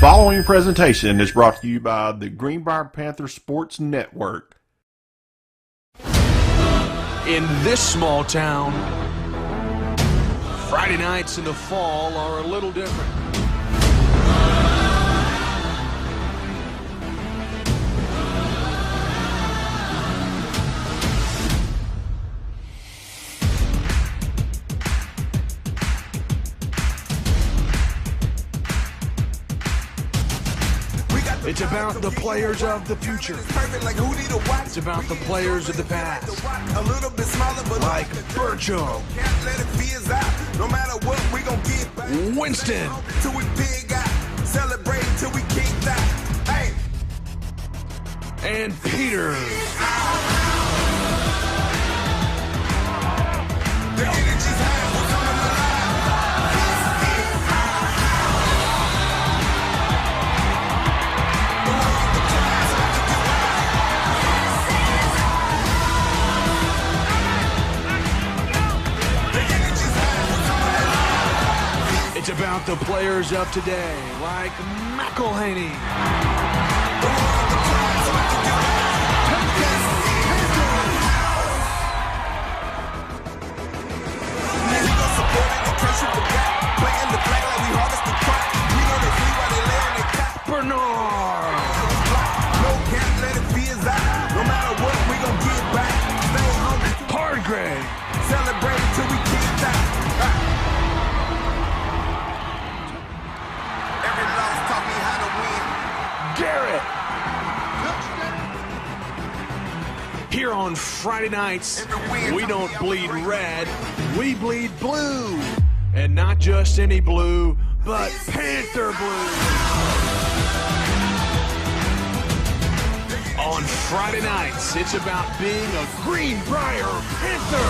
following presentation is brought to you by the Greenbrier Panthers Sports Network. In this small town, Friday nights in the fall are a little different. It's about the players of the future. It's about the players of the past. Like Burcham, Winston, and Peter. It's about the players of today, like McElhaney. Bernard. Hardgrave. Celebrate till we can't die. Garrett. Here on Friday nights, we don't bleed red, we bleed blue. And not just any blue, but Panther blue. On Friday nights, it's about being a Greenbrier Panther.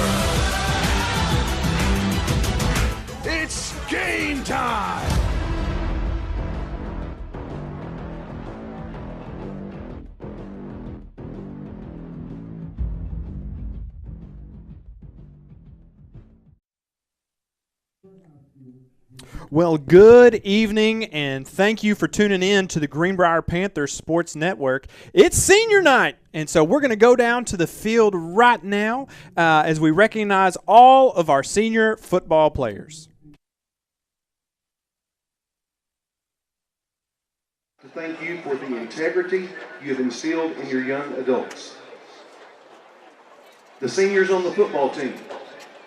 It's game time. Well, good evening, and thank you for tuning in to the Greenbrier Panthers Sports Network. It's senior night, and so we're going to go down to the field right now as we recognize all of our senior football players. Thank you for the integrity you have instilled in your young adults. The seniors on the football team: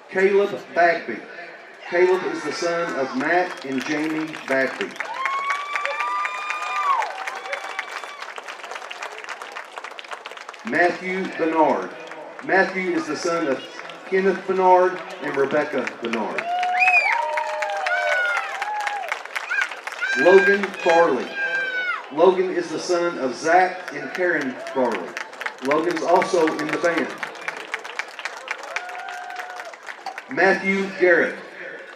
Caleb Bagby. Caleb is the son of Matt and Jamie Bagby. Matthew Bernard. Matthew is the son of Kenneth Bernard and Rebecca Bernard. Logan Farley. Logan is the son of Zach and Karen Farley. Logan's also in the band. Matthew Garrett.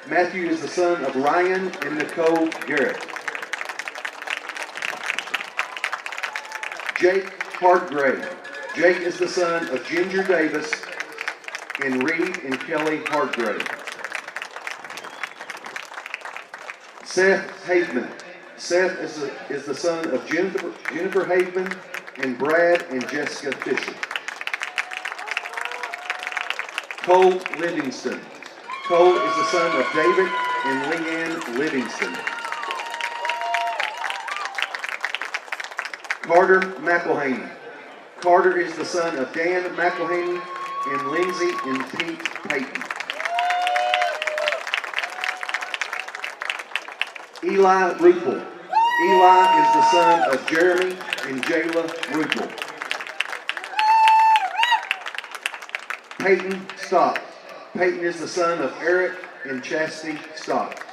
Matthew is the son of Ryan and Nicole Garrett. Jake Hardgrave. Jake is the son of Ginger Davis and Reed and Kelly Hardgrave. Seth Haveman. Seth is the son of Jennifer Haveman and Brad and Jessica Fisher. Cole Livingston. Cole is the son of David and Leanne Livingston. Carter McElhaney. Carter is the son of Dan McElhaney and Lindsay and Pete Payton. Eli Rupel. Eli is the son of Jeremy and Jayla Rupel. Peyton Stock. Peyton is the son of Eric and Chastity Stock.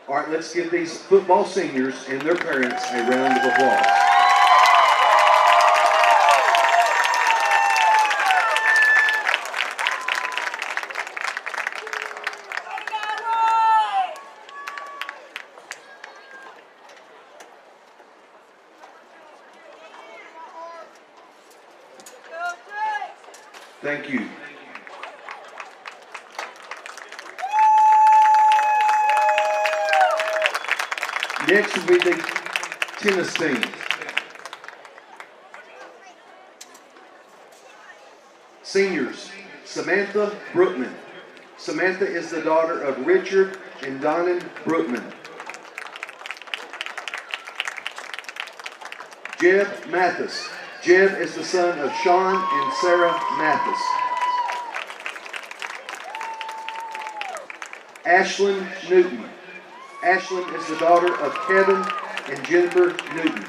All right, let's give these football seniors and their parents a round of applause. Thank you. Next will be the tennis team. Seniors, Samantha Brookman. Samantha is the daughter of Richard and Donnan Brookman. Jeb Mathis. Jeb is the son of Sean and Sarah Mathis. Ashlyn Newton. Ashlyn is the daughter of Kevin and Jennifer Newton.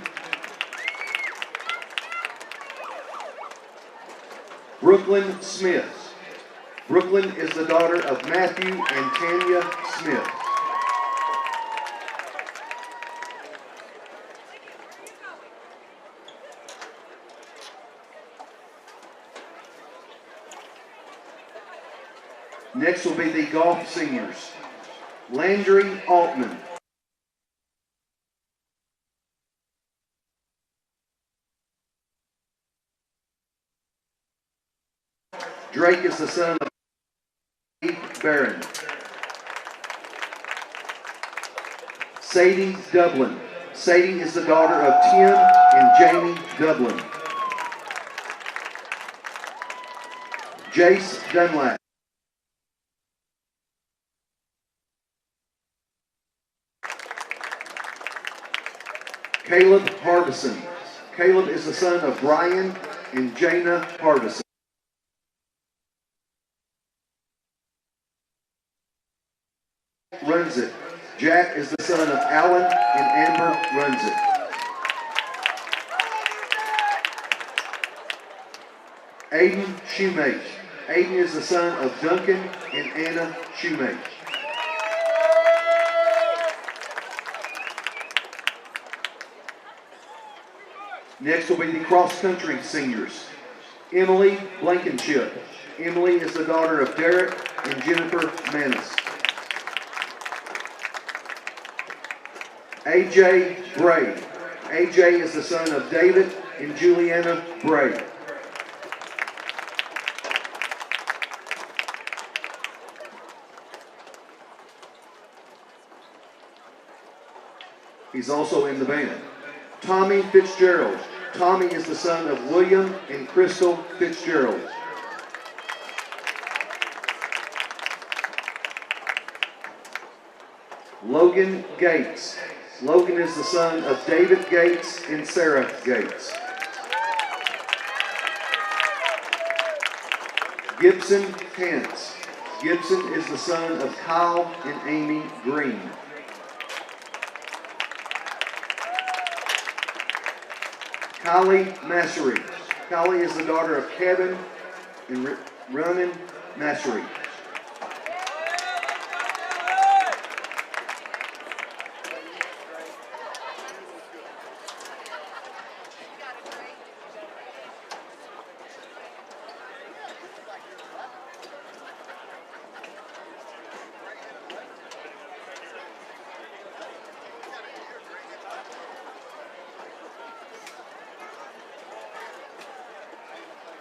Brooklyn Smith. Brooklyn is the daughter of Matthew and Tanya Smith. Next will be the golf seniors. Landry Altman. Drake is the son of Keith Barron. Sadie Dublin. Sadie is the daughter of Tim and Jamie Dublin. Jace Dunlap. Caleb Harbison. Caleb is the son of Brian and Jana Harbison. Runs it. Jack is the son of Alan and Amber runs it. Aiden Shoemate. Aiden is the son of Duncan and Anna Shoemate. Next will be the cross-country seniors. Emily Blankenship. Emily is the daughter of Derek and Jennifer Manis. AJ Bray. AJ is the son of David and Juliana Bray. He's also in the band. Tommy Fitzgerald. Tommy is the son of William and Crystal Fitzgerald. Logan Gates. Logan is the son of David Gates and Sarah Gates. Gibson Hance. Gibson is the son of Kyle and Amy Green. Kylie Massery. Kylie is the daughter of Kevin and Ronan Massery.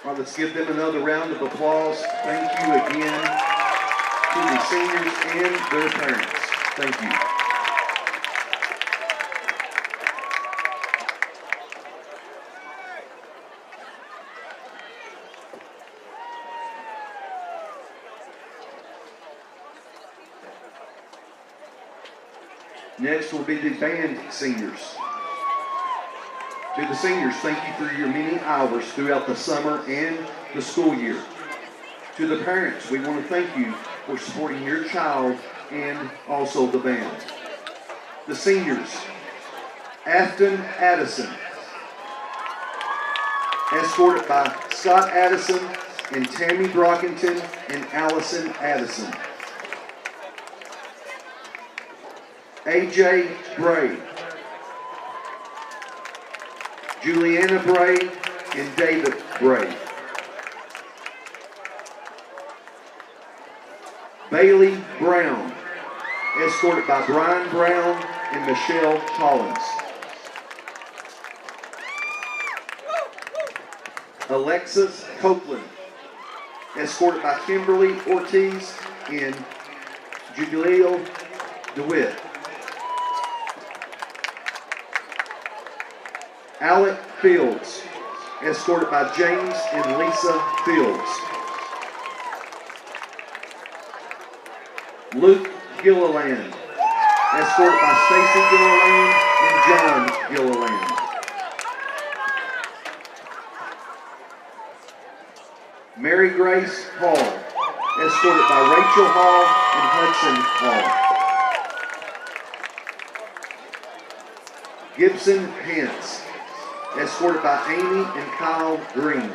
All right, let's give them another round of applause. Thank you again to the seniors and their parents. Thank you. Next will be the band seniors. To the seniors, thank you for your many hours throughout the summer and the school year. To the parents, we want to thank you for supporting your child and also the band. The seniors, Afton Addison, escorted by Scott Addison and Tammy Brockington and Allison Addison. AJ Bray, Juliana Bray and David Bray. Bailey Brown, escorted by Brian Brown and Michelle Collins. Alexis Copeland, escorted by Kimberly Ortiz and Julio DeWitt. Alec Fields, escorted by James and Lisa Fields. Luke Gilliland, escorted by Stacy Gilliland and John Gilliland. Mary Grace Hall, escorted by Rachel Hall and Hudson Hall. Gibson Hance, escorted by Amy and Kyle Green.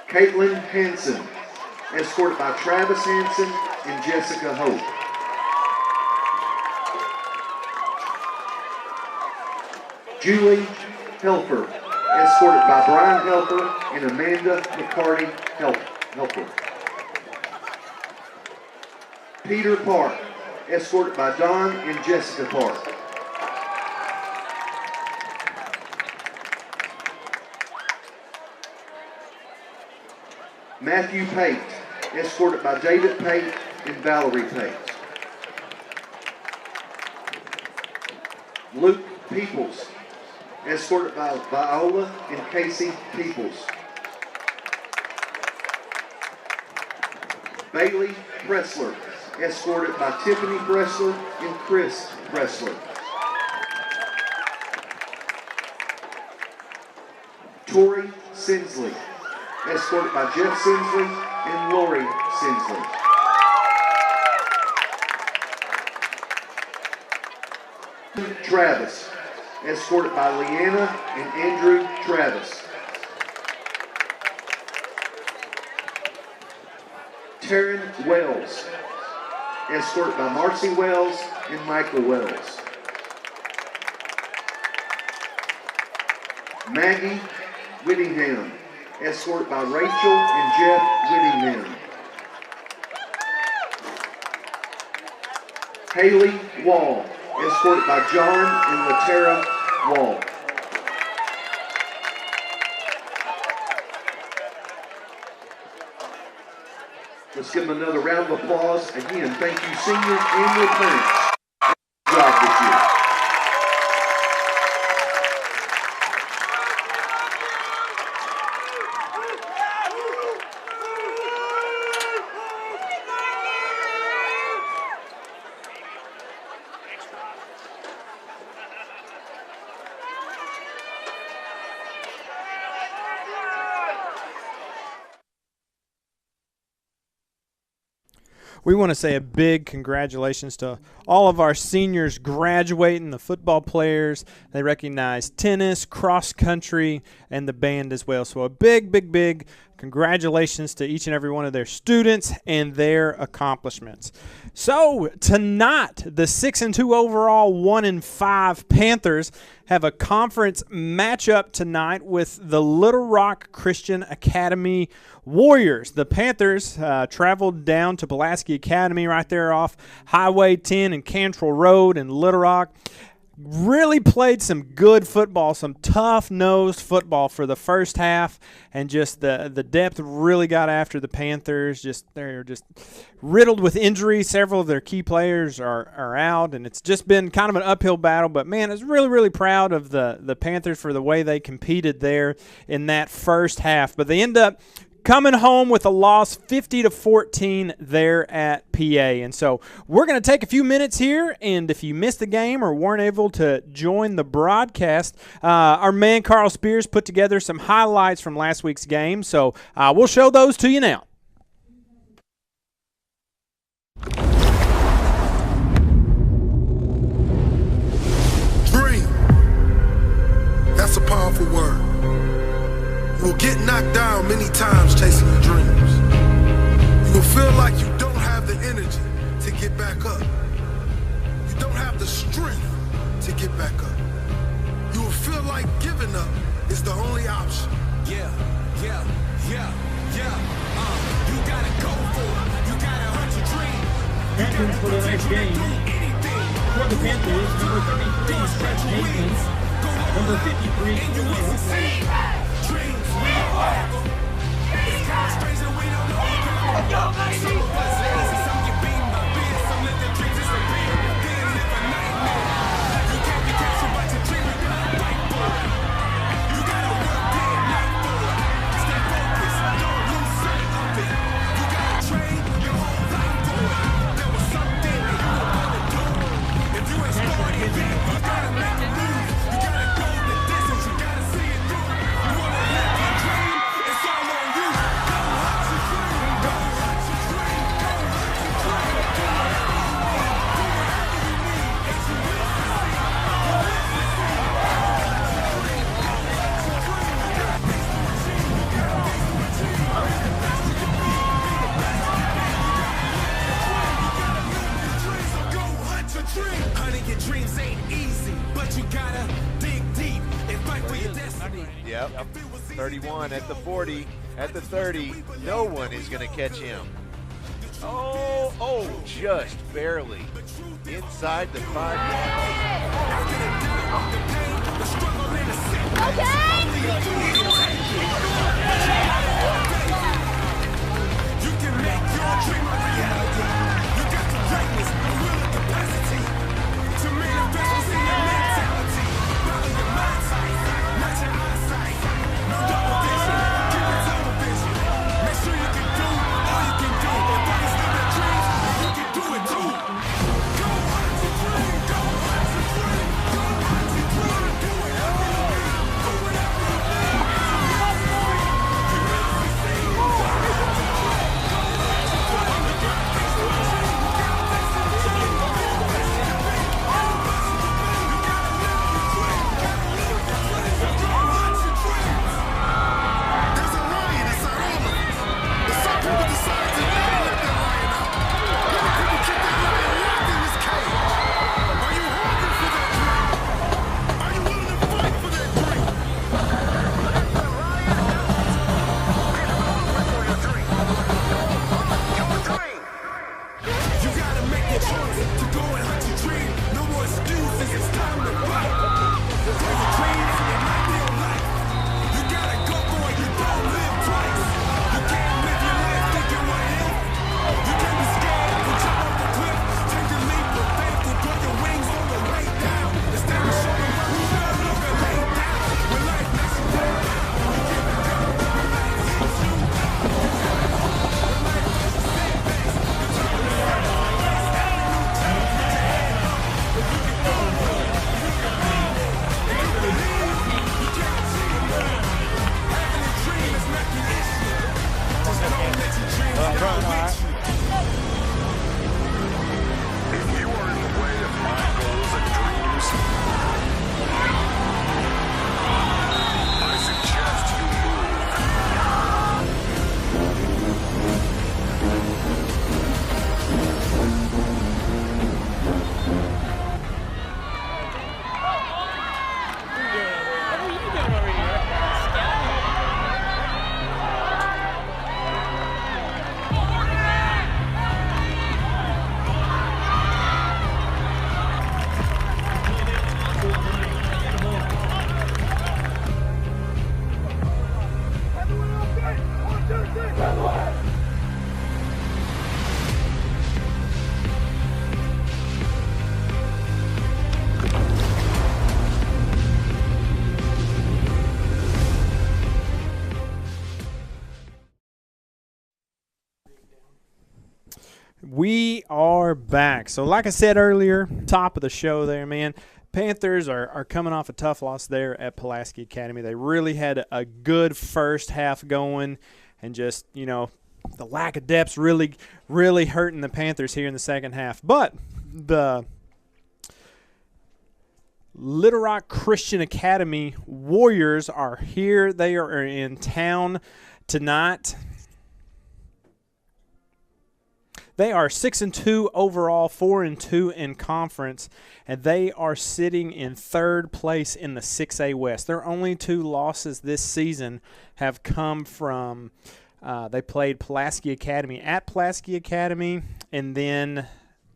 Caitlin Hanson, escorted by Travis Hanson and Jessica Hope. Julie Helfer, escorted by Brian Helfer and Amanda McCarty Helfer. Peter Park, escorted by Don and Jessica Park. Matthew Pate, escorted by David Pate and Valerie Pate. Luke Peoples, escorted by Viola and Casey Peoples. Bailey Pressler, escorted by Tiffany Pressler and Chris Pressler. Tori Sinsley, escorted by Jeff Sinsley and Lori Sinsley. Travis, escorted by Leanna and Andrew Travis. Taryn Wells, escorted by Marcy Wells and Michael Wells. Maggie Whittingham, escorted by Rachel and Jeff Whittingham. Haley Wall, escorted by John and Latera Wall. Let's give them another round of applause. Again, thank you, seniors and your parents. Good job this year. We want to say a big congratulations to all of our seniors graduating, the football players. They recognize tennis, cross country, and the band as well. So a big, big, big congratulations to each and every one of their students and their accomplishments. So tonight, the 6-2 overall, 1-5 Panthers have a conference matchup tonight with the Little Rock Christian Academy Warriors. The Panthers traveled down to Pulaski Academy right there off Highway 10 and Cantrell Road in Little Rock. Really played some good football, some tough-nosed football for the first half, and just the depth really got after the Panthers. They're just riddled with injuries. Several of their key players are out, and it's just been kind of an uphill battle. But, man, I was really, really proud of the Panthers for the way they competed there in that first half. But they end up coming home with a loss 50-14 there at PA. And so we're going to take a few minutes here, and if you missed the game or weren't able to join the broadcast, our man Carl Spears put together some highlights from last week's game. So we'll show those to you now. Dream. That's a powerful word. You will get knocked down many times chasing your dreams. You will feel like you don't have the energy to get back up. You don't have the strength to get back up. You will feel like giving up is the only option. Yeah. You gotta go for it. You gotta hunt your dream. Captains for the next game. For the Panthers, number 33, Nathan. Number 53, Dreams. Yep. 31 at the 40, at the 30. No one is going to catch him. Oh, just barely inside the 5 You can make your dream a reality. You got the greatness, the will and capacity to manifest what's in your mentality. Follow your mindset, not your eyesight. No double vision, keep it tunnel vision. Make sure you can do all you can do. If I can stop your dreams, you can do it too. Go hunt your dream, go hunt your dream, go hunt your dream. Do whatever you need, do whatever you need. There's a lion inside all of us. But some people decide to never let that lion out. Many people keep that lion locked in his cage. Are you hungry for that dream? Are you willing to fight for that dream? You gotta make the choice to go and hunt your dream. No more excuses, it's time to fight. For your dreams, it might be your life. You gotta go for it, you don't live twice. You can't live your life thinking what if. You can't be scared to jump off the cliff. Take the leap of faith and put your wings on the way down. It's time to show the world who's no longer laid down. When life knocks you down, you give it down. When life hits you, when life does the same things, you turn around. If you are in the way of my goals and dreams, I suggest you move. We are back. So like I said earlier, top of the show there, man, Panthers are coming off a tough loss there at Pulaski Academy. They really had a good first half going, and just, you know, the lack of depth really hurting the Panthers here in the second half. But the Little Rock Christian Academy Warriors are here. They are in town tonight. They are 6-2 overall, 4-2 in conference, and they are sitting in third place in the 6A West. Their only two losses this season have come from they played Pulaski Academy at Pulaski Academy, and then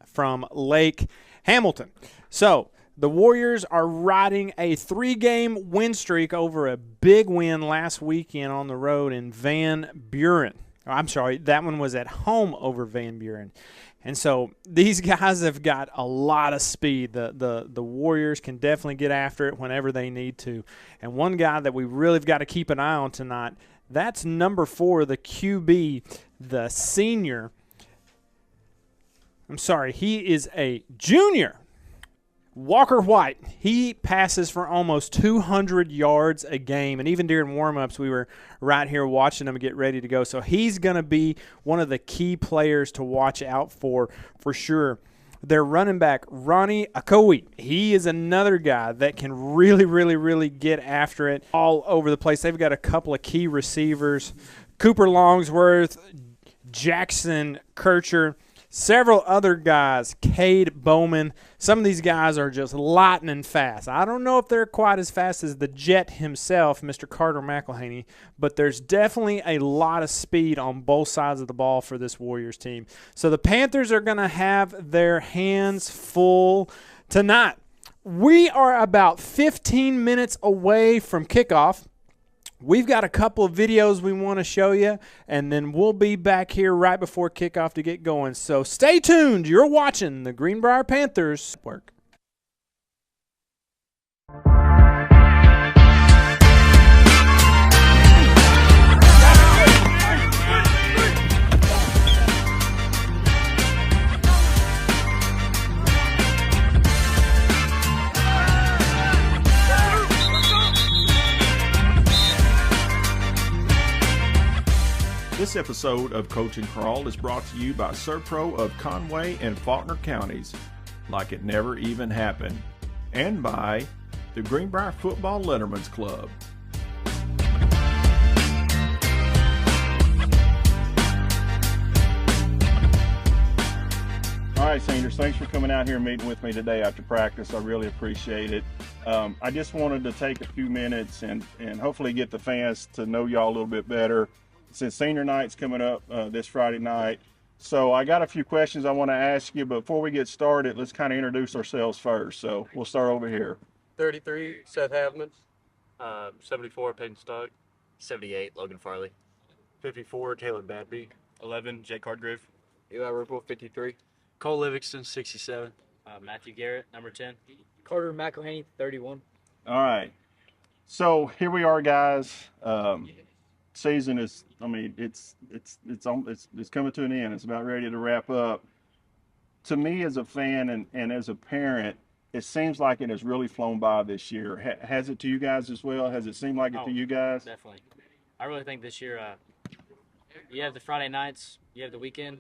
from Lake Hamilton. So The Warriors are riding a 3-game win streak over a big win last weekend on the road in Van Buren. I'm sorry, that one was at home over Van Buren. And so these guys have got a lot of speed. The Warriors can definitely get after it whenever they need to. And one guy that we really have got to keep an eye on tonight, that's number 4, the QB, the senior. I'm sorry, he is a junior. Walker White, he passes for almost 200 yards a game, and even during warm-ups, we were right here watching him get ready to go. So he's going to be one of the key players to watch out for sure. Their running back, Ronnie Akowi, he is another guy that can really get after it all over the place. They've got a couple of key receivers, Cooper Longsworth, Jackson Kircher, several other guys, Cade Bowman. Some of these guys are just lightning fast. I don't know if they're quite as fast as the Jet himself, Mr. Carter McElhaney, but there's definitely a lot of speed on both sides of the ball for this Warriors team. So the Panthers are going to have their hands full tonight. We are about 15 minutes away from kickoff. We've got a couple of videos we want to show you, and then we'll be back here right before kickoff to get going. So stay tuned. You're watching the Greenbrier Panthers work. This episode of Coach and Crawl is brought to you by Serpro of Conway and Faulkner counties, like it never even happened, and by the Greenbrier Football Letterman's Club. All right, Seniors, thanks for coming out here and meeting with me today after practice. I really appreciate it. I just wanted to take a few minutes and hopefully get the fans to know y'all a little bit better, since senior night's coming up this Friday night. So I got a few questions I want to ask you, but before we get started, let's kind of introduce ourselves first. So we'll start over here. 33, Seth Havman. 74, Peyton Stock. 78, Logan Farley. 54, Taylor Badby. 11, Jake Hardgrave. Eli Ripple, 53. Cole Livingston, 67. Matthew Garrett, number 10. Carter McElhaney, 31. All right. So here we are, guys. Season is, I mean, it's coming to an end. It's about ready to wrap up. To me, as a fan and as a parent, it seems like it has really flown by this year. Has it to you guys as well? Has it seemed like it to you guys? Definitely. I really think this year, you have the Friday nights, you have the weekend,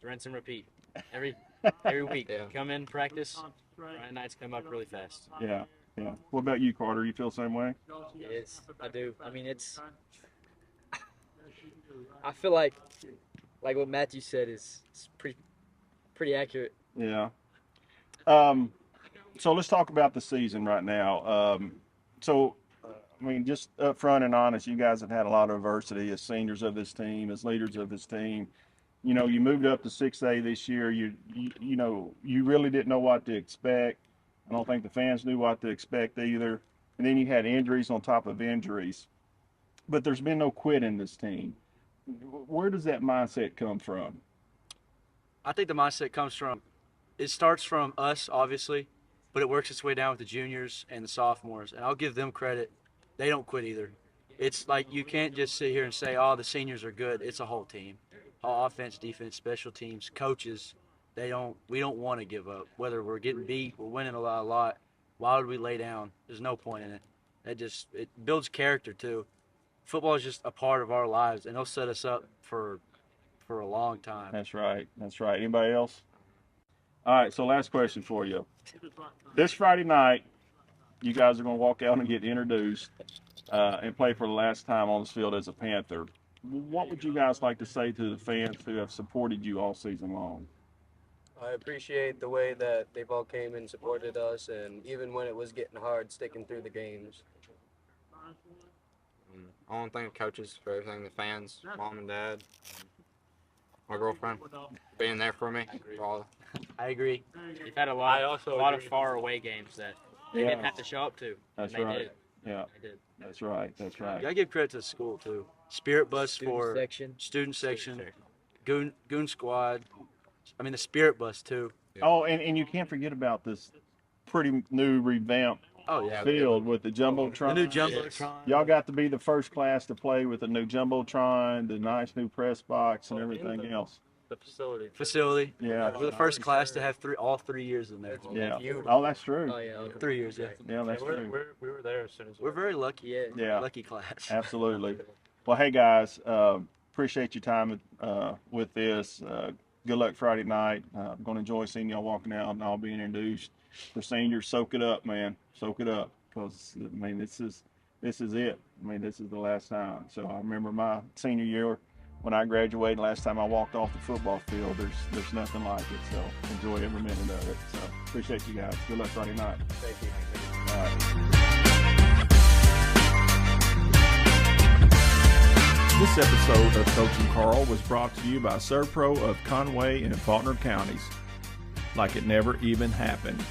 rinse and repeat. Every week. Yeah. Come in, practice. Friday nights come up really fast. Yeah. What about you, Carter? You feel the same way? I do. I mean, I feel like what Matthew said is pretty accurate. Yeah. So let's talk about the season right now. I mean, just up front and honest, you guys have had a lot of adversity as seniors of this team, as leaders of this team. You know, you moved up to 6A this year. You really didn't know what to expect. I don't think the fans knew what to expect either. And then you had injuries on top of injuries. But there's been no quit in this team. Where does that mindset come from? I think the mindset it starts from us, obviously, but it works its way down with the juniors and the sophomores. And I'll give them credit. They don't quit either. It's like you can't just sit here and say, oh, the seniors are good. It's a whole team. All offense, defense, special teams, coaches, we don't want to give up. Whether we're getting beat, we're winning a lot. Why would we lay down? There's no point in it. It builds character too. Football is just a part of our lives, and it'll set us up for a long time. That's right. Anybody else? All right, so last question for you. This Friday night, you guys are going to walk out and get introduced and play for the last time on this field as a Panther. What would you guys like to say to the fans who have supported you all season long? I appreciate the way that they've all came and supported us, and even when it was getting hard, sticking through the games. I want to thank the coaches for everything, the fans, mom and dad, my girlfriend, being there for me. I agree. You've had a lot of far away games that they didn't have to show up to. That's and they right. Did. Yeah. They did. That's right. That's right. You gotta give credit to the school too. Spirit bus Student section. student section, goon squad. I mean the spirit bus too. Oh, and you can't forget about this pretty new revamped field with the jumbotron. The new jumbotron. Y'all got to be the first class to play with the new jumbotron, the nice new press box, and everything else. The facility. Yeah. We're the first class to have all 3 years in there. Yeah. Oh, that's true. Oh yeah. 3 years, yeah. Yeah, that's true. We were there as soon as We're very lucky. Yeah. Lucky class. Absolutely. Well, hey guys, appreciate your time with this. Good luck Friday night. I'm going to enjoy seeing y'all walking out and all being introduced. For seniors, soak it up, man. Soak it up, because I mean this is it. I mean this is the last time. So I remember my senior year when I graduated. Last time I walked off the football field, there's nothing like it. So enjoy every minute of it. So appreciate you guys. Good luck Friday night. Thank you. All right. This episode of Coach and Carl was brought to you by Servpro of Conway and Faulkner counties, like it never even happened,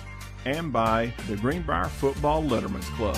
and by the Greenbrier Football Letterman's Club.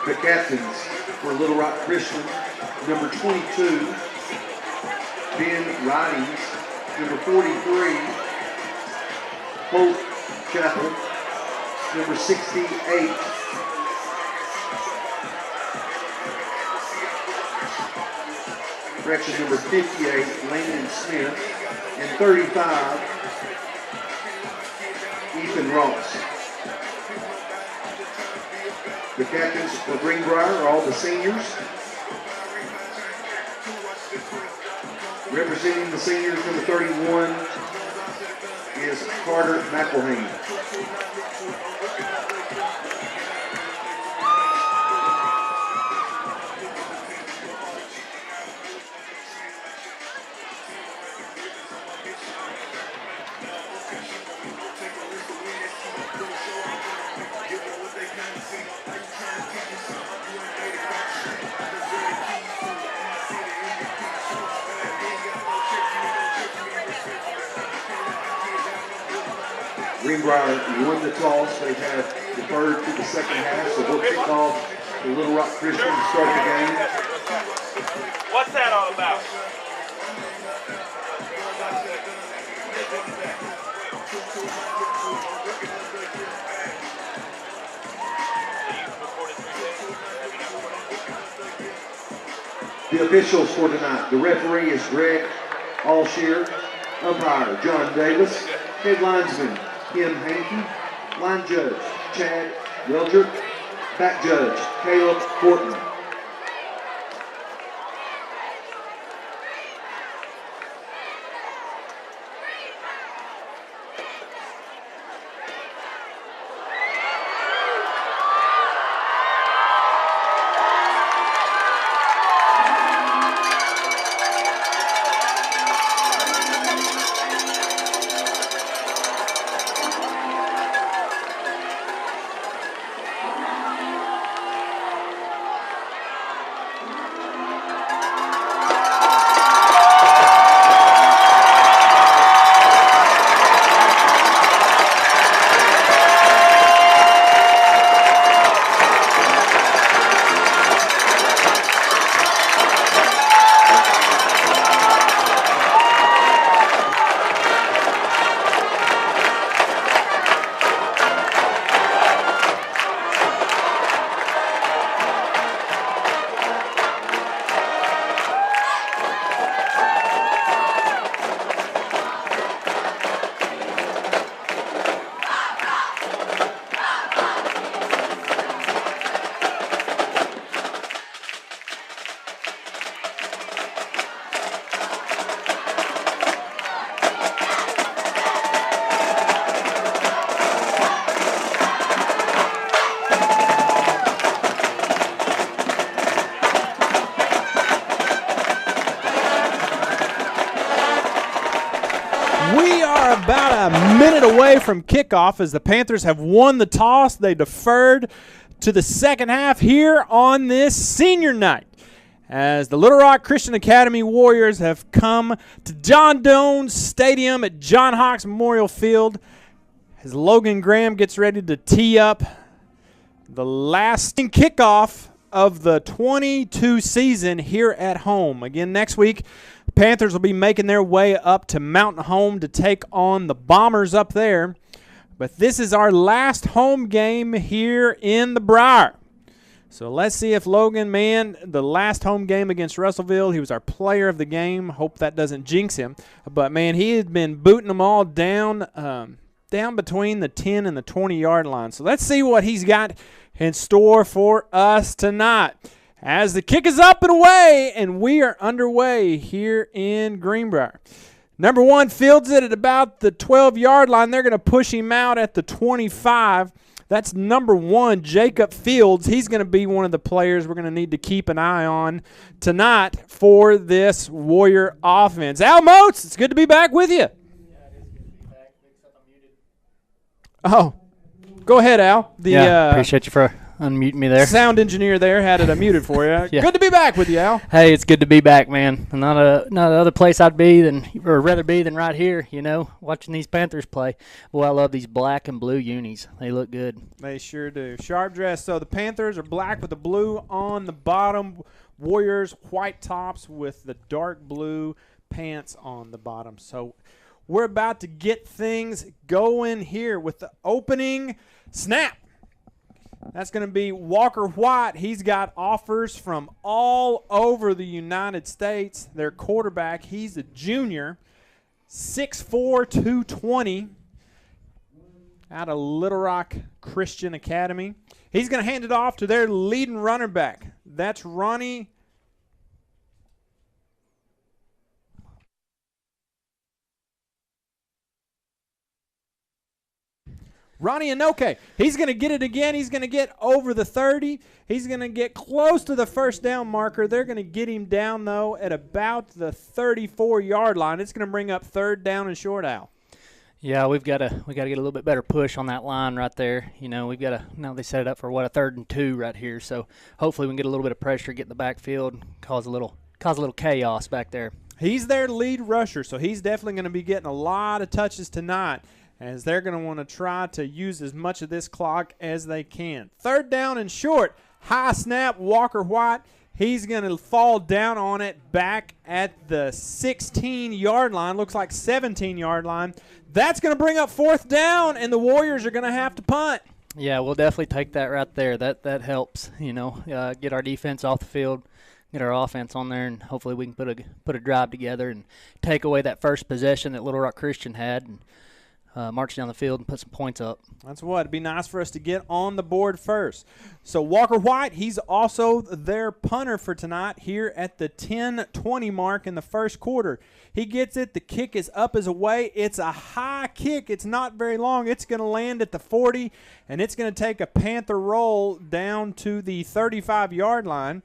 The captains for Little Rock Christain, number 22, Ben Ridings, number 43, Hope Chapel, number 68, correction, number 58, Landon Smith, and 35, Ethan Ross. The captains for Greenbrier are all the seniors. Representing the seniors, number 31 is Carter McElhaney. Greenbrier won the toss. They have deferred to the second half, so we'll kick off the Little Rock Christain to start the game. What's that all about? The officials for tonight. The referee is Greg Allshear. Umpire John Davis. Head linesman Kim Hankey. Line judge Chad Welger. Back judge Caleb Horton. About a minute away from kickoff as the Panthers have won the toss. They deferred to the second half here on this senior night as the Little Rock Christian Academy Warriors have come to John Dones Stadium at John Hawks Memorial Field as Logan Graham gets ready to tee up the last kickoff of the 22 season here at home. Again, next week, Panthers will be making their way up to Mountain Home to take on the Bombers up there. But this is our last home game here in the Briar. So let's see if Logan, man, the last home game against Russellville, he was our player of the game. Hope that doesn't jinx him. But, man, he had been booting them all down, down between the 10 and the 20-yard line. So let's see what he's got in store for us tonight. As the kick is up and away, and we are underway here in Greenbrier. Number one fields it at about the 12-yard line. They're going to push him out at the 25. That's number one, Jacob Fields. He's going to be one of the players we're going to need to keep an eye on tonight for this Warrior offense. Al Moats, it's good to be back with you. Yeah, it is good to be back, except I'm muted. Oh, go ahead, Al. Appreciate you for unmuting me there. Sound engineer there had it unmuted for you. Yeah. Good to be back with you, Al. Hey, it's good to be back, man. Not a other place I'd be or rather be than right here, watching these Panthers play. Boy, I love these black and blue unis. They look good. They sure do. Sharp dress. So the Panthers are black with the blue on the bottom. Warriors white tops with the dark blue pants on the bottom. So we're about to get things going here with the opening snap. That's going to be Walker White. He's got offers from all over the United States. Their quarterback, he's a junior, 6'4", 220, out of Little Rock Christain Academy. He's going to hand it off to their leading running back. That's Ronnie Inoke. He's going to get it again. He's going to get over the 30. He's going to get close to the first down marker. They're going to get him down, though, at about the 34-yard line. It's going to bring up third down and short, Al. Yeah, we got to get a little bit better push on that line right there. We've got to now they set it up for a 3rd and 2 right here. So hopefully we can get a little bit of pressure, get in the backfield, cause a little chaos back there. He's their lead rusher, so he's definitely going to be getting a lot of touches tonight, as they're going to want to try to use as much of this clock as they can. Third down and short. High snap, Walker White. He's going to fall down on it back at the 16-yard line. Looks like 17-yard line. That's going to bring up fourth down, and the Warriors are going to have to punt. Yeah, we'll definitely take that right there. That helps, get our defense off the field, get our offense on there, and hopefully we can put a drive together and take away that first possession that Little Rock Christain had and march down the field and put some points up. That's what. It'd be nice for us to get on the board first. So Walker White, he's also their punter for tonight here at the 10:20 mark in the first quarter. He gets it. The kick is up as away. It's a high kick. It's not very long. It's going to land at the 40, and it's going to take a Panther roll down to the 35-yard line,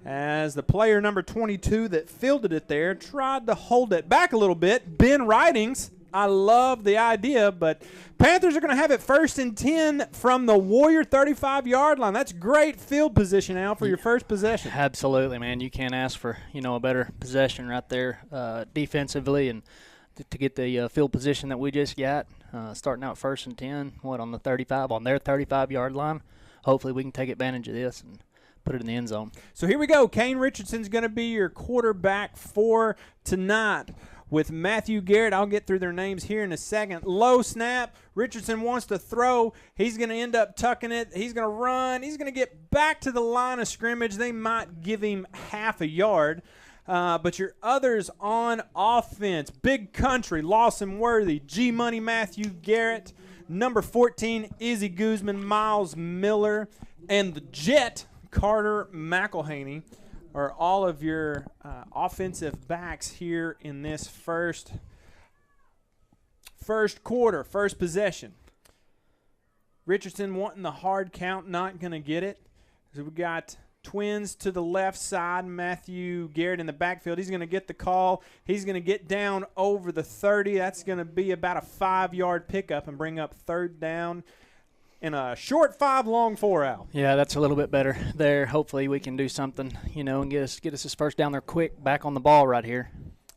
as the player number 22 that fielded it there tried to hold it back a little bit. Ben Ridings. I love the idea, but Panthers are going to have it 1st and 10 from the Warrior 35-yard line. That's great field position, Al, for your first possession. Absolutely, man. You can't ask for, a better possession right there defensively, and to get the field position that we just got, starting out 1st and 10, on the 35, on their 35-yard line. Hopefully we can take advantage of this and put it in the end zone. So here we go. Kane Richardson's going to be your quarterback for tonight. With Matthew Garrett, I'll get through their names here in a second. Low snap. Richardson wants to throw. He's going to end up tucking it. He's going to run. He's going to get back to the line of scrimmage. They might give him half a yard. But your others on offense, Big Country, Lawson Worthy, G-Money Matthew Garrett, number 14, Izzy Guzman, Miles Miller, and the Jet, Carter McElhaney, are all of your offensive backs here in this first quarter, first possession. Richardson wanting the hard count, not going to get it. So we got twins to the left side, Matthew Garrett in the backfield. He's going to get the call. He's going to get down over the 30. That's going to be about a 5-yard pickup and bring up third down. In a short 5, long 4 out. Yeah, that's a little bit better there. Hopefully we can do something, and get us this first down there quick, back on the ball right here.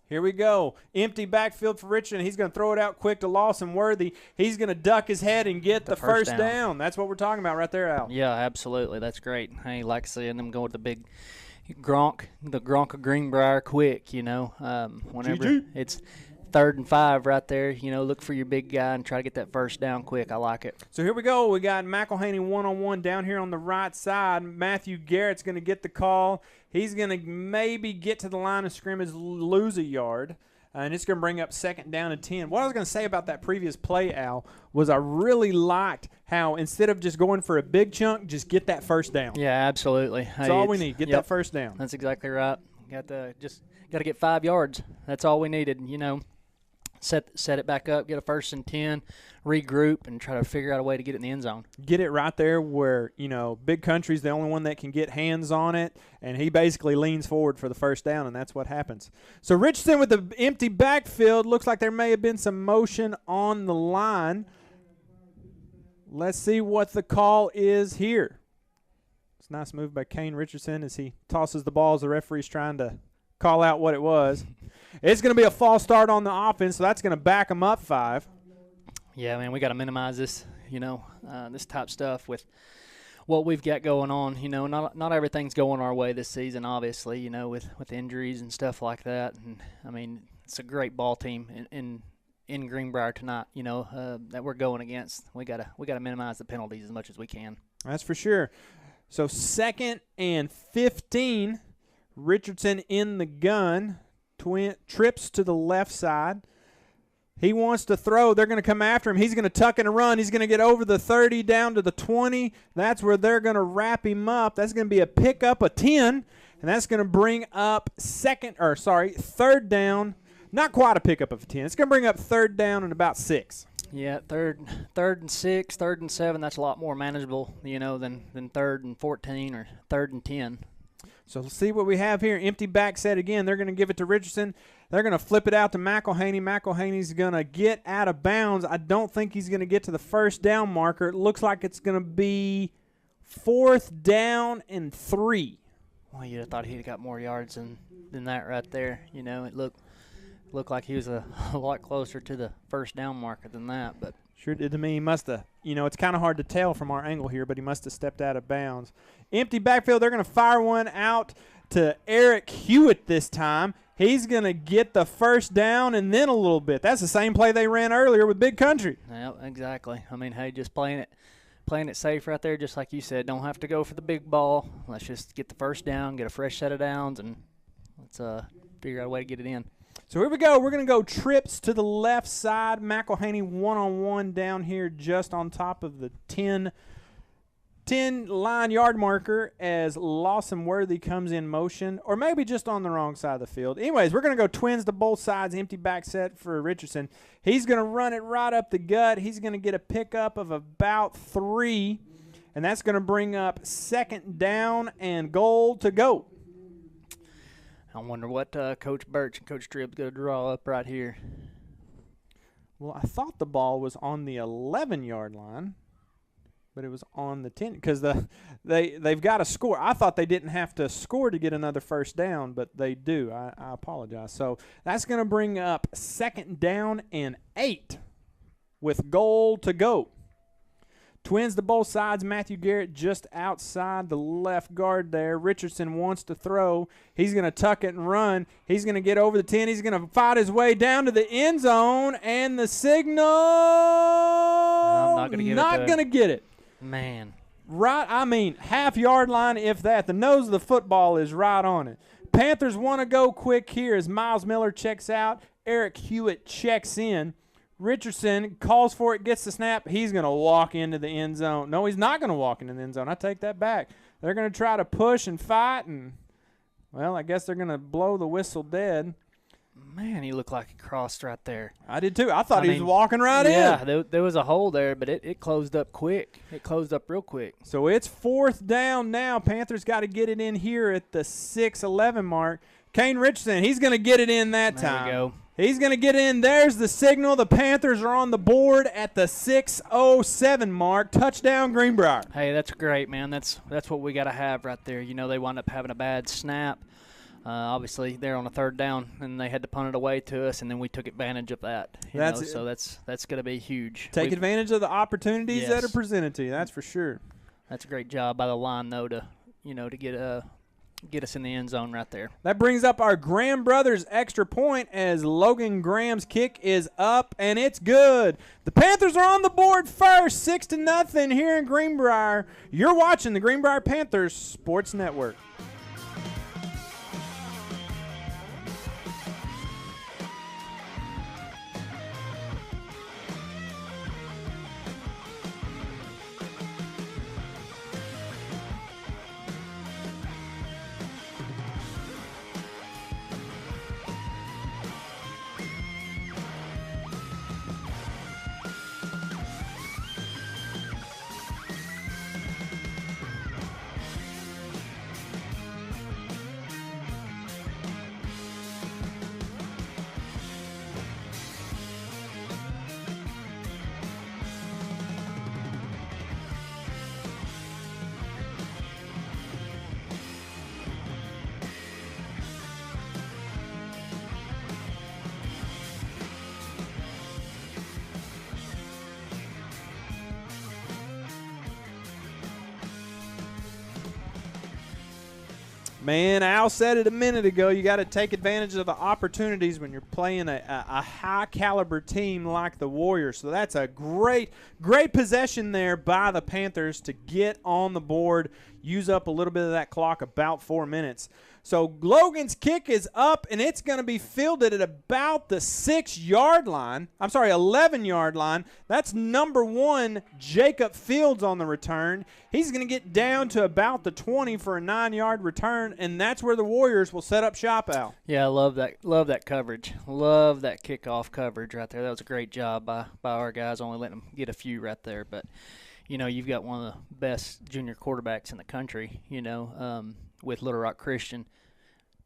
Here we go. Empty backfield for Richardson. He's going to throw it out quick to Lawson Worthy. He's going to duck his head and get the first down. That's what we're talking about right there, Al. Yeah, absolutely. That's great. I like seeing them go with the big Gronk of Greenbrier quick, whenever it's 3rd and 5 right there, look for your big guy and try to get that first down quick. I like it. So here we go. We got McElhaney one-on-one down here on the right side. Matthew Garrett's going to get the call. He's going to maybe get to the line of scrimmage, lose a yard, and it's going to bring up 2nd down and 10. What I was going to say about that previous play, Al, was I really liked how instead of just going for a big chunk, just get that first down. Yeah, absolutely. That's all we need. Get that first down. That's exactly right. Got to get 5 yards. That's all we needed, Set it back up, get a 1st and 10, regroup, and try to figure out a way to get it in the end zone. Get it right there where, Big Country's the only one that can get hands on it, and he basically leans forward for the first down, and that's what happens. So Richardson with the empty backfield. Looks like there may have been some motion on the line. Let's see what the call is here. nice move by Kane Richardson as he tosses the ball as the referee's trying to call out what it was. It's going to be a false start on the offense, so that's going to back them up 5. Yeah, man, we got to minimize this, this type stuff with what we've got going on. Not everything's going our way this season, obviously, with injuries and stuff like that. And, I mean, it's a great ball team in Greenbrier tonight, that we're going against. We gotta minimize the penalties as much as we can. That's for sure. So 2nd and 15, Richardson in the gun, trips to the left side. He wants to throw. They're going to come after him. He's going to tuck and run. He's going to get over the 30 down to the 20. That's where they're going to wrap him up. That's going to be a pickup of 10, and that's going to bring up 3rd down. Not quite a pickup of 10. It's going to bring up 3rd down and about 6. Yeah, third and 6, 3rd and 7. That's a lot more manageable, than 3rd and 14 or 3rd and 10. So let's see what we have here. Empty back set again. They're going to give it to Richardson. They're going to flip it out to McElhaney. McElhaney's going to get out of bounds. I don't think he's going to get to the 1st down marker. It looks like it's going to be 4th down and 3. Well, you'd have thought he'd have got more yards than that right there. It looked like he was a lot closer to the 1st down marker than that. But sure did to me. He must have, it's kind of hard to tell from our angle here, but he must have stepped out of bounds. Empty backfield. They're going to fire one out to Eric Hewitt this time. He's going to get the 1st down and then a little bit. That's the same play they ran earlier with Big Country. Yeah, exactly. I mean, hey, just playing it safe right there, just like you said. Don't have to go for the big ball. Let's just get the 1st down, get a fresh set of downs, and let's figure out a way to get it in. So here we go. We're going to go trips to the left side. McElhaney one-on-one down here just on top of the 10 line yard marker as Lawson Worthy comes in motion, or maybe just on the wrong side of the field. Anyways, we're going to go twins to both sides, empty back set for Richardson. He's going to run it right up the gut. He's going to get a pickup of about 3, and that's going to bring up 2nd down and goal to go. I wonder what Coach Birch and Coach Tribb's going to draw up right here. Well, I thought the ball was on the 11-yard line, but it was on the 10 because they've got to score. I thought they didn't have to score to get another 1st down, but they do. I apologize. So that's going to bring up 2nd down and 8 with goal to go. Twins to both sides. Matthew Garrett just outside the left guard there. Richardson wants to throw. He's going to tuck it and run. He's going to get over the 10. He's going to fight his way down to the end zone, and the signal. I'm not going to get it. Man. Right, I mean, half-yard line, if that. The nose of the football is right on it. Panthers want to go quick here as Miles Miller checks out. Eric Hewitt checks in. Richardson calls for it, gets the snap. He's going to walk into the end zone. No, he's not going to walk into the end zone. I take that back. They're going to try to push and fight, and, well, I guess they're going to blow the whistle dead. Man, he looked like he crossed right there. I did too. I thought he was walking right in. Yeah, there was a hole there, but it closed up quick. It closed up real quick. So it's 4th down now. Panthers got to get it in here at the 6-11 mark. Kane Richardson, he's going to get it in that time. There we go. He's going to get in. There's the signal. The Panthers are on the board at the 6:07 mark. Touchdown, Greenbrier. Hey, that's great, man. That's what we got to have right there. They wound up having a bad snap. Obviously, they're on a 3rd down, and they had to punt it away to us, and then we took advantage of that. So that's going to be huge. Take advantage of the opportunities that are presented to you. That's for sure. That's a great job by the line, though, to get us in the end zone right there. That brings up our Graham brothers extra point as Logan Graham's kick is up, and it's good. The Panthers are on the board first, 6-0 here in Greenbrier. You're watching the Greenbrier Panthers Sports Network. Man, Al said it a minute ago. You got to take advantage of the opportunities when you're playing a high-caliber team like the Warriors. So that's a great possession there by the Panthers to get on the board, use up a little bit of that clock, about 4 minutes. So Logan's kick is up, and it's going to be fielded at about the 6-yard line. I'm sorry, 11-yard line. That's number 1, Jacob Fields on the return. He's going to get down to about the 20 for a 9-yard return, and that's where the Warriors will set up shop, Al. Yeah, I love that coverage. Love that kickoff coverage right there. That was a great job by our guys, only letting them get a few right there. But, you've got one of the best junior quarterbacks in the country, with Little Rock Christain.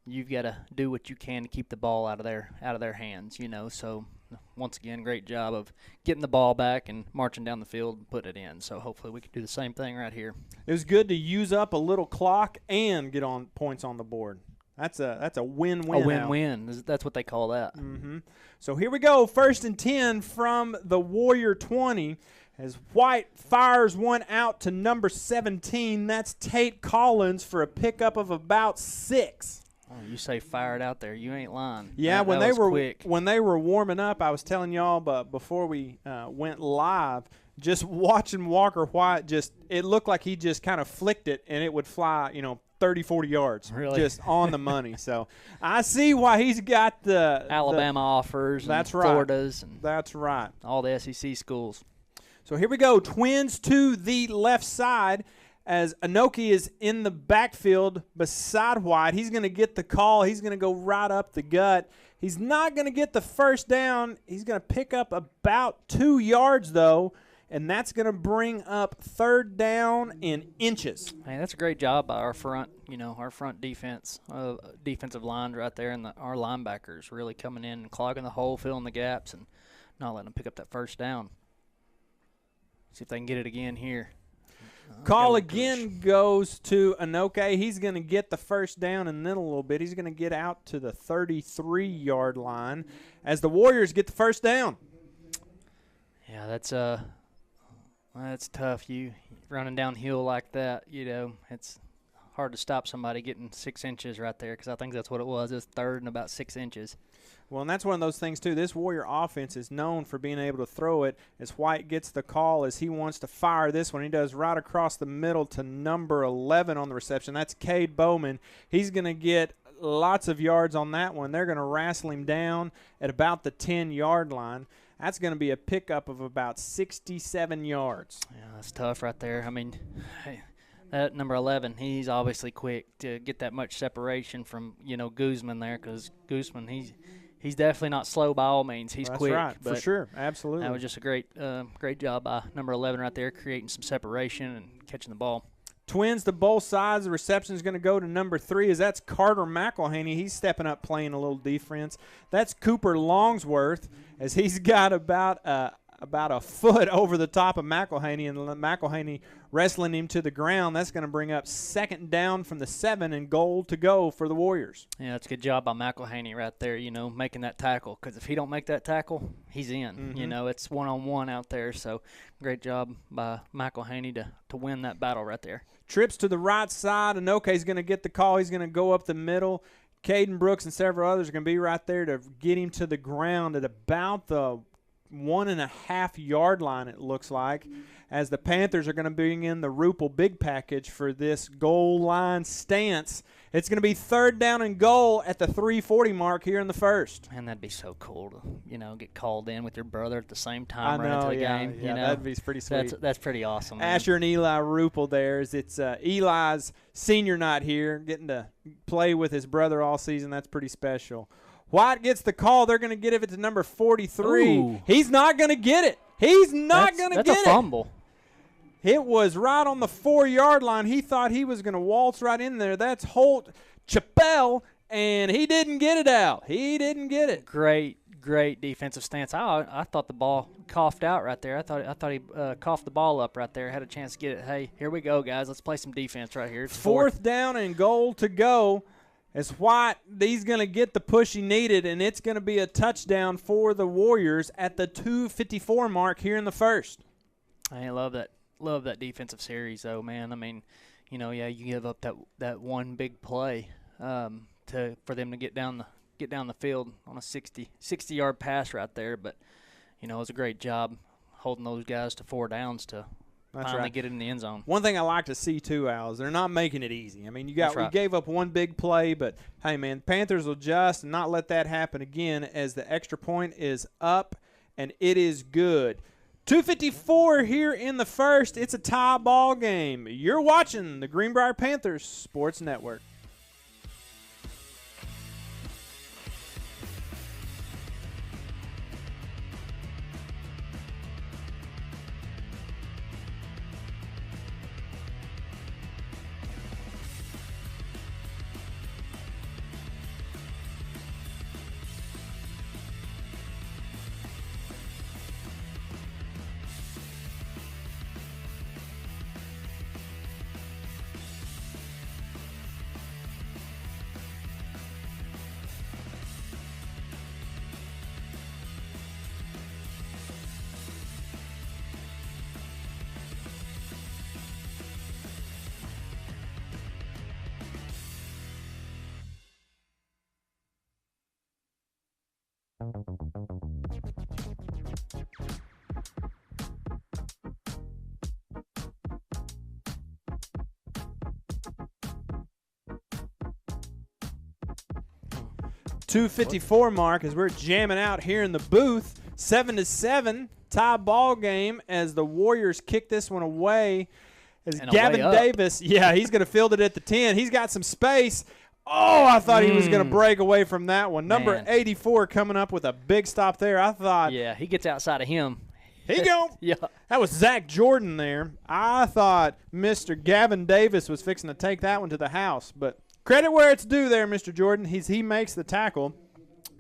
You've got to do what you can to keep the ball out of their hands, So once again, great job of getting the ball back and marching down the field and putting it in. So hopefully we can do the same thing right here. It was good to use up a little clock and get on points on the board. That's a win-win. A win-win. That's what they call that. Mm-hmm. So here we go, 1st and 10 from the Warrior 20. As White fires one out to number 17, that's Tate Collins for a pickup of about 6. Oh, you say fire it out there. You ain't lying. Yeah, that when they were warming up, I was telling y'all, but before we went live, just watching Walker White, it looked like he just kind of flicked it and it would fly, 30, 40 yards. Really? Just on the money. So I see why he's got the Alabama offers. That's and right. Florida's. And that's right. All the SEC schools. So here we go. Twins to the left side as Anoki is in the backfield beside White. He's going to get the call. He's going to go right up the gut. He's not going to get the first down. He's going to pick up about 2 yards, though, and that's going to bring up 3rd down in inches. Hey, that's a great job by our front, our front defense, defensive line right there, and our linebackers really coming in and clogging the hole, filling the gaps, and not letting them pick up that first down. See if they can get it again here. Call again goes to Anoke. He's going to get the first down and then a little bit. He's going to get out to the 33-yard line as the Warriors get the first down. Yeah, that's tough. You running downhill like that, it's hard to stop somebody getting 6 inches right there because I think that's what it was. It was 3rd and about 6 inches. Well, and that's one of those things, too. This Warrior offense is known for being able to throw it as White gets the call as he wants to fire this one. He does right across the middle to number 11 on the reception. That's Cade Bowman. He's going to get lots of yards on that one. They're going to wrestle him down at about the 10-yard line. That's going to be a pickup of about 67 yards. Yeah, that's tough right there. I mean, hey, that number 11, he's obviously quick to get that much separation from, Guzman there because Guzman, he's definitely not slow by all means. He's quick. That's right, for sure. Absolutely. That was just a great job by number 11 right there, creating some separation and catching the ball. Twins to both sides. The reception is going to go to number 3 as that's Carter McElhaney. He's stepping up playing a little defense. That's Cooper Longsworth as he's got about a foot over the top of McElhaney, and McElhaney wrestling him to the ground. That's going to bring up 2nd down from the 7 and goal to go for the Warriors. Yeah, that's a good job by McElhaney right there, making that tackle. Because if he don't make that tackle, he's in. Mm-hmm. It's one-on-one out there. So great job by McElhaney to win that battle right there. Trips to the right side. Anoke's going to get the call. He's going to go up the middle. Caden Brooks and several others are going to be right there to get him to the ground at about the 1.5-yard line, it looks like, as the Panthers are going to bring in the Rupel big package for this goal line stance. It's going to be 3rd down and goal at the 3:40 mark here in the first. And that'd be so cool to, get called in with your brother at the same time right into the yeah, game. Yeah, that'd be pretty sweet. That's pretty awesome. Man. Asher and Eli Rupel there. It's Eli's senior night here, getting to play with his brother all season. That's pretty special. White gets the call. They're going to give it to number 43. Ooh. He's not going to get it. He's not going to get it. That's a fumble. It was right on the 4-yard line. He thought he was going to waltz right in there. That's Holt Chappelle, and he didn't get it out. He didn't get it. Great defensive stance. I thought the ball coughed out right there. I thought he coughed the ball up right there. Had a chance to get it. Hey, here we go, guys. Let's play some defense right here. It's 4th down and goal to go. As White, he's going to get the push he needed, and it's going to be a touchdown for the Warriors at the 2:54 mark here in the first. I love that defensive series, though, man. I mean, you give up that one big play for them to get down the field on a 60-yard pass right there. But it was a great job holding those guys to 4 downs to finally get it in the end zone. One thing I like to see too, Al, is they're not making it easy. I mean, we gave up one big play, but hey, man, Panthers will just not let that happen again as the extra point is up, and it is good. 2:54 here in the first. It's a tie ball game. You're watching the Greenbrier Panthers Sports Network. .254 mark as we're jamming out here in the booth. 7-7 tie ball game as the Warriors kick this one away. As Gavin Davis, he's going to field it at the 10. He's got some space. Oh, I thought he was going to break away from that one. Number 84 coming up with a big stop there. I thought. Yeah, he gets outside of him. He go. Yeah. That was Zach Jordan there. I thought Mr. Gavin Davis was fixing to take that one to the house, but credit where it's due there, Mr. Jordan. He makes the tackle.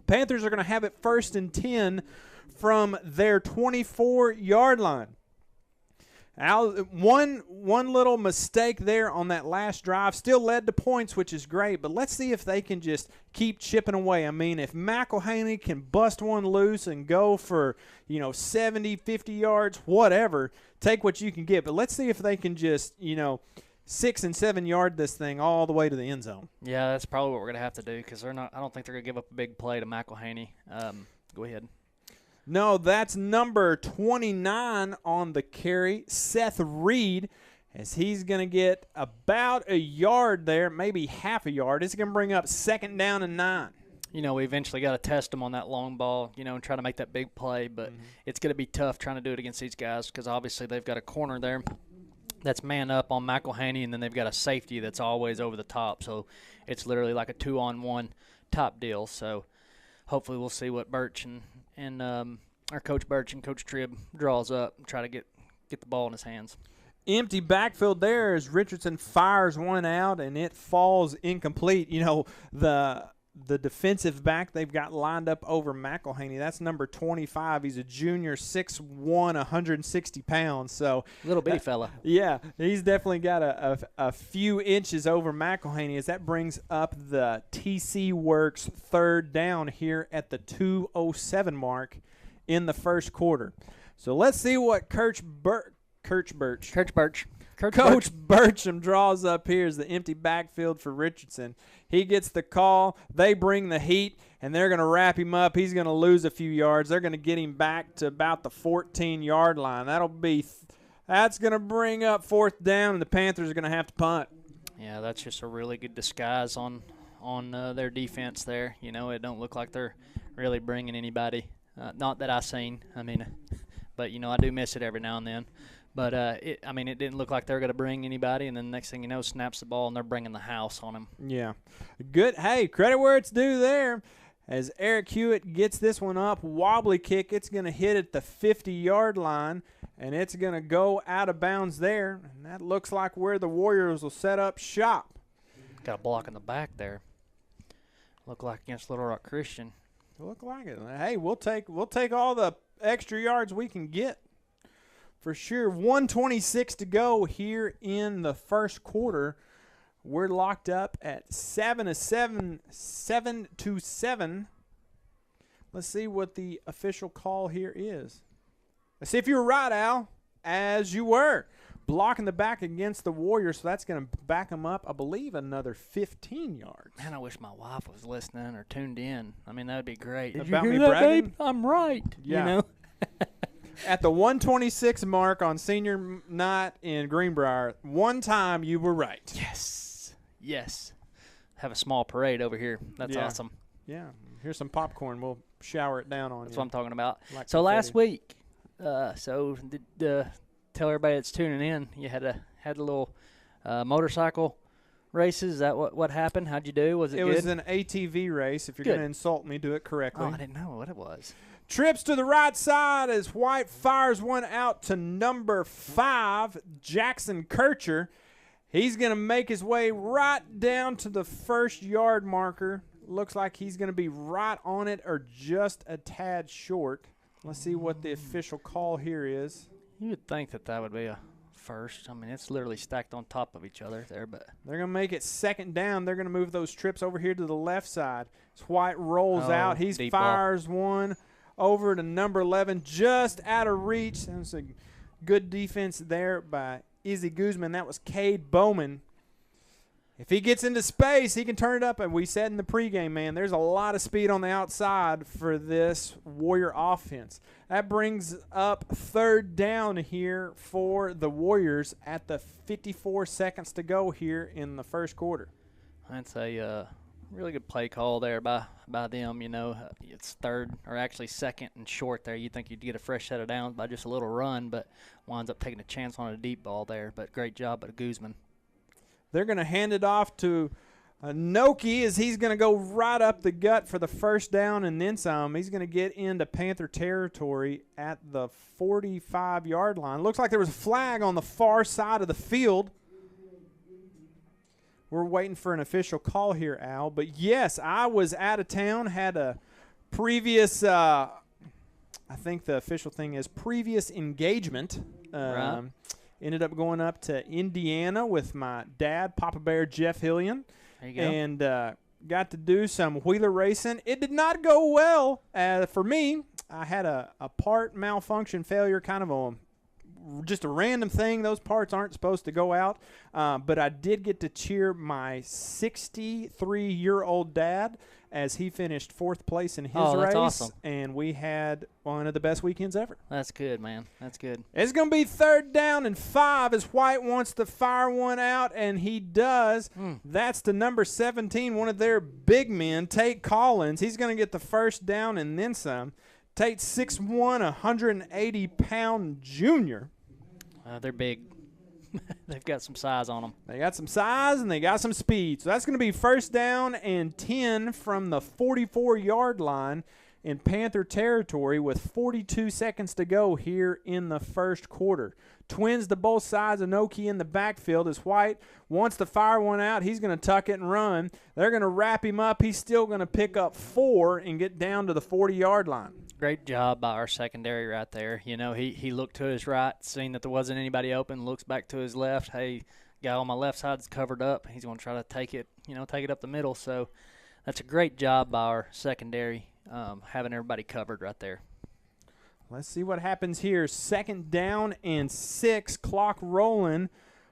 Panthers are going to have it 1st and 10 from their 24-yard line. One little mistake there on that last drive still led to points, which is great, but let's see if they can just keep chipping away. I mean, if McElhaney can bust one loose and go for, 70, 50 yards, whatever, take what you can get. But let's see if they can just, 6 and 7 yard this thing all the way to the end zone. Yeah, that's probably what we're going to have to do because I don't think they're going to give up a big play to McElhaney. Go ahead. No, that's number 29 on the carry, Seth Reed, as he's going to get about a yard there, maybe half a yard. It's going to bring up 2nd down and 9. We eventually got to test them on that long ball, and try to make that big play, but it's going to be tough trying to do it against these guys because obviously they've got a corner there that's man up on McElhaney, and then they've got a safety that's always over the top. So it's literally like a 2-on-1 top deal. So hopefully we'll see what Birch and our Coach Birch and Coach Tribb draws up and try to get the ball in his hands. Empty backfield there as Richardson fires one out, and it falls incomplete. The defensive back they've got lined up over McElhaney, that's number 25. He's a junior, 6'1", 160 pounds. So little bitty fella. Yeah, he's definitely got a few inches over McElhaney as that brings up the TC Works 3rd down here at the 2:07 mark in the first quarter. So let's see what Coach Bircham draws up here is the empty backfield for Richardson. He gets the call. They bring the heat, and they're going to wrap him up. He's going to lose a few yards. They're going to get him back to about the 14-yard line. That's going to bring up 4th down, and the Panthers are going to have to punt. Yeah, that's just a really good disguise on their defense there. It don't look like they're really bringing anybody. Not that I've seen. But, I do miss it every now and then. But, it didn't look like they were going to bring anybody, and then the next thing you know, snaps the ball, and they're bringing the house on him. Yeah. Good. Hey, credit where it's due there. As Eric Hewitt gets this one up, wobbly kick, it's going to hit at the 50-yard line, and it's going to go out of bounds there. And that looks like where the Warriors will set up shop. Got a block in the back there. Look like against Little Rock Christain. Look like it. Hey, we'll take all the extra yards we can get. For sure. 1:26 to go here in the first quarter. We're locked up at 7-7. Let's see what the official call here is. Let's see if you were right, Al, as you were. blocking the back against the Warriors, so that's going to back them up, I believe, another 15 yards. Man, I wish my wife was listening or tuned in. I mean, that would be great. Did About you me hear that, bragging? babe? I'm right. Yeah. You know? At the 126 mark on senior night in Greenbrier, one time you were right. Yes. Yes. Have a small parade over here. That's Yeah. awesome. Yeah. Here's some popcorn. We'll shower it down on That's you. what I'm talking about. Like So last confetti. week, tell everybody that's tuning in, you had a little motorcycle races. Is that what happened? How'd you do? Was it good? It was an ATV race. If you're Good. going to insult me, do it correctly. Oh, I didn't know what it was. Trips to the right side as White fires one out to number 5, Jackson Kircher. He's going to make his way right down to the first yard marker. Looks like he's going to be right on it or just a tad short. Let's see what the official call here is. You would think that would be a first. I mean, it's literally stacked on top of each other there, but They're going to make it second down. They're going to move those trips over here to the left side. As White rolls out, he deep ball. fires one over to number 11, just out of reach. That was a good defense there by Izzy Guzman. That was Cade Bowman. If he gets into space, he can turn it up. And we said in the pregame, man, there's a lot of speed on the outside for this Warrior offense. That brings up third down here for the Warriors at the 54 seconds to go here in the first quarter. that's a really good play call there by them. You know, it's third or actually second and short there. You'd think you'd get a fresh set of downs by just a little run, but winds up taking a chance on a deep ball there. But great job by Guzman. They're going to hand it off to Noki as he's going to go right up the gut for the first down and then some. He's going to get into Panther territory at the 45-yard line. Looks like there was a flag on the far side of the field. We're waiting for an official call here, Al. But, yes, I was out of town, had a previous I think the official thing is previous engagement. Right. Ended up going up to Indiana with my dad, Papa Bear Jeff Hillian. There you go. And got to do some wheeler racing. It did not go well for me. I had a part malfunction failure, kind of just a random thing. Those parts aren't supposed to go out. But I did get to cheer my 63-year-old dad as he finished fourth place in his race. That's awesome. And we had one of the best weekends ever. That's good, man. That's good. It's going to be third down and 5 as White wants to fire one out, and he does. That's to number 17, one of their big men, Tate Collins. He's going to get the first down and then some. Tate's 6'1", 180-pound junior. They're big. They've got some size on them. They got some size and they got some speed. So that's going to be first down and 10 from the 44-yard line in Panther territory with 42 seconds to go here in the first quarter. Twins to both sides, Anoki in the backfield as White wants to fire one out. He's going to tuck it and run. They're going to wrap him up. He's still going to pick up 4 and get down to the 40-yard line. Great job by our secondary right there. You know, he looked to his right, seen that there wasn't anybody open, looks back to his left. Hey, guy on my left side's covered up. He's going to try to take it up the middle. So that's a great job by our secondary, having everybody covered right there. Let's see what happens here. Second down and 6, clock rolling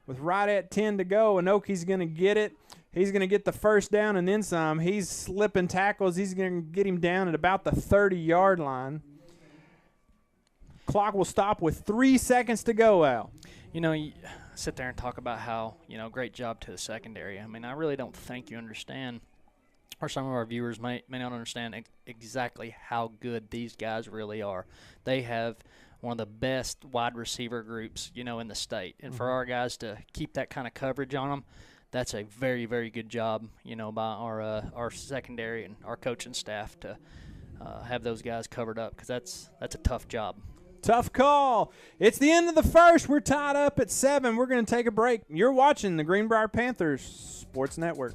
with right at 10 to go. Anoki's going to get it. He's going to get the first down and then some. He's slipping tackles. He's going to get him down at about the 30-yard line. Clock will stop with 3 seconds to go, Al. You know, you sit there and talk about how, great job to the secondary. I mean, I really don't think you understand, or some of our viewers may not understand exactly how good these guys really are. They have one of the best wide receiver groups, in the state. And for our guys to keep that kind of coverage on them, that's a very, very good job, by our secondary and our coaching staff to have those guys covered up, because that's a tough job. Tough call. It's the end of the first. We're tied up at 7. We're going to take a break. You're watching the Greenbrier Panthers Sports Network.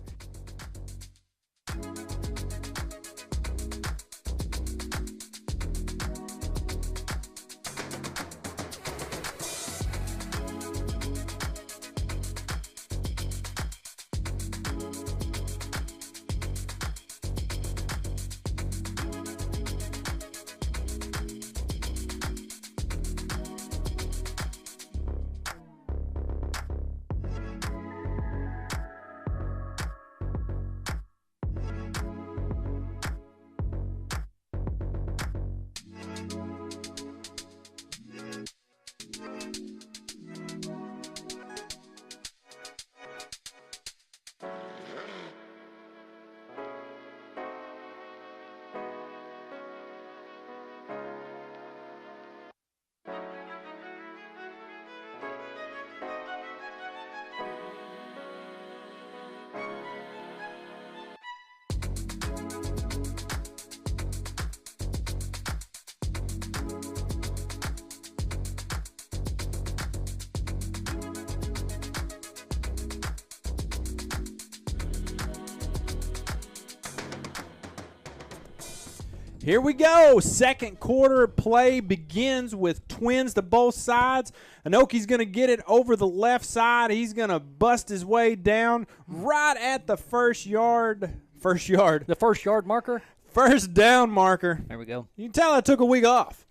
Here we go. Second quarter play begins with twins to both sides. Anoki's going to get it over the left side. He's going to bust his way down right at the first yard. The first yard marker? First down marker. There we go. You can tell I took a week off.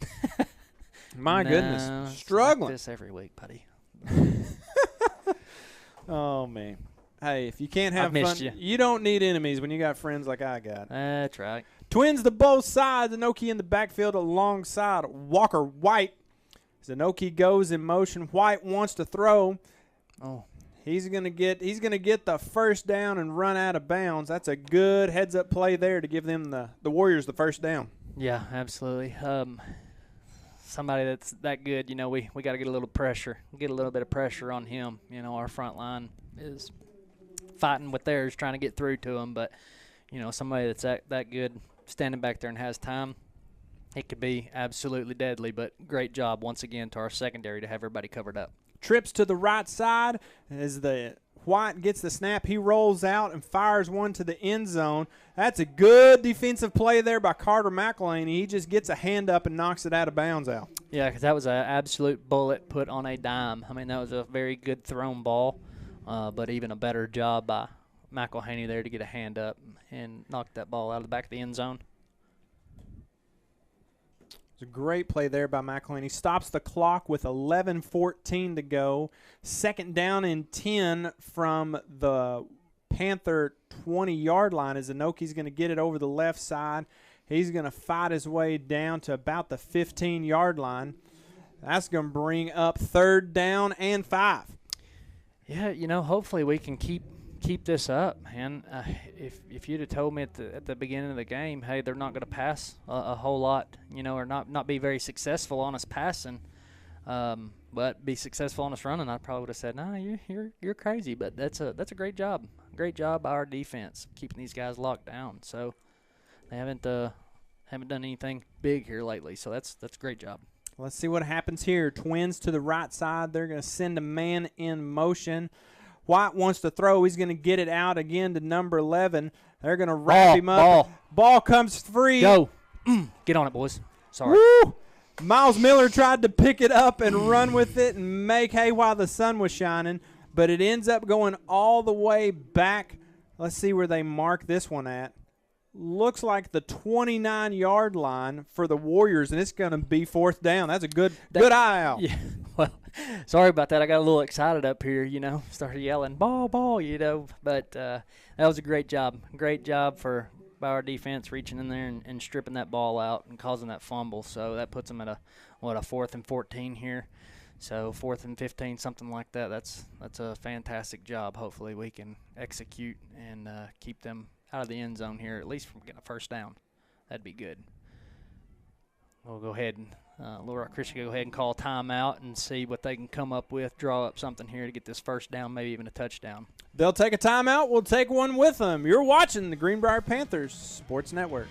My goodness. Struggling. Like this every week, buddy. Oh, man. Hey, if you can't have I've fun, missed you. You don't need enemies when you got friends like I got. That's right. Twins to both sides. Anoki in the backfield alongside Walker White. Anoki goes in motion. White wants to throw. Oh. He's gonna get the first down and run out of bounds. That's a good heads-up play there to give them the Warriors the first down. Yeah, absolutely. Somebody that's that good, we got to get a little pressure, get a little bit of pressure on him. Our front line is fighting with theirs, trying to get through to him. But, somebody that's that good standing back there and has time, it could be absolutely deadly. But great job once again to our secondary to have everybody covered up. Trips to the right side as the White gets the snap. He rolls out and fires one to the end zone. That's a good defensive play there by Carter McElhaney. He just gets a hand up and knocks it out of bounds out. Yeah, because that was an absolute bullet put on a dime. I mean, that was a very good thrown ball, but even a better job by McElhaney there to get a hand up and knock that ball out of the back of the end zone. It's a great play there by McElhaney. Stops the clock with 11:14 to go. Second down and 10 from the Panther 20-yard line as Anoki's going to get it over the left side. He's going to fight his way down to about the 15-yard line. That's going to bring up third down and 5. Yeah, hopefully we can keep this up, man. If you'd have told me at the beginning of the game, hey, they're not going to pass a whole lot, or not be very successful on us passing, but be successful on us running, I probably would have said, nah, you're crazy. But that's a great job. Great job by our defense keeping these guys locked down. So they haven't done anything big here lately. So that's a great job. Let's see what happens here. Twins to the right side. They're going to send a man in motion. White wants to throw. He's going to get it out again to number 11. They're going to wrap him up. Ball comes free. Go. Get on it, boys. Sorry. Woo! Miles Miller tried to pick it up and run with it and make hay while the sun was shining, but it ends up going all the way back. Let's see where they mark this one at. Looks like the 29-yard line for the Warriors, and it's going to be fourth down. That's a good eye out. Yeah. Well, sorry about that. I got a little excited up here, started yelling, ball, but that was a great job. Great job by our defense reaching in there and stripping that ball out and causing that fumble. So that puts them at a 4th and 14 here. So 4th and 15, something like that. That's a fantastic job. Hopefully we can execute and keep them out of the end zone here, at least from getting a first down. That'd be good. We'll go ahead and Little Rock Christain go ahead and call timeout and see what they can come up with, draw up something here to get this first down, maybe even a touchdown. They'll take a timeout. We'll take one with them. You're watching the Greenbrier Panthers Sports Network.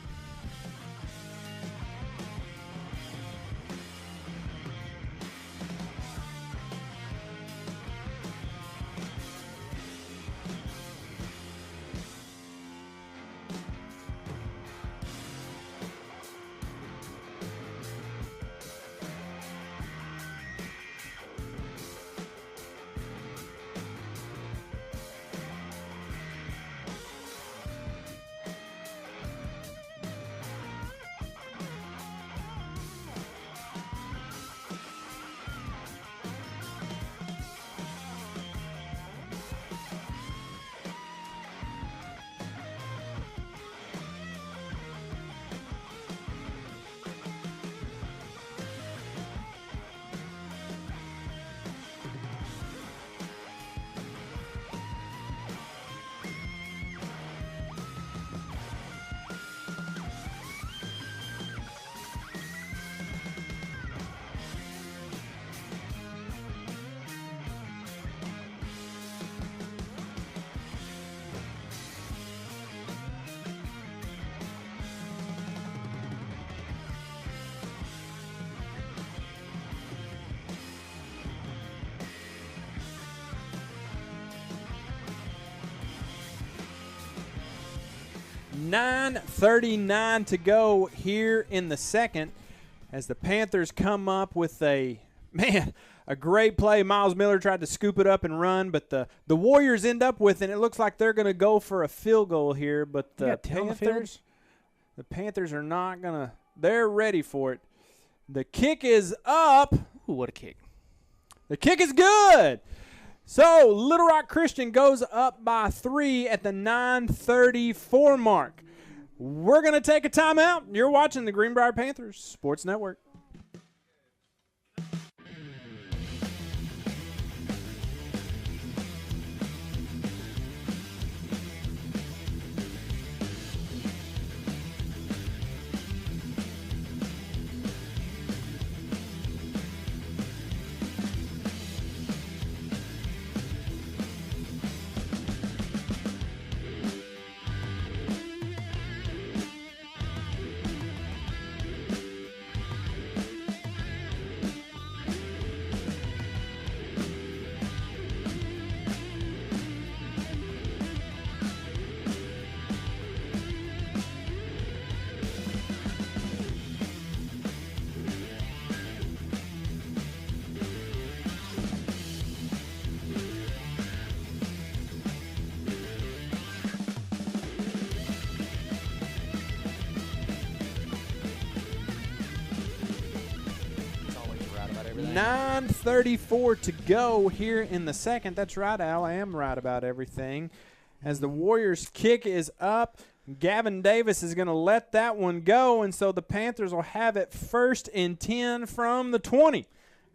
9:39 to go here in the second as the Panthers come up with a great play. Miles Miller tried to scoop it up and run, but the Warriors end up with it. It looks like they're going to go for a field goal here, but the Panthers are not going to – they're ready for it. The kick is up. Ooh, what a kick. The kick is good. So Little Rock Christain goes up by 3 at the 9:34 mark. We're going to take a timeout. You're watching the Greenbrier Panthers Sports Network. .34 to go here in the second. That's right, Al. I am right about everything. As the Warriors' kick is up, Gavin Davis is going to let that one go, and so the Panthers will have it 1st and 10 from the 20.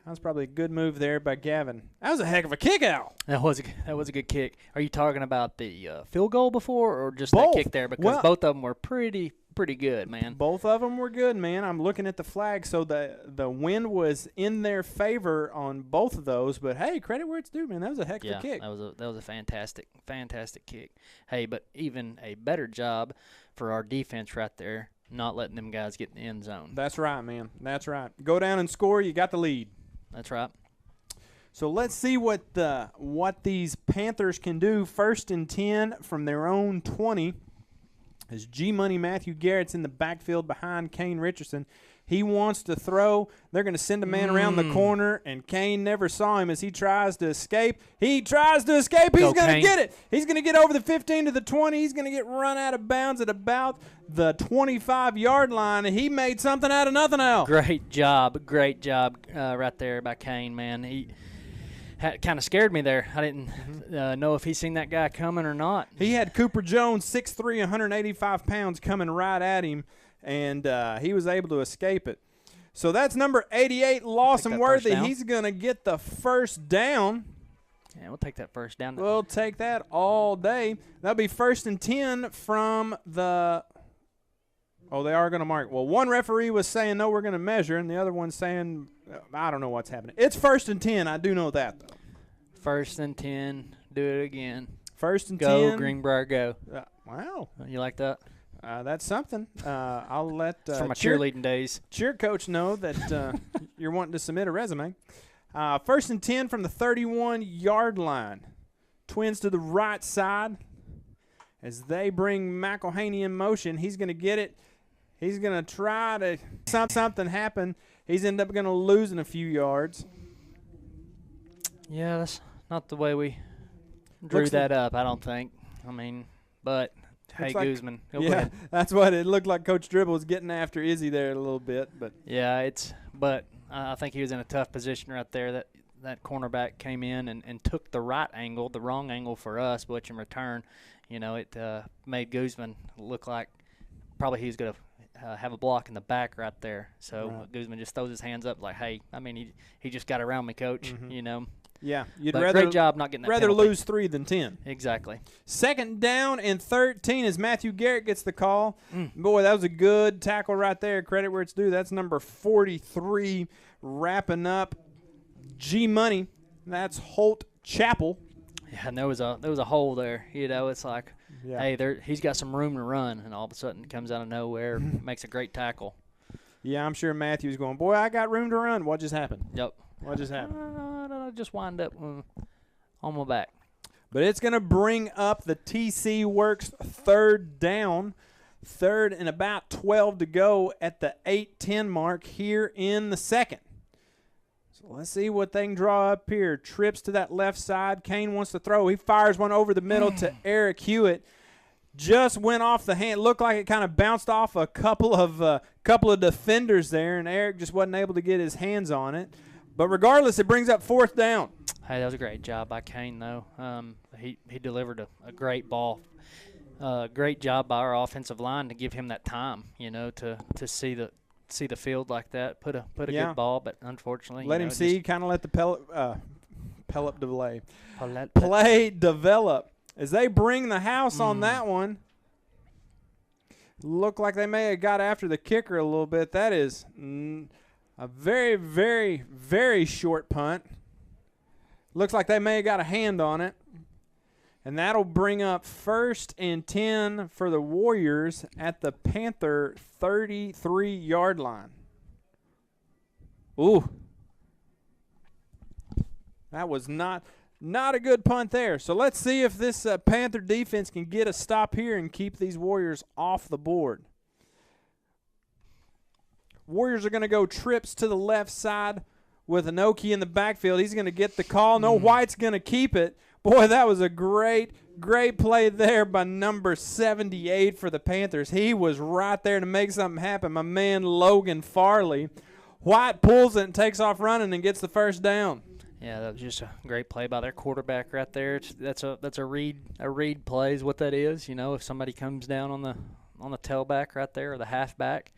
That was probably a good move there by Gavin. That was a heck of a kick, Al. That was a good kick. Are you talking about the field goal before or just Both. that kick there? Because both of them were pretty good, man. Both of them were good, man. I'm looking at the flag, so the wind was in their favor on both of those. But hey, credit where it's due, man. That was a heck of a kick. That was a fantastic kick. Hey, but even a better job for our defense right there, not letting them guys get in the end zone. That's right, man. That's right. Go down and score. You got the lead. That's right. So let's see what these Panthers can do. 1st and 10 from their own 20. As G-Money Matthew Garrett's in the backfield behind Kane Richardson. He wants to throw. They're going to send a man around the corner, and Kane never saw him as he tries to escape. He's going to get it. He's going to get over the 15 to the 20. He's going to get run out of bounds at about the 25-yard line, and he made something out of nothing else. Great job right there by Kane, man. He kind of scared me there. I didn't know if he seen that guy coming or not. He had Cooper Jones, 6'3", 185 pounds, coming right at him, and he was able to escape it. So that's number 88, Lawson Worthy. He's going to get the first down. Yeah, we'll take that first down. We'll take that all day. That'll be 1st and 10 from the – oh, they are going to mark. Well, one referee was saying, no, we're going to measure, and the other one's saying, I don't know what's happening. It's 1st and 10. I do know that, though. 1st and 10. Do it again. 1st and 10. Go, Greenbrier, go. Wow. You like that? That's something. I'll let it's from my cheerleading days. Cheer coach know that you're wanting to submit a resume. 1st and 10 from the 31-yard line. Twins to the right side as they bring McElhaney in motion. He's going to get it. He's going to try to something happen. He's ended up going to lose in a few yards. Yeah, that's not the way we drew that up, I don't think. I mean, but – hey, Guzman. Yeah, that's what it looked like. Coach Dribble was getting after Izzy there a little bit, but yeah, but I think he was in a tough position right there. That cornerback came in and took the right angle, the wrong angle for us, which in return, it made Guzman look like probably he was going to have a block in the back right there. So Guzman just throws his hands up like, hey, I mean, he just got around me, coach. Yeah, great job not getting that penalty. Lose 3 than 10. Exactly. 2nd down and 13 as Matthew Garrett gets the call. Boy, that was a good tackle right there. Credit where it's due. That's number 43 wrapping up G-Money. That's Holt Chapel. Yeah, and there was a hole there. It's like, hey, he's got some room to run, and all of a sudden comes out of nowhere, makes a great tackle. Yeah, I'm sure Matthew's going, boy, I got room to run. What just happened? Yep. What just happened? I just wind up on my back. But it's going to bring up the TC Works 3rd down 3rd and about 12 to go at the 8:10 mark here in the second. So let's see what they can draw up here. Trips to that left side. Kane wants to throw. He fires one over the middle to Eric Hewitt. Just went off the hand. Looked like it kind of bounced off a couple of defenders there, and Eric just wasn't able to get his hands on it. But regardless, it brings up 4th down. Hey, that was a great job by Kane, though. He delivered a great ball. Great job by our offensive line to give him that time, to see the field like that. Put a good ball, but unfortunately, let him see. Kind of let the play develop. As they bring the house on that one, look like they may have got after the kicker a little bit. That is a very, very, very short punt. Looks like they may have got a hand on it. And that'll bring up 1st and 10 for the Warriors at the Panther 33-yard line. Ooh. That was not a good punt there. So let's see if this Panther defense can get a stop here and keep these Warriors off the board. Warriors are going to go trips to the left side with Inoki in the backfield. He's going to get the call. No, White's going to keep it. Boy, that was a great play there by number 78 for the Panthers. He was right there to make something happen. My man Logan Farley. White pulls it and takes off running and gets the 1st down. Yeah, that was just a great play by their quarterback right there. That's a read play is what that is. If somebody comes down on the tailback right there or the halfback,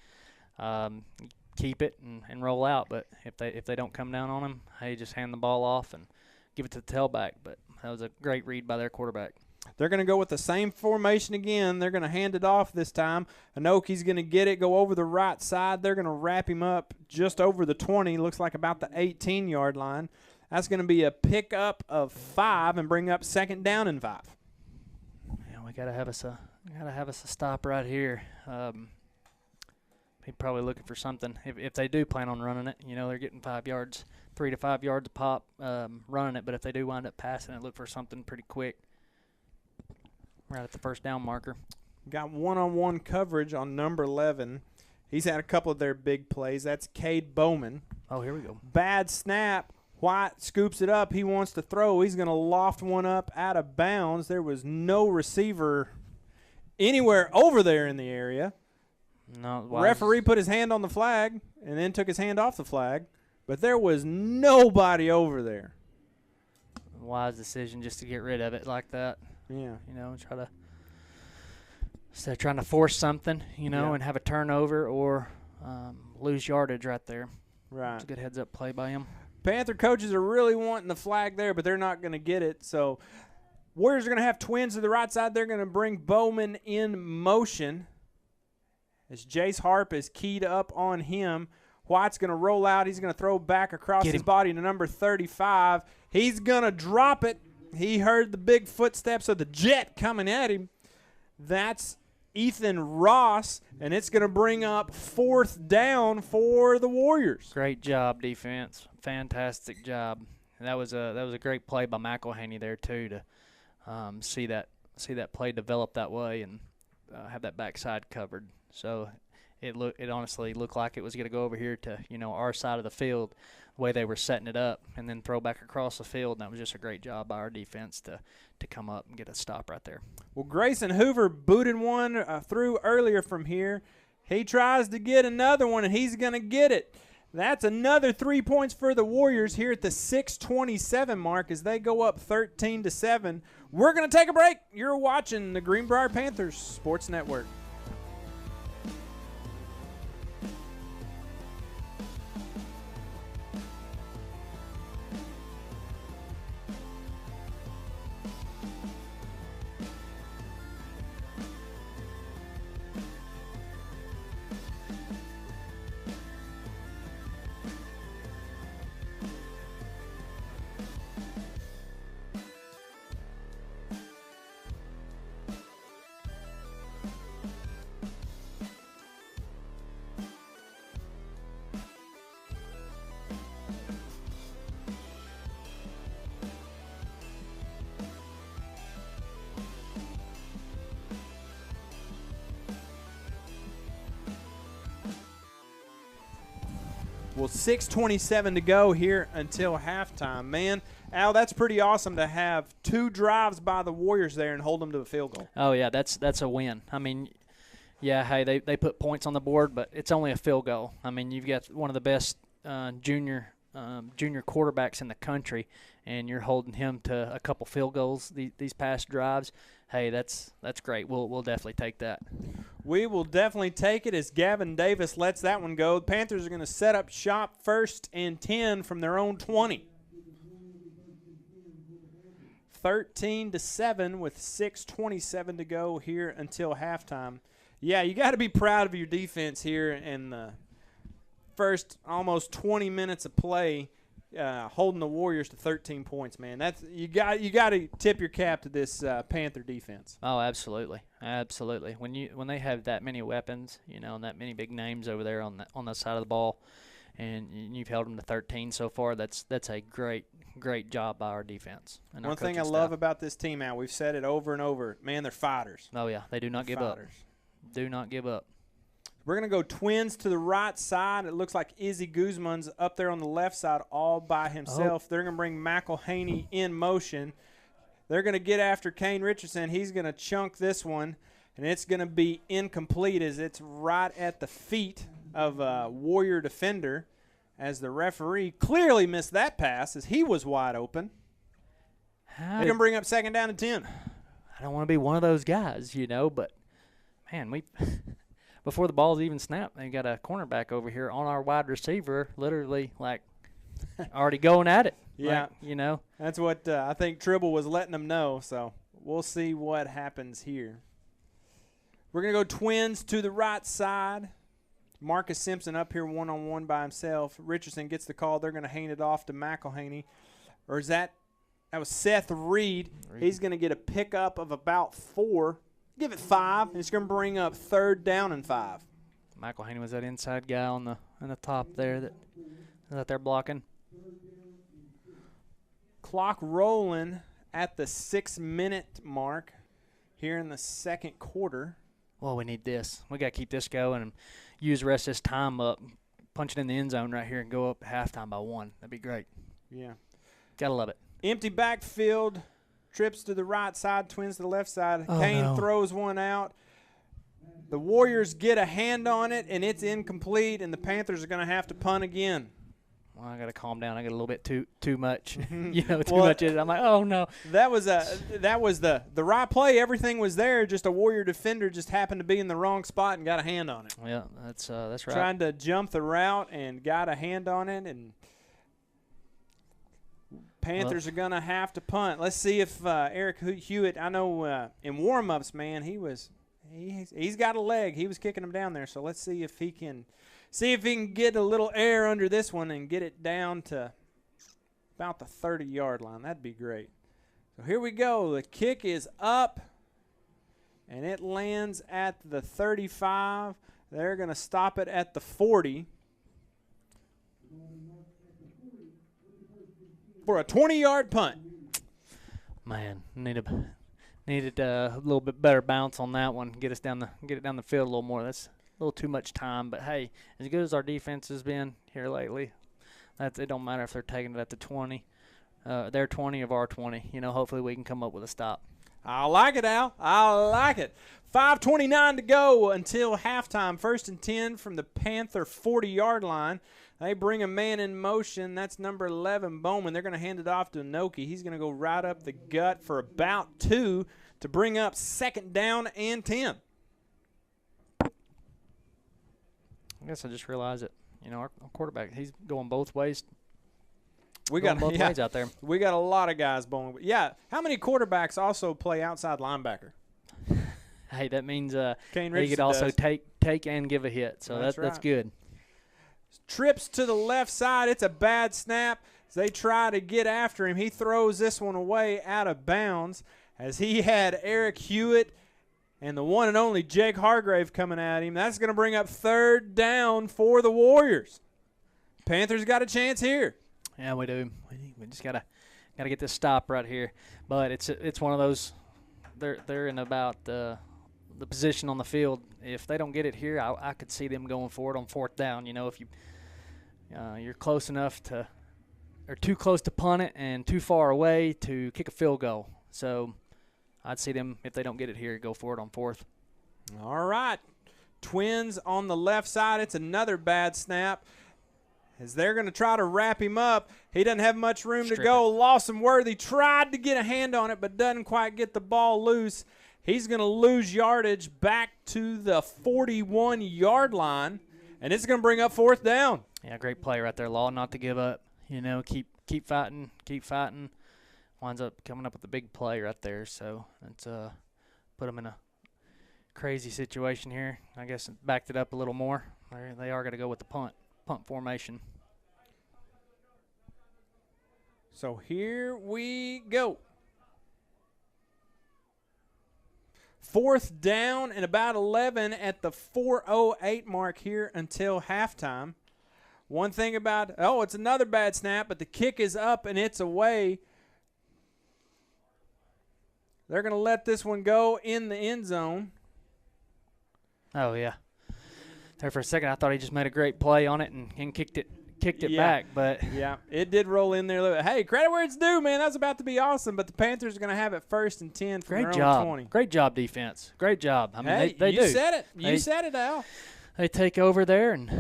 keep it and roll out. But if they don't come down on him, hey, just hand the ball off and give it to the tailback. But that was a great read by their quarterback. They're going to go with the same formation again. They're going to hand it off this time. Inoki's going to get it, go over the right side. They're going to wrap him up just over the 20, looks like about the 18-yard line. That's going to be a pickup of 5 and bring up 2nd down and 5. Yeah, we gotta have us a stop right here. He's probably looking for something. If they do plan on running it, they're getting 5 yards, 3 to 5 yards a pop running it. But if they do wind up passing it, look for something pretty quick. Right at the 1st down marker. Got one-on-one coverage on number 11. He's had a couple of their big plays. That's Cade Bowman. Oh, here we go. Bad snap. White scoops it up. He wants to throw. He's going to loft one up out of bounds. There was no receiver anywhere over there in the area. No. Referee put his hand on the flag and then took his hand off the flag, but there was nobody over there. Wise decision just to get rid of it like that. Yeah. Instead of trying to force something, and have a turnover or lose yardage right there. Right. It's a good heads-up play by him. Panther coaches are really wanting the flag there, but they're not going to get it. So Warriors are going to have twins to the right side. They're going to bring Bowman in motion as Jace Harp is keyed up on him. White's going to roll out. He's going to throw back across his body to number 35. He's going to drop it. He heard the big footsteps of the Jet coming at him. That's Ethan Ross, and it's going to bring up 4th down for the Warriors. Great job, defense. Fantastic job. And that was a great play by McElhaney there too to see that play develop that way and have that backside covered. So it honestly looked like it was going to go over here to our side of the field, the way they were setting it up, and then throw back across the field. And that was just a great job by our defense to come up and get a stop right there. Well, Grayson Hoover booted one through earlier from here. He tries to get another one, and he's going to get it. That's another 3 points for the Warriors here at the 6:27 mark as they go up 13-7. We're going to take a break. You're watching the Greenbrier Panthers Sports Network. Well, 6:27 to go here until halftime. Man, Al, that's pretty awesome to have 2 drives by the Warriors there and hold them to a field goal. Oh, yeah, that's a win. I mean, yeah, hey, they put points on the board, but it's only a field goal. I mean, you've got one of the best junior quarterbacks in the country, and you're holding him to a couple field goals these past drives. Hey, that's great. We'll definitely take that. We will definitely take it as Gavin Davis lets that one go. The Panthers are going to set up shop 1st and 10 from their own 20. 13-7 with 6:27 to go here until halftime. Yeah, you got to be proud of your defense here in the first almost 20 minutes of play, holding the Warriors to 13 points. Man, that's you got to tip your cap to this Panther defense. Oh, absolutely. When they have that many weapons, and that many big names over there on the side of the ball, and you've held them to 13 so far, that's a great job by our defense. And one thing I love about this team, Al, we've said it over and over. Man, they're fighters. Oh yeah, they do not give up. Do not give up. We're going to go twins to the right side. It looks like Izzy Guzman's up there on the left side all by himself. They're going to bring McElhaney in motion. They're going to get after Kane Richardson. He's going to chunk this one, and it's going to be incomplete as it's right at the feet of a Warrior defender as the referee clearly missed that pass as he was wide open. They're going to bring up 2nd down and 10. I don't want to be one of those guys, but, man, we – before the ball's even snapped, they got a cornerback over here on our wide receiver, literally already going at it. Yeah, that's what I think Tribble was letting them know. So we'll see what happens here. We're gonna go twins to the right side. Marcus Simpson up here 1-on-1 by himself. Richardson gets the call. They're gonna hand it off to McElhaney, or is that was Seth Reed? He's gonna get a pickup of about 4. Give it 5, and it's going to bring up 3rd down and 5. McElhaney was that inside guy on the top there that they're blocking. Clock rolling at the 6-minute mark here in the second quarter. Well, we need this. We got to keep this going and use the rest of this time up, punch it in the end zone right here and go up at halftime by 1. That'd be great. Yeah. Got to love it. Empty backfield. Trips to the right side, twins to the left side. Kane throws one out. The Warriors get a hand on it, and it's incomplete, and the Panthers are going to have to punt again. Well, I got to calm down. I got a little bit too much, too much. I'm like, oh no. That was the right play. Everything was there. Just a Warrior defender just happened to be in the wrong spot and got a hand on it. Yeah, that's right. Trying to jump the route and got a hand on it, and Panthers are going to have to punt. Let's see if Eric Hewitt, I know in warm-ups, man, he's got a leg. He was kicking him down there. So let's see if he can get a little air under this one and get it down to about the 30-yard line. That'd be great. So here we go. The kick is up, and it lands at the 35. They're going to stop it at the 40. For a 20-yard punt. Man, needed a little bit better bounce on that one. Get it down the field a little more. That's a little too much time. But hey, as good as our defense has been here lately, it don't matter if they're taking it at the 20, their 20 of our 20. Hopefully we can come up with a stop. I like it, Al. I like it. 5:29 to go until halftime. 1st and 10 from the Panther 40-yard line. They bring a man in motion. That's number 11, Bowman. They're going to hand it off to Inoki. He's going to go right up the gut for about 2 to bring up 2nd down and 10. I guess I just realized it. Our quarterback, he's going both ways. We got both ways out there. We got a lot of guys bowling. Yeah, how many quarterbacks also play outside linebacker? Hey, that means Kane he could also take and give a hit. So that's good. Trips to the left side. It's a bad snap. As they try to get after him, he throws this one away out of bounds as he had Eric Hewitt and the one and only Jake Hargrave coming at him. That's going to bring up 3rd down for the Warriors. Panthers got a chance here. Yeah, we do. We just gotta get this stop right here. But it's one of those. They're in about the position on the field. If they don't get it here, I could see them going for it on 4th down. If you you're close enough to, or too close to punt it and too far away to kick a field goal. So I'd see them, if they don't get it here, go for it on 4th. All right. Twins on the left side. It's another bad snap. As they're going to try to wrap him up. He doesn't have much room to go. Lawson Worthy tried to get a hand on it, but doesn't quite get the ball loose. He's going to lose yardage back to the 41-yard line, and it's going to bring up 4th down. Yeah, great play right there, Law, not to give up. You know, keep fighting, keep fighting. Winds up coming up with a big play right there, so it's put them in a crazy situation here. I guess it backed it up a little more. They are going to go with the punt formation. So here we go. 4th down and about 11 at the 4:08 mark here until halftime. One thing about, it's another bad snap, but the kick is up and it's away. They're going to let this one go in the end zone. Oh, yeah. There for a second, I thought he just made a great play on it and kicked it back. But yeah, it did roll in there. Hey, credit where it's due, man. That was about to be awesome. But the Panthers are going to have it 1st and 10 from their own 20. Great job, defense. Great job. I mean, they do. You said it. You said it, Al. They take over there, and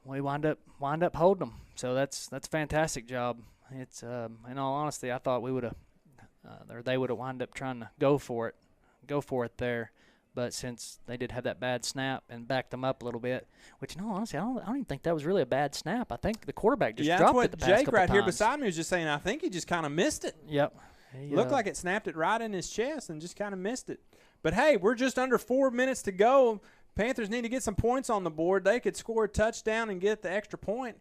we wind up holding them. So that's a fantastic job. It's in all honesty, I thought we would have, or they would have wound up trying to go for it there. But since they did have that bad snap and backed them up a little bit, which, no, honestly, I don't even think that was really a bad snap. I think the quarterback just dropped it the past couple times. Jake right here beside me was just saying, I think he just kind of missed it. Yep. Looked like it snapped it right in his chest and just kind of missed it. But, hey, we're just under 4 minutes to go. Panthers need to get some points on the board. They could score a touchdown and get the extra point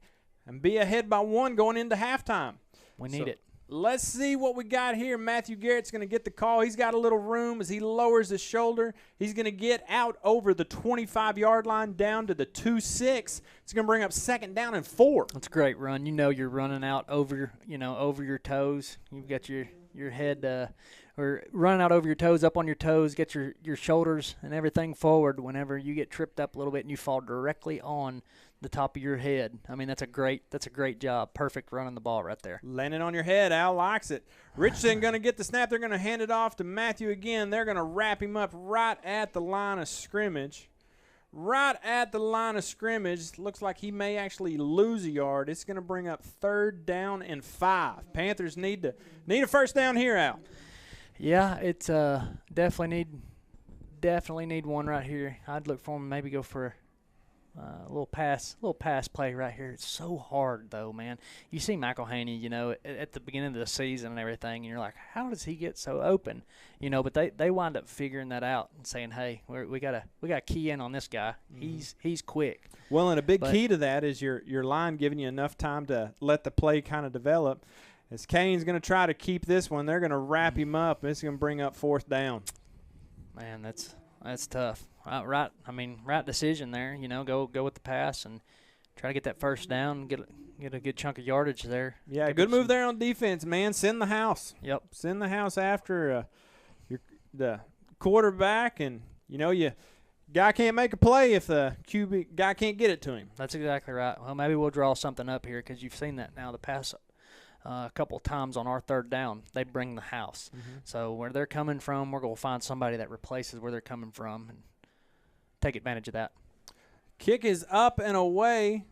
and be ahead by 1 going into halftime. We need it. Let's see what we got here. Matthew Garrett's going to get the call. He's got a little room as he lowers his shoulder. He's going to get out over the 25-yard line down to the 2-6. It's going to bring up 2nd down and 4. That's a great run. You know you're running out over your toes. You've got your head or running out over your toes, up on your toes, get your shoulders and everything forward whenever you get tripped up a little bit and you fall directly on the top of your head. I mean, that's a great job. Perfect running the ball right there. Landing on your head. Al likes it. Richardson going to get the snap. They're going to hand it off to Matthew again. They're going to wrap him up right at the line of scrimmage. Right at the line of scrimmage. Looks like he may actually lose a yard. It's going to bring up 3rd down and 5. Panthers need a 1st down here, Al. Yeah, it's definitely need one right here. I'd look for him, maybe go for a little pass play right here. It's so hard though, man. You see McElhaney, at the beginning of the season and everything, and you're like, how does he get so open? But they wind up figuring that out and saying, hey, we gotta key in on this guy. He's quick. Well, and a big key to that is your line giving you enough time to let the play kind of develop. As Kane's going to try to keep this one, they're going to wrap him up. It's going to bring up 4th down. Man, that's tough. Right decision there. Go with the pass and try to get that 1st down, get a good chunk of yardage there. Yeah, good move there on defense, man. Send the house. Yep. Send the house after the quarterback, and you guy can't make a play if the QB guy can't get it to him. That's exactly right. Well, maybe we'll draw something up here because you've seen that now the past a couple of times on our 3rd down. They bring the house. Mm-hmm. So where they're coming from, we're going to find somebody that replaces where they're coming from and take advantage of that. Kick is up and away,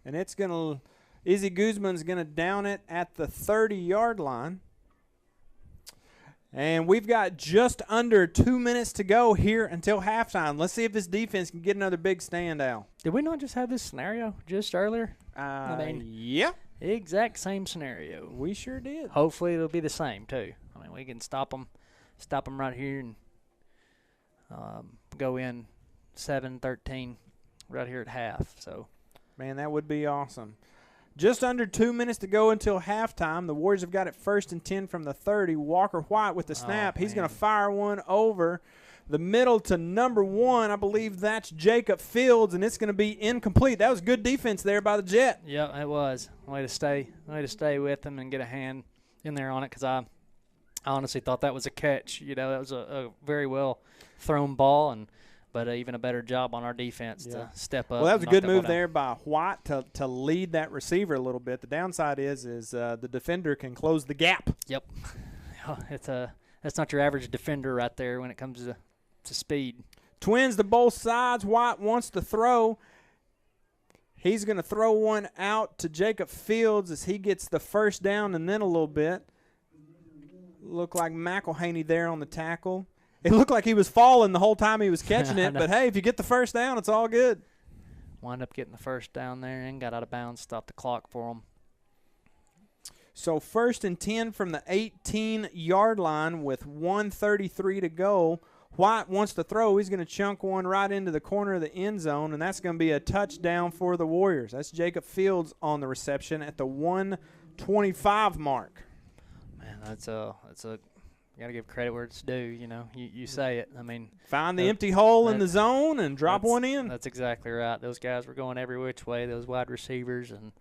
and it's going to – Izzy Guzman's going to down it at the 30-yard line. And we've got just under 2 minutes to go here until halftime. Let's see if this defense can get another big stand, Al. Did we not just have this scenario just earlier? Yeah. Exact same scenario. We sure did. Hopefully it'll be the same too. I mean, we can stop them right here and go in 7-13 right here at half. So, man, that would be awesome. Just under 2 minutes to go until halftime. The Warriors have got it 1st and 10 from the 30. Walker White with the snap. He's going to fire one over the middle to number 1. I believe that's Jacob Fields, and it's going to be incomplete. That was good defense there by the Jet. Yeah, it was. Way to stay with them and get a hand in there on it because I honestly thought that was a catch. That was a very well thrown ball, but even a better job on our defense to step up. Well, that was a and good knock that move ball down. there by White to lead that receiver a little bit. The downside is the defender can close the gap. Yep. That's not your average defender right there when it comes to speed. Twins to both sides. White wants to throw. He's going to throw one out to Jacob Fields as he gets the first down and then a little bit. Looked like McElhaney there on the tackle. It looked like he was falling the whole time he was catching it, but, hey, if you get the first down, it's all good. Wind up getting the first down there and got out of bounds, stopped the clock for him. So 1st and 10 from the 18-yard line with 1:33 to go. White wants to throw. He's going to chunk one right into the corner of the end zone, and that's going to be a touchdown for the Warriors. That's Jacob Fields on the reception at the 1:25 mark. Man, that's a you got to give credit where it's due. You know, you say it. I mean, find the empty hole in the zone and drop one in. That's exactly right. Those guys were going every which way. Those wide receivers, and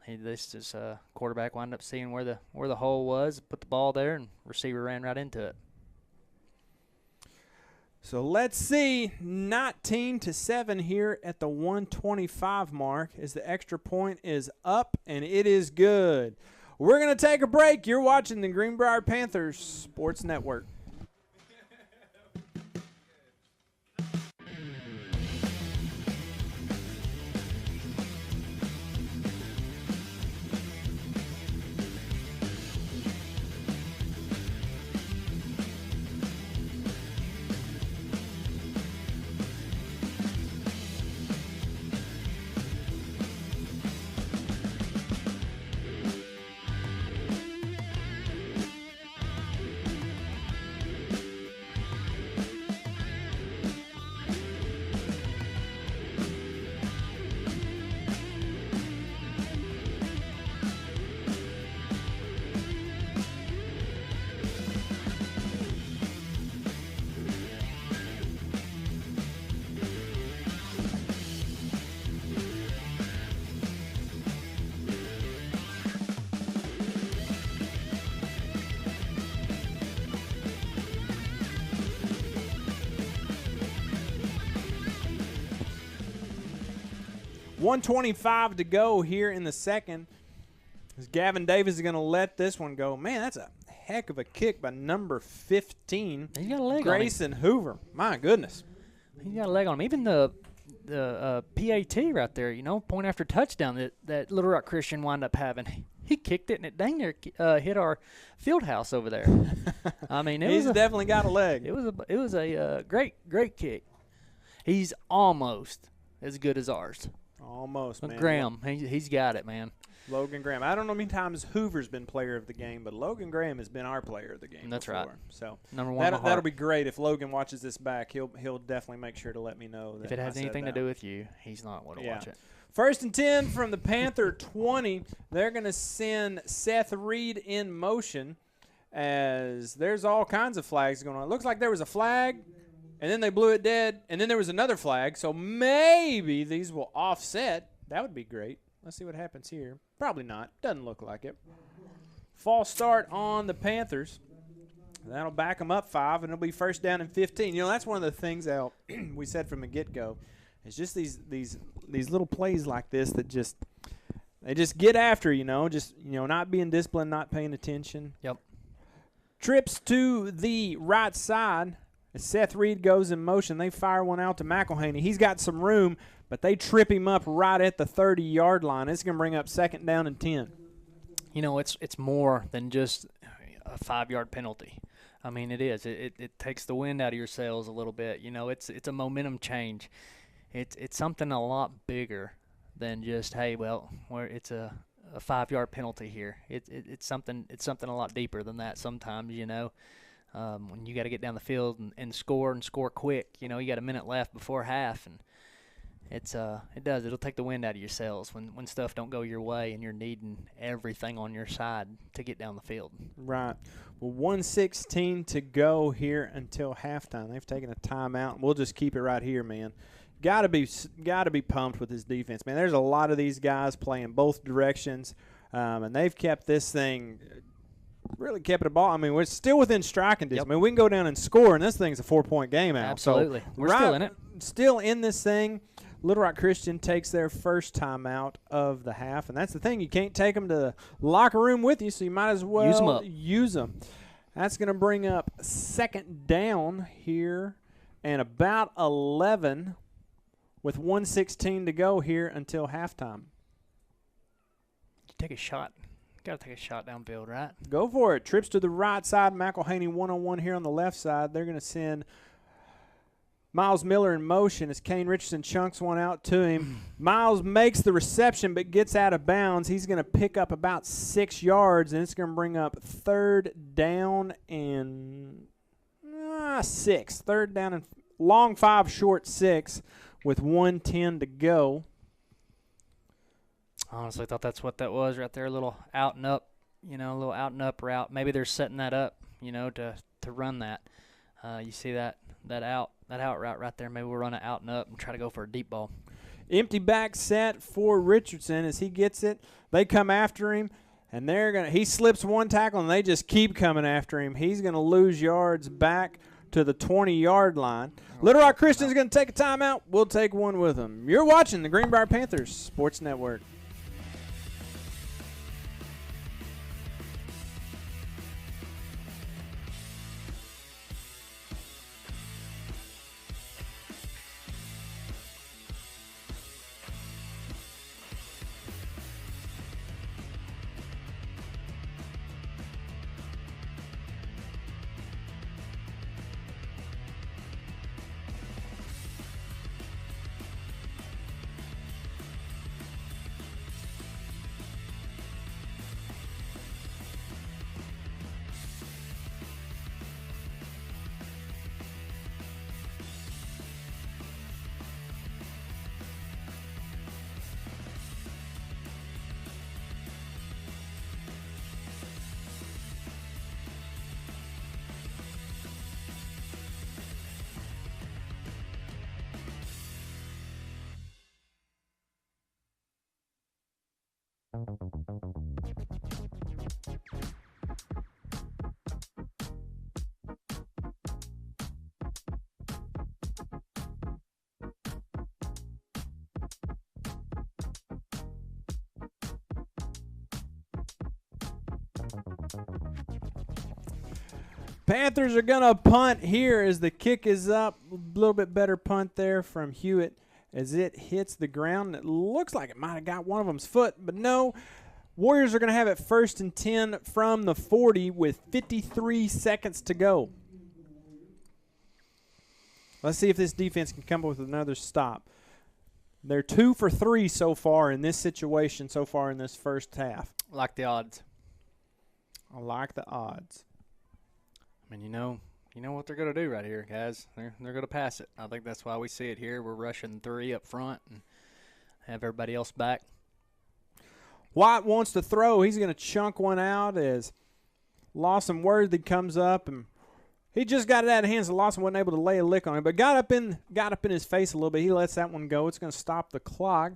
this quarterback wound up seeing where the hole was, put the ball there, and receiver ran right into it. So let's see, 19-7 here at the 1:25 mark as the extra point is up, and it is good. We're going to take a break. You're watching the Greenbrier Panthers Sports Network. .125 to go here in the second. As Gavin Davis is going to let this one go. Man, that's a heck of a kick by number 15. He's got a leg Grayson Hoover. My goodness. He's got a leg on him. Even the PAT right there, you know, point after touchdown that Little Rock Christain wound up having. He kicked it, and it dang near hit our field house over there. I mean, he's definitely got a leg. It was a great kick. He's almost as good as ours. Almost, man. Graham, he's got it, man. Logan Graham. I don't know how many times Hoover's been player of the game, but Logan Graham has been our player of the game. That's before. right. So number one. That'll be great if Logan watches this back. He'll definitely make sure to let me know. That if it has anything to do with you, he's not going to watch it. 1st and 10 from the Panther 20. They're going to send Seth Reed in motion as there's all kinds of flags going on. It looks like there was a flag, and then they blew it dead, and then there was another flag. So maybe these will offset. That would be great. Let's see what happens here. Probably not. Doesn't look like it. False start on the Panthers. That'll back them up 5, and it'll be 1st down and 15. You know, that's one of the things that we said from the get-go. It's just these little plays like this that just get after, not being disciplined, not paying attention. Yep. Trips to the right side. As Seth Reed goes in motion, they fire one out to McElhaney. He's got some room, but they trip him up right at the 30-yard line. It's going to bring up 2nd down and 10. You know, it's more than just a 5-yard penalty. I mean, it is. It takes the wind out of your sails a little bit. You know, it's a momentum change. It's something a lot bigger than just, hey, well, it's a 5-yard penalty here. It's something a lot deeper than that sometimes, you know. When you got to get down the field and score quick, you know, you got a minute left before half, and it'll take the wind out of your sails when stuff don't go your way and you're needing everything on your side to get down the field. Right. Well, 1:16 to go here until halftime. They've taken a timeout, and we'll just keep it right here, man. Got to be pumped with this defense, man. There's a lot of these guys playing both directions, and they've kept this thing. Really kept it a ball. I mean, we're still within striking distance. Yep. I mean, we can go down and score, and this thing's a 4-point game out. Absolutely. So we're still in it. still in this thing. Little Rock Christian takes their first timeout of the half, and that's the thing. You can't take them to the locker room with you, so you might as well use them. That's going to bring up second down here and about 11 with 1:16 to go here until halftime. Take a shot. Got to take a shot downfield, right? Go for it. Trips to the right side. McElhaney one-on-one here on the left side. They're going to send Miles Miller in motion as Kane Richardson chunks one out to him. Miles makes the reception but gets out of bounds. He's going to pick up about 6 yards, and it's going to bring up third down and 6. Third down and long 5, short 6 with 1:10 to go. I honestly thought that's what that was right there, a little out and up, a little out and up route. Maybe they're setting that up, to run that. You see that out route right there. Maybe we'll run it out and up and try to go for a deep ball. Empty back set for Richardson as he gets it. They come after him, and he slips one tackle, and they just keep coming after him. He's going to lose yards back to the 20-yard line. Little Rock Christian's going to take a timeout. We'll take one with him. You're watching the Greenbrier Panthers Sports Network. Panthers are going to punt here as the kick is up. A little bit better punt there from Hewitt as it hits the ground. It looks like it might have got one of them's foot, but no. Warriors are going to have it 1st and 10 from the 40 with 53 seconds to go. Let's see if this defense can come up with another stop. They're 2 for 3 so far in this situation, so far in this first half. I like the odds. I like the odds. I mean, you know what they're going to do right here, guys. They're going to pass it. I think that's why we see it here. We're rushing 3 up front and have everybody else back. White wants to throw. He's going to chunk one out as Lawson Worthy comes up, and he just got it out of hands. Lawson wasn't able to lay a lick on it, but got up in his face a little bit. He lets that one go. It's going to stop the clock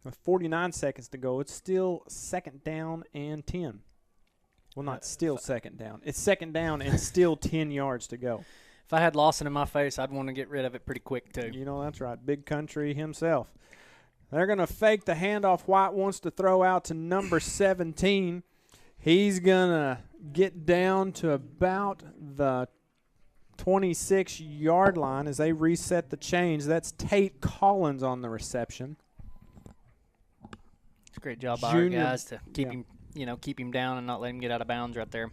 with 49 seconds to go. It's still 2nd down and 10. Well, not still 2nd down. It's 2nd down and still 10 yards to go. If I had Lawson in my face, I'd want to get rid of it pretty quick, too. You know, that's right. Big country himself. They're going to fake the handoff. White wants to throw out to number 17. He's going to get down to about the 26-yard line as they reset the chains. That's Tate Collins on the reception. It's a great job by our guys to keep him, keep him down and not let him get out of bounds right there.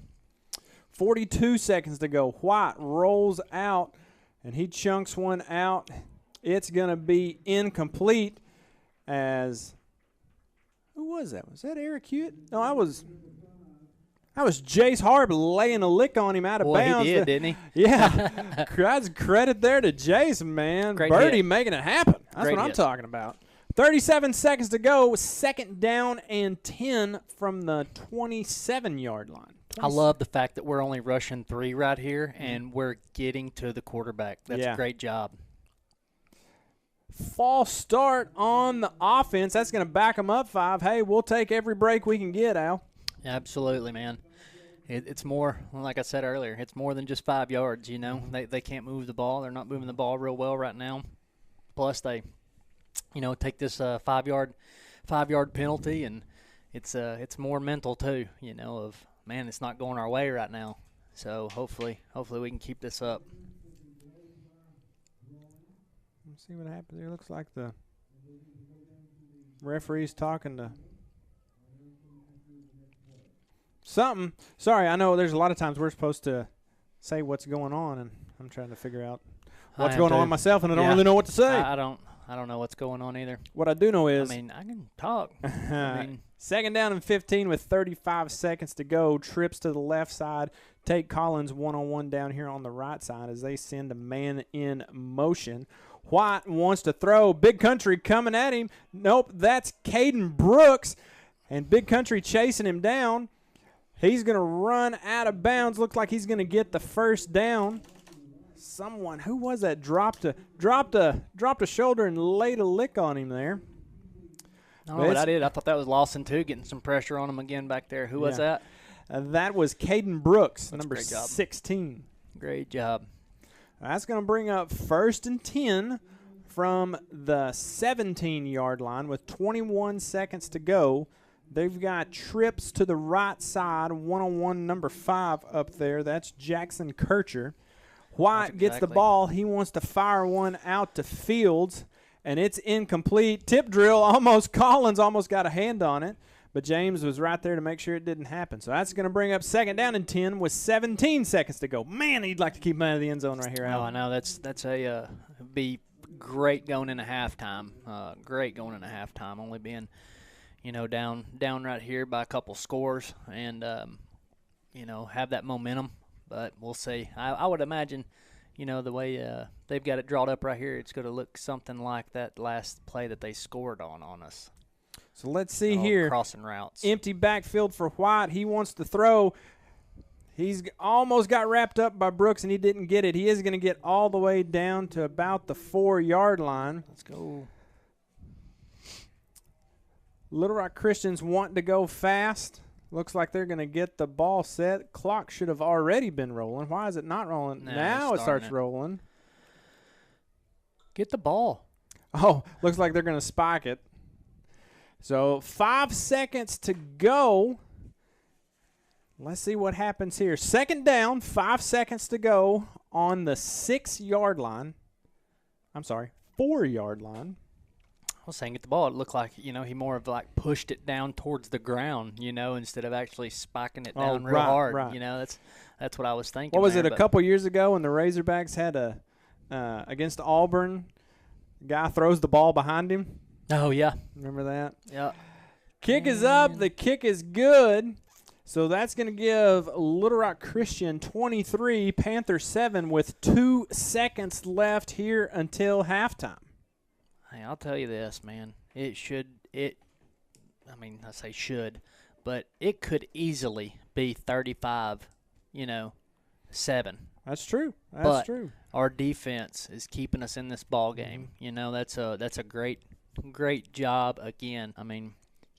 42 seconds to go. White rolls out, and he chunks one out. It's going to be incomplete as – who was that? Was that Eric Hewitt? No, that was Jace Harb laying a lick on him out of bounds. He did, didn't he? Yeah. That's credit there to Jace, man. Great Birdie hit. making it happen. That's Great what I'm hit. talking about. 37 seconds to go. 2nd down and 10 from the 27-yard line. I love the fact that we're only rushing 3 right here, and we're getting to the quarterback. That's a great job. False start on the offense. That's going to back them up 5. Hey, we'll take every break we can get, Al. Absolutely, man. It's more, like I said earlier, it's more than just 5 yards, They can't move the ball. They're not moving the ball real well right now. Plus, they, take this 5-yard penalty, and it's more mental too. Of man, it's not going our way right now. So hopefully we can keep this up. Let's see what happens here. Looks like the referee's talking to something. Sorry, I know there's a lot of times we're supposed to say what's going on, and I'm trying to figure out what's going on myself, and I don't really know what to say. I don't know what's going on either. What I do know is, I can talk. second down and 15 with 35 seconds to go. Trips to the left side. Take Collins one-on-one down here on the right side as they send a man in motion. White wants to throw. Big Country coming at him. Nope, that's Caden Brooks. And Big Country chasing him down. He's going to run out of bounds. Looks like he's going to get the first down. Someone, who was that, dropped a shoulder and laid a lick on him there. I don't know what I did. I thought that was Lawson, too, getting some pressure on him again back there. Who was that? That was Caden Brooks, That's number 16. Great job. That's going to bring up 1st and 10 from the 17-yard line with 21 seconds to go. They've got trips to the right side, one-on-one number 5 up there. That's Jackson Kircher. White gets the ball. He wants to fire one out to Fields, and it's incomplete. Tip drill, Collins almost got a hand on it, but James was right there to make sure it didn't happen. So that's going to bring up 2nd down and 10 with 17 seconds to go. Man, he'd like to keep him out of the end zone right here, Alan. Oh, I know. That's a be great going into halftime. Great going into halftime, only being down right here by a couple scores and have that momentum. But we'll see. I would imagine, the way they've got it drawn up right here, it's going to look something like that last play that they scored on us. So let's see here. Crossing routes. Empty backfield for White. He wants to throw. He's almost got wrapped up by Brooks, and he didn't get it. He is going to get all the way down to about the 4-yard line. Let's go. Little Rock Christian's wanting to go fast. Looks like they're going to get the ball set. Clock should have already been rolling. Why is it not rolling? Now it starts rolling. Get the ball. Oh, looks like they're going to spike it. So 5 seconds to go. Let's see what happens here. 2nd down, 5 seconds to go on the 6-yard line. I'm sorry, 4-yard line. I was saying get the ball. It looked like, he more of like pushed it down towards the ground, instead of actually spiking it down real hard. Right. That's what I was thinking. What was it, a couple years ago when the Razorbacks had against Auburn, guy throws the ball behind him? Oh, yeah. Remember that? Yeah. Kick is up. The kick is good. So that's going to give Little Rock Christian 23, Panthers 7 with 2 seconds left here until halftime. Hey, I'll tell you this, man. I say should, but it could easily be 35, 7. That's true. That's true. Our defense is keeping us in this ball game. That's a great job again.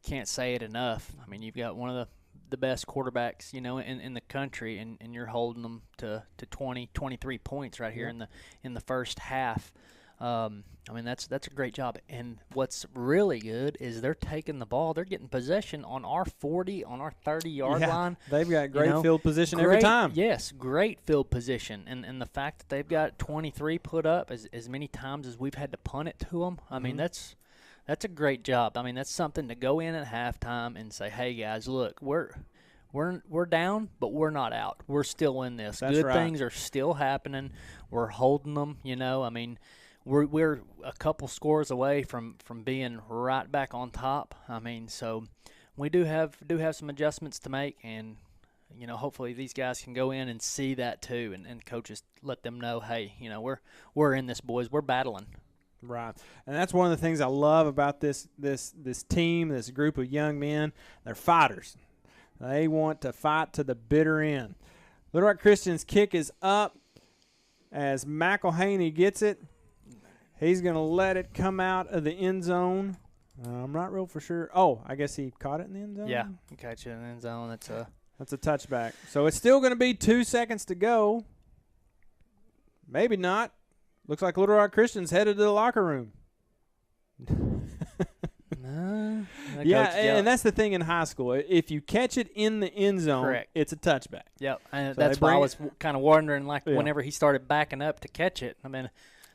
Can't say it enough. You've got one of the best quarterbacks, in the country, and you're holding them to 20, 23 points right here in the first half. That's a great job. And what's really good is they're taking the ball. They're getting possession on our 40, on our 30-yard line. They've got great field position every time. Yes, great field position. And the fact that they've got 23 put up as many times as we've had to punt it to them, that's a great job. That's something to go in at halftime and say, hey, guys, look, we're down, but we're not out. We're still in this. That's good right. things are still happening. We're holding them, We're a couple scores away from being right back on top. So we do have some adjustments to make, and hopefully these guys can go in and see that too, and coaches let them know, hey, we're in this, boys. We're battling. Right, and that's one of the things I love about this team, this group of young men. They're fighters. They want to fight to the bitter end. Little Rock Christian's kick is up as McElhaney gets it. He's going to let it come out of the end zone. I'm not real for sure. Oh, I guess he caught it in the end zone? Yeah, he caught it in the end zone. That's a touchback. So it's still going to be 2 seconds to go. Maybe not. Looks like Little Rock Christian's headed to the locker room. Yeah, and that's the thing in high school. If you catch it in the end zone, Correct. it's a touchback. Yep, and So that's they why I bring was kind of wondering, like, Yeah. whenever he started backing up to catch it. I mean,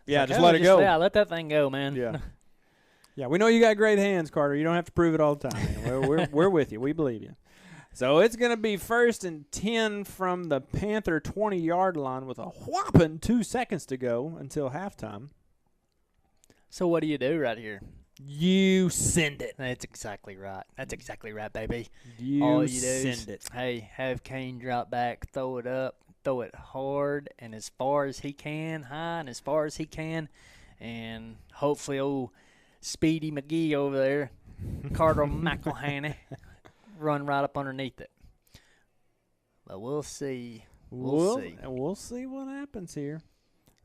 Yeah, like, just oh, let it go. Yeah, let that thing go, man. Yeah. Yeah, we know you got great hands, Carter. You don't have to prove it all the time. We're with you. We believe you. So it's going to be 1st and 10 from the Panther 20-yard line with a whopping 2 seconds to go until halftime. So what do you do right here? You send it. That's exactly right. That's exactly right, baby. You do send is, it. Hey, have Kane drop back, throw it up, throw it hard and as far as he can, high and as far as he can, and hopefully old Speedy McGee over there, Carter McElhaney, run right up underneath it. But we'll see. We'll see. We'll see what happens here.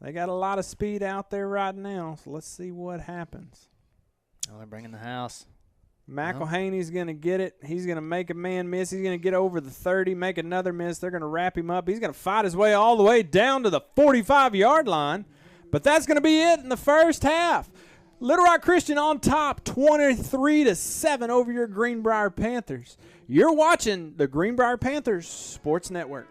They got a lot of speed out there right now, so let's see what happens. Oh, they're bringing the house. McElhaney's going to get it. He's going to make a man miss. He's going to get over the 30, make another miss. They're going to wrap him up. He's going to fight his way all the way down to the 45-yard line. But that's going to be it in the first half. Little Rock Christian on top, 23-7 over your Greenbrier Panthers. You're watching the Greenbrier Panthers Sports Network.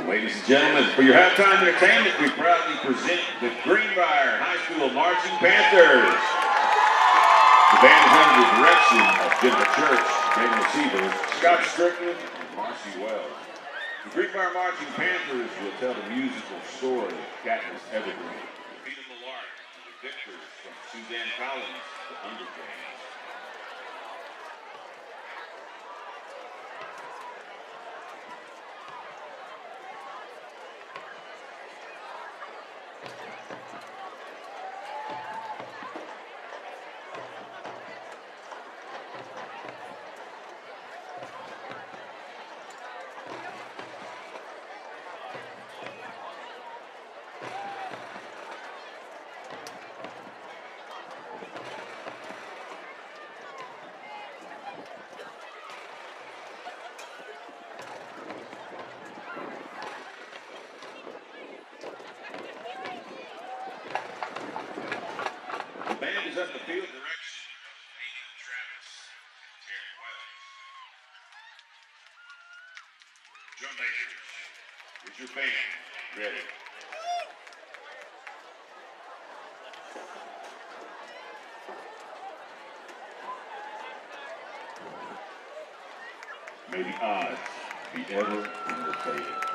Ladies and gentlemen, for your halftime entertainment, we proudly present the Greenbrier High School Marching Panthers. The band is under the direction of Jennifer Church, Daniel Sievers, Scott Strickland, and Marcy Wells. The Greenbrier Marching Panthers will tell the musical story of Katniss Evergreen, Peter Millard, and the victors from Suzanne Collins, the Hunger Games. is at the field direction of Hayden Travis and Terry Wells. Drum majors, is your band ready? May the odds be ever in your favor.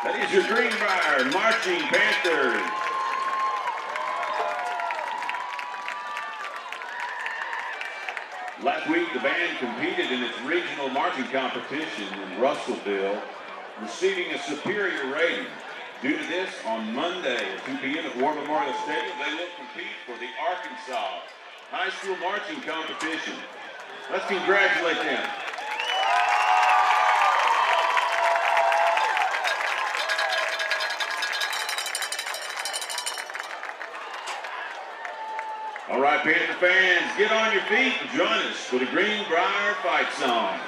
That is your Greenbrier Marching Panthers. Last week, the band competed in its regional marching competition in Russellville, receiving a superior rating. Due to this, on Monday at 2 p.m. at War Memorial Stadium, they will compete for the Arkansas High School Marching Competition. Let's congratulate them. All right, Panther fans, get on your feet and join us for the Greenbrier Fight Song.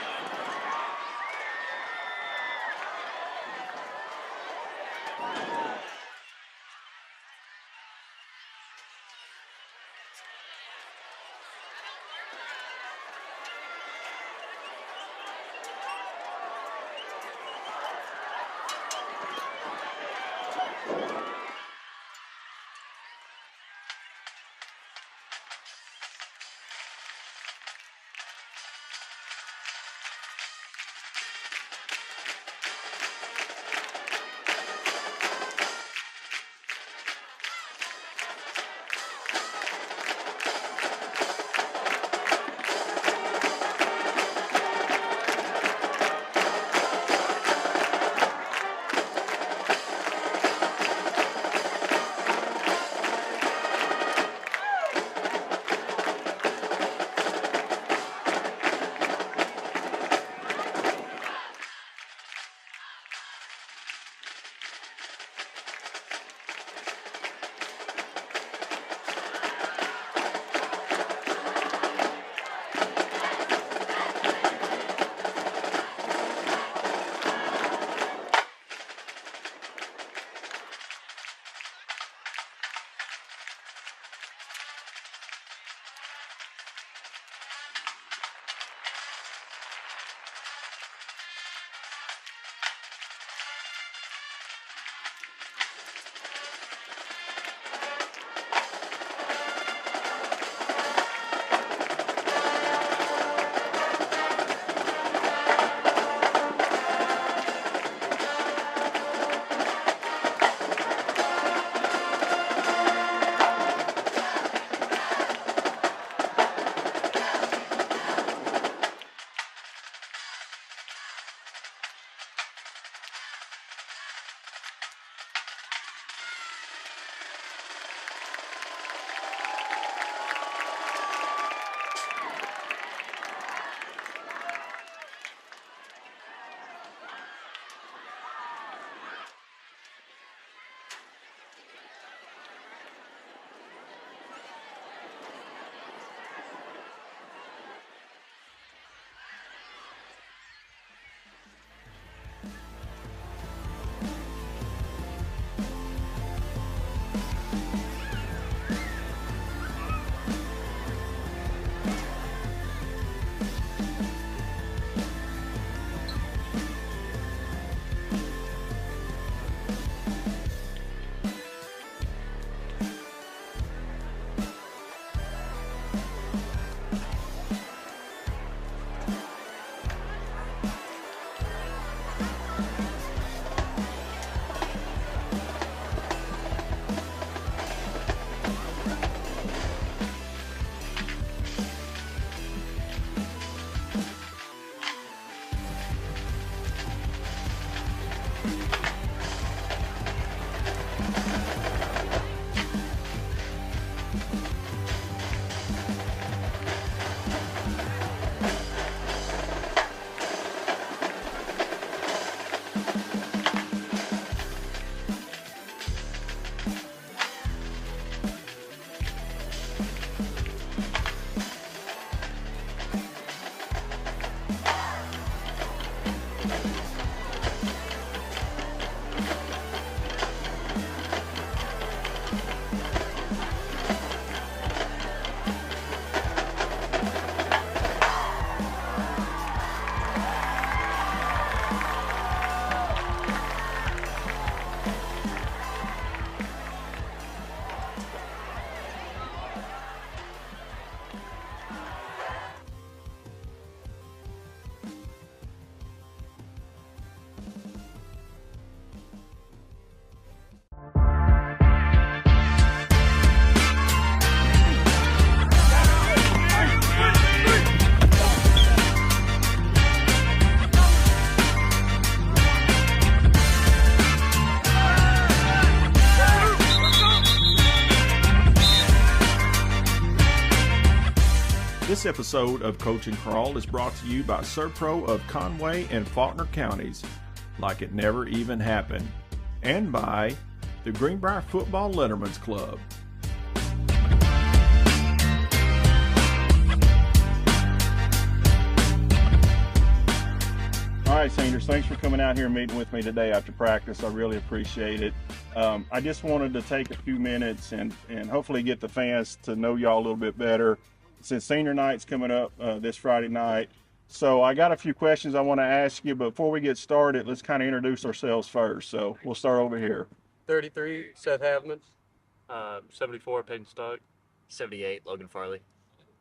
This episode of Coach and Crawl is brought to you by Serpro of Conway and Faulkner counties, like it never even happened, and by the Greenbrier Football Letterman's Club. All right, seniors, thanks for coming out here and meeting with me today after practice. I really appreciate it. I just wanted to take a few minutes and hopefully get the fans to know y'all a little bit better since senior night's coming up this Friday night. So I got a few questions I want to ask you, but before we get started, let's kind of introduce ourselves first. So we'll start over here. 33, Seth Havman. 74, Peyton Stuck. 78, Logan Farley.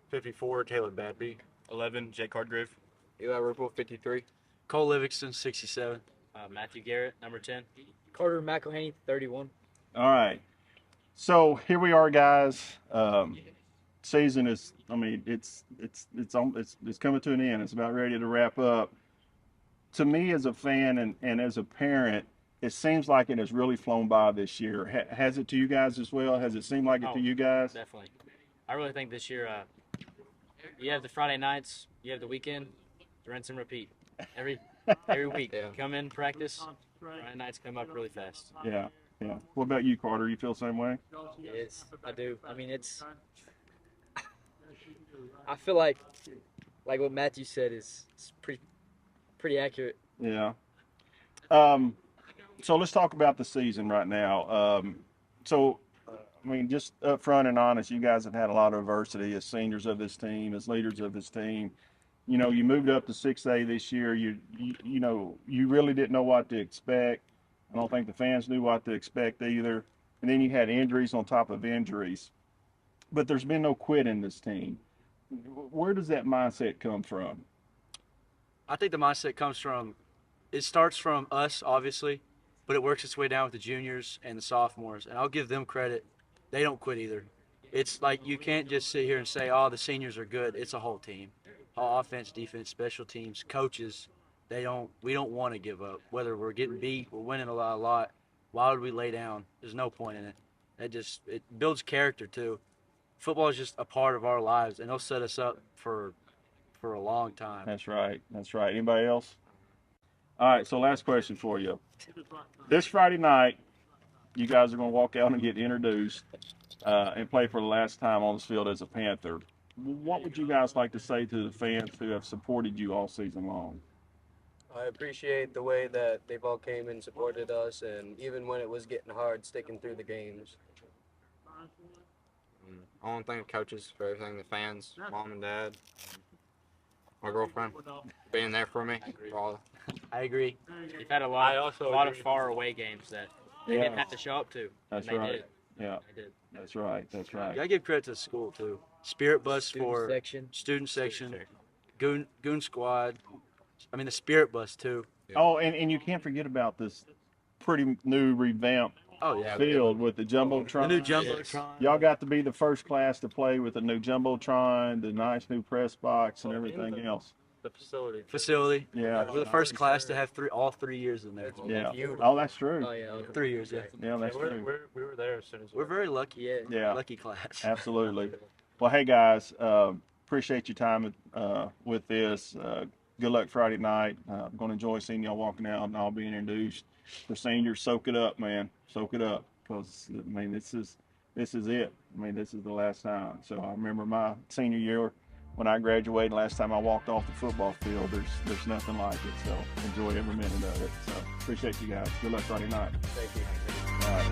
54, Caleb Badby. 11, Jake Hardgrave. Eli Ripple, 53. Cole Livingston, 67. Matthew Garrett, number 10. Carter McElhaney, 31. All right. So here we are, guys. Season is, I mean, it's coming to an end. It's about ready to wrap up. To me, as a fan and as a parent, it seems like it has really flown by this year. Has it to you guys as well? Has it seemed like it to you guys? Definitely. I really think this year, you have the Friday nights, you have the weekend, rinse and repeat. Every week. Yeah. Come in, practice. Friday nights come up really fast. Yeah. What about you, Carter? You feel the same way? Yes, I do. I mean, I feel like what Matthew said is pretty accurate. Yeah. So let's talk about the season right now. I mean, just up front and honest, you guys have had a lot of adversity as seniors of this team, as leaders of this team. You know, you moved up to 6A this year. You really didn't know what to expect. I don't think the fans knew what to expect either. And then you had injuries on top of injuries. But there's been no quit in this team. Where does that mindset come from? I think the mindset it starts from us, obviously, but it works its way down with the juniors and the sophomores. And I'll give them credit. They don't quit either. It's like you can't just sit here and say, oh, the seniors are good. It's a whole team. All offense, defense, special teams, coaches, we don't want to give up. Whether we're getting beat, we're winning a lot. Why would we lay down? There's no point in it. It builds character too. Football is just a part of our lives, and it'll set us up for a long time. That's right. Anybody else? All right, so last question for you. This Friday night, you guys are going to walk out and get introduced and play for the last time on this field as a Panther. What would you guys like to say to the fans who have supported you all season long? I appreciate the way that they've all came and supported us, and even when it was getting hard, sticking through the games. I want to thank the coaches for everything, the fans, mom and dad, my girlfriend, being there for me. I agree. You've had a lot of far away games that they didn't have to show up to. That's and they right. did. Yeah. They did. That's right. You gotta give credit to the school too. Spirit bus for student section, goon squad. I mean the spirit bus too. Oh, and you can't forget about this pretty new revamped field with the jumbotron. The new jumbotron. Y'all got to be the first class to play with the new jumbotron, the nice new press box, and everything else. The Facility. Yeah. We're the first class to have all 3 years in there. Yeah. Oh, that's true. Oh, yeah. 3 years, yeah. Yeah, that's true. We were there as soon as we're very lucky. Yeah. Lucky class. Absolutely. Well, hey, guys, appreciate your time with this. Good luck Friday night. I'm going to enjoy seeing y'all walking out and all being introduced. For seniors, soak it up, man. Soak it up. Because, I mean, this is it. I mean, this is the last time. So I remember my senior year when I graduated, last time I walked off the football field, there's nothing like it. So enjoy every minute of it. So appreciate you guys. Good luck Friday night. Thank you. All right.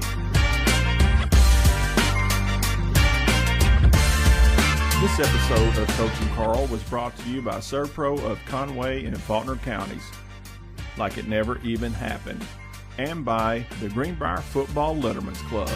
This episode of Coach and Carl was brought to you by Serpro of Conway and Faulkner counties, like it never even happened, and by the Greenbrier Football Letterman's Club.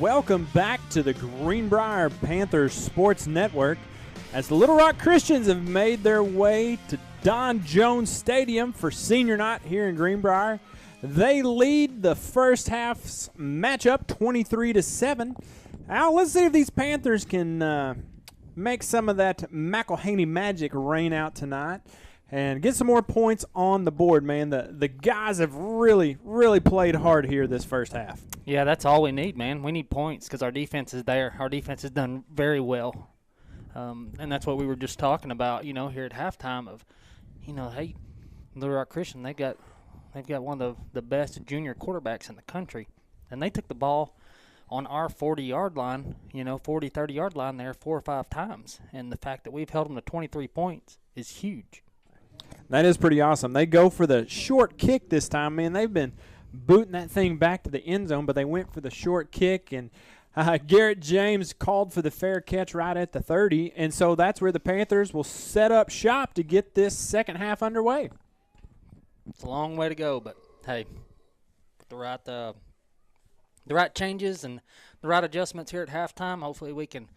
welcome back to the Greenbrier Panthers Sports Network as the Little Rock Christians have made their way to Don Jones Stadium for senior night here in Greenbrier. They lead the first half's matchup 23-7. Al, let's see if these Panthers can make some of that McElhaney magic rain out tonight and get some more points on the board, man. The guys have really, really played hard here this first half. Yeah, that's all we need, man. We need points because our defense is there. Our defense has done very well. And that's what we were just talking about, here at halftime of, hey, Little Rock Christian, they've got one of the best junior quarterbacks in the country. And they took the ball on our 40-yard line, 40, 30-yard line there 4 or 5 times. And the fact that we've held them to 23 points is huge. That is pretty awesome. They go for the short kick this time, man. They've been booting that thing back to the end zone, but they went for the short kick, and Garrett James called for the fair catch right at the 30, and so that's where the Panthers will set up shop to get this second half underway. It's a long way to go, but, hey, with the right changes and the right adjustments here at halftime, hopefully we can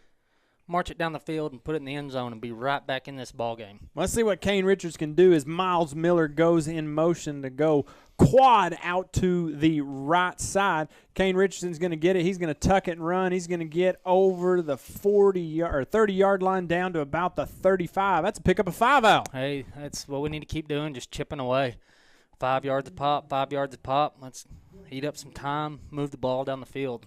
march it down the field and put it in the end zone and be right back in this ball game. Let's see what Kane Richards can do as Miles Miller goes in motion to go quad out to the right side. Kane Richardson's going to get it. He's going to tuck it and run. He's going to get over the 30-yard line down to about the 35. That's a pickup of 5 out. Hey, that's what we need to keep doing, just chipping away. 5 yards a pop, 5 yards a pop. Let's eat up some time, move the ball down the field.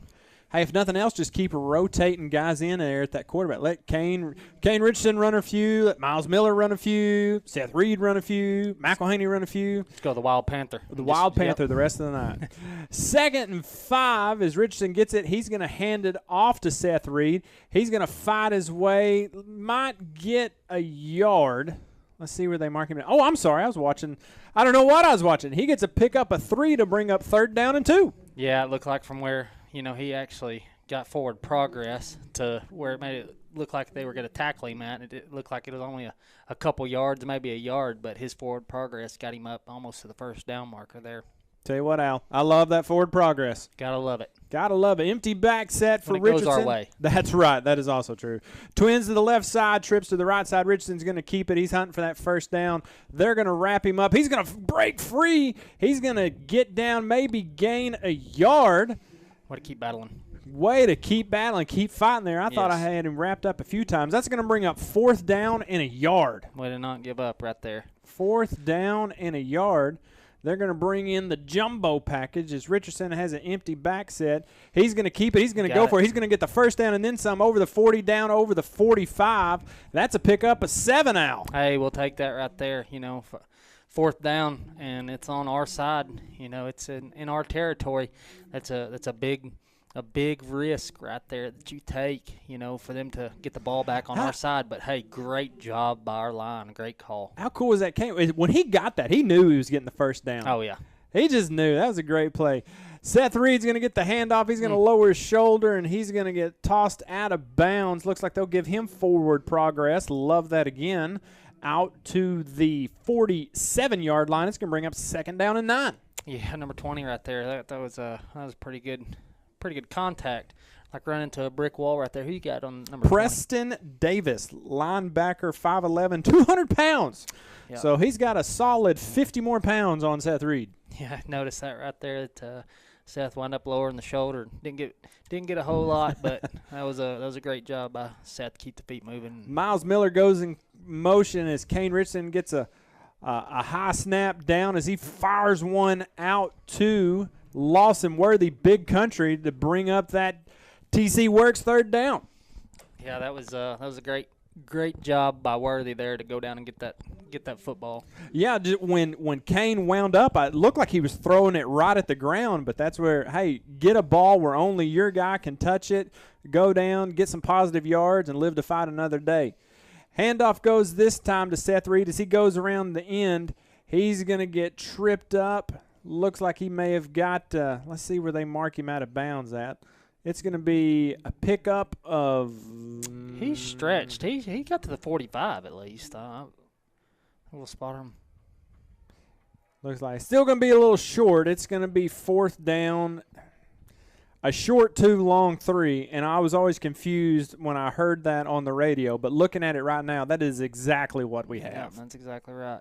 Hey, if nothing else, just keep rotating guys in there at that quarterback. Let Kane Richardson run a few. Let Miles Miller run a few. Seth Reed run a few. McElhaney run a few. Let's go the Wild Panther. The Wild Panther the rest of the night. 2nd and 5 as Richardson gets it. He's going to hand it off to Seth Reed. He's going to fight his way. Might get a yard. Let's see where they mark him. Oh, I'm sorry. I was watching. I don't know what I was watching. He gets a pick up a 3 to bring up 3rd down and 2. Yeah, it looked like from where he actually got forward progress to where it made it look like they were going to tackle him at. It looked like it was only a couple yards, maybe a yard, but his forward progress got him up almost to the 1st down marker there. Tell you what, Al, I love that forward progress. Gotta love it. Gotta love it. Empty back set for when it Richardson. Goes our way. That's right. That is also true. Twins to the left side, trips to the right side. Richardson's going to keep it. He's hunting for that 1st down. They're going to wrap him up. He's going to break free. He's going to get down, maybe gain a yard. Way to keep battling. Way to keep battling, keep fighting there. I thought I had him wrapped up a few times. That's going to bring up 4th down and a yard. Way to not give up right there. 4th down and a yard. They're going to bring in the jumbo package as Richardson has an empty back set. He's going to keep it. He's going to go for it. He's going to get the 1st down and then some over the 40 down over the 45. That's a pickup of 7 out. Hey, we'll take that right there. 4th down, and it's on our side. It's in our territory. That's a big risk right there that you take, for them to get the ball back on our side. But, hey, great job by our line. Great call. How cool was that? When he got that, he knew he was getting the 1st down. Oh, yeah. He just knew. That was a great play. Seth Reed's going to get the handoff. He's going to lower his shoulder, and he's going to get tossed out of bounds. Looks like they'll give him forward progress. Love that again. Out to the 47-yard line. It's going to bring up 2nd down and 9. Yeah, number 20 right there. That was pretty good. Pretty good contact, like running into a brick wall right there. Who you got on number 20? Preston Davis, linebacker, 5'11", 200 pounds. Yep. So he's got a solid 50 more pounds on Seth Reed. Yeah, I noticed that right there. That Seth wound up lowering the shoulder. Didn't get a whole lot, but that was a great job by Seth to keep the feet moving. Miles Miller goes in motion as Kane Richardson gets a high snap down as he fires one out to Lawson Worthy, Big Country, to bring up that TC Works 3rd down. Yeah, that was a great job by Worthy there to go down and get that football. Yeah, when Kane wound up, it looked like he was throwing it right at the ground, but that's where, hey, get a ball where only your guy can touch it, go down, get some positive yards, and live to fight another day. Handoff goes this time to Seth Reed as he goes around the end. He's going to get tripped up. Looks like he may have got, let's see where they mark him out of bounds at. It's going to be a pickup of. He's stretched. He got to the 45 at least. We'll spot him. Looks like still going to be a little short. It's going to be 4th down. a short 2, long 3, and I was always confused when I heard that on the radio. But looking at it right now, that is exactly what we have. Yeah, that's exactly right.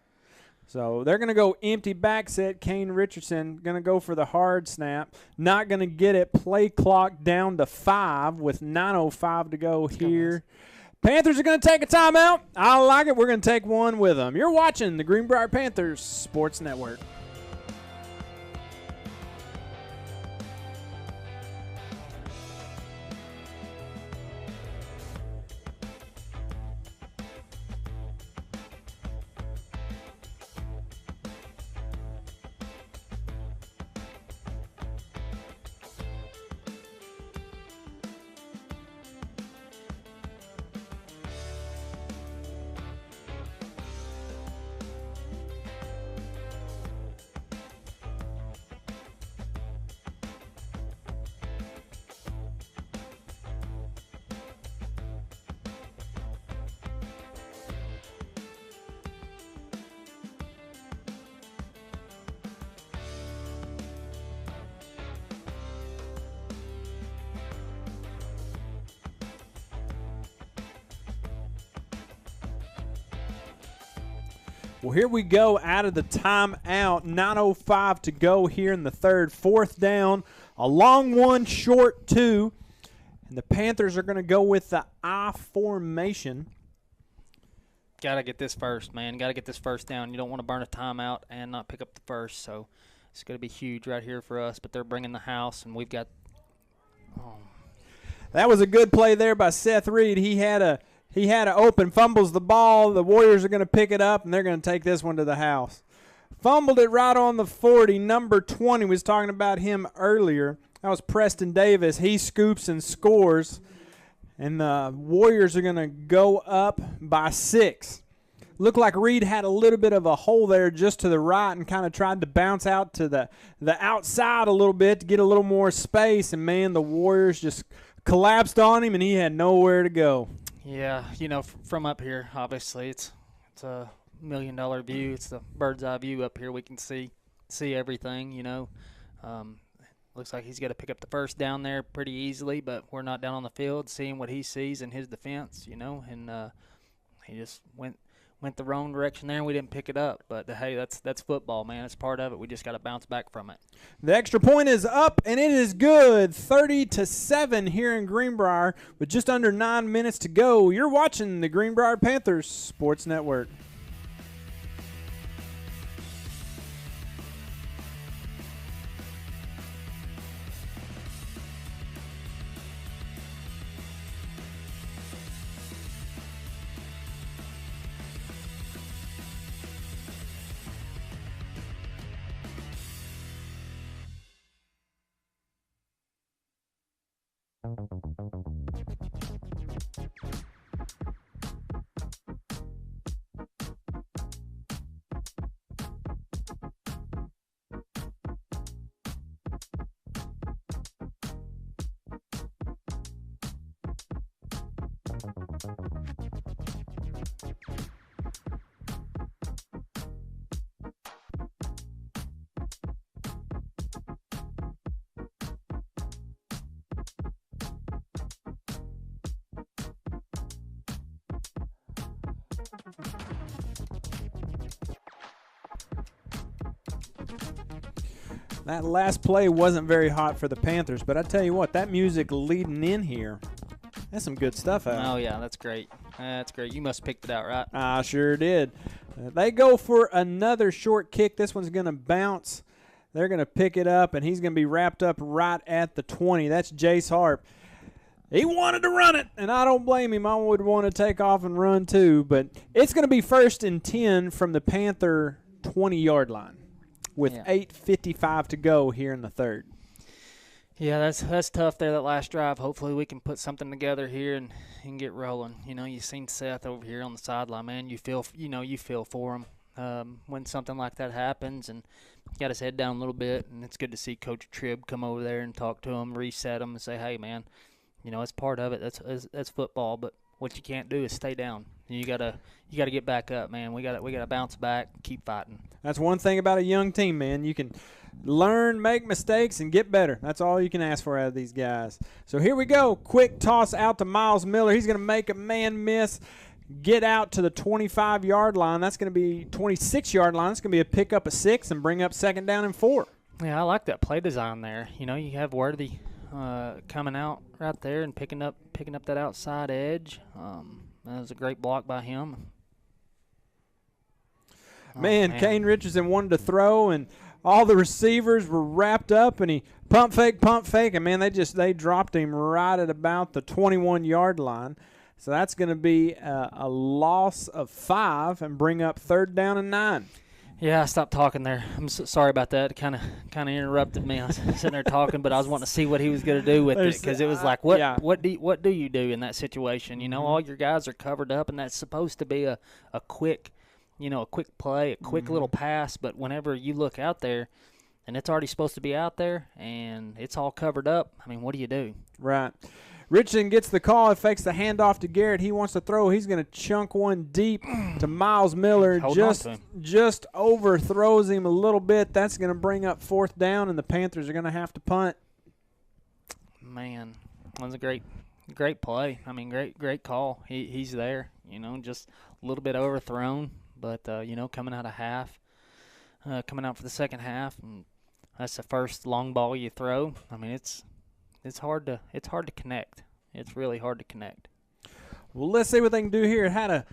So they're going to go empty back set. Kane Richardson going to go for the hard snap. Not going to get it. Play clock down to 5 with 9:05 to go here. Panthers are going to take a timeout. I like it. We're going to take one with them. You're watching the Greenbrier Panthers Sports Network. Well, here we go out of the timeout. 9:05 to go here in the third. 4th down, a long 1, short 2. And the Panthers are going to go with the I formation. Got to get this first, man. Got to get this first down. You don't want to burn a timeout and not pick up the first. So it's going to be huge right here for us. But they're bringing the house, and we've got That was a good play there by Seth Reed. He had a open, fumbles the ball. The Warriors are going to pick it up, and they're going to take this one to the house. Fumbled it right on the 40. Number 20, was talking about him earlier. That was Preston Davis. He scoops and scores, and the Warriors are going to go up by 6. Looked like Reed had a little bit of a hole there just to the right and kind of tried to bounce out to the outside a little bit to get a little more space, and, man, the Warriors just collapsed on him, and he had nowhere to go. Yeah, from up here, obviously, it's a $1 million view. It's the bird's eye view up here. We can see everything, Looks like he's got to pick up the first down there pretty easily, but we're not down on the field seeing what he sees in his defense, and he just went the wrong direction there, and we didn't pick it up. But, hey, that's football, man. It's part of it. We just got to bounce back from it. The extra point is up, and it is good. 30-7 here in Greenbrier with just under 9 minutes to go. You're watching the Greenbrier Panthers Sports Network. That last play wasn't very hot for the Panthers, but I tell you what, that music leading in here, that's some good stuff out. Oh, yeah, that's great. That's great. You must have picked it out, right? I sure did. They go for another short kick. This one's going to bounce. They're going to pick it up, and he's going to be wrapped up right at the 20. That's Jace Harp. He wanted to run it, and I don't blame him. I would want to take off and run too, but it's going to be 1st and 10 from the Panther 20-yard line with 8:55 to go here in the third. Yeah, that's tough there, that last drive. Hopefully we can put something together here and get rolling. You've seen Seth over here on the sideline, man. You feel for him when something like that happens, and got his head down a little bit, and it's good to see Coach Tribb come over there and talk to him, reset him, and say, hey, man, it's part of it. That's football, but what you can't do is stay down. You gotta get back up, man. We gotta bounce back, keep fighting. That's one thing about a young team, man. You can learn, make mistakes, and get better. That's all you can ask for out of these guys. So here we go. Quick toss out to Miles Miller. He's going to make a man miss, get out to the 25-yard line. That's going to be 26-yard line. It's going to be a pickup of 6 and bring up 2nd down and 4. Yeah, I like that play design there. You know, you have Worthy coming out right there and picking up that outside edge. That was a great block by him. Man, Kane Richardson wanted to throw, and all the receivers were wrapped up, and he pump fake, and man, they dropped him right at about the 21-yard line. So that's going to be a loss of 5 and bring up 3rd down and 9. Yeah, I stopped talking there. I'm sorry about that. It kind of interrupted me. I was sitting there talking, but I was wanting to see what he was going to do with it, because it was like, what do you do in that situation? You know, all your guys are covered up, and that's supposed to be a quick, a quick play, a quick little pass. But whenever you look out there, and it's already supposed to be out there, and it's all covered up, I mean, what do you do? Right. Richardson gets the call. It fakes the handoff to Garrett. He wants to throw. He's going to chunk one deep to Miles Miller. Just overthrows him a little bit. That's going to bring up 4th down, and the Panthers are going to have to punt. Man, that was a great play. I mean, great call. He's there, just a little bit overthrown, but, coming out of half, coming out for the second half, and that's the first long ball you throw. I mean, it's hard to connect. It's really hard to connect. Well, let's see what they can do here. It had a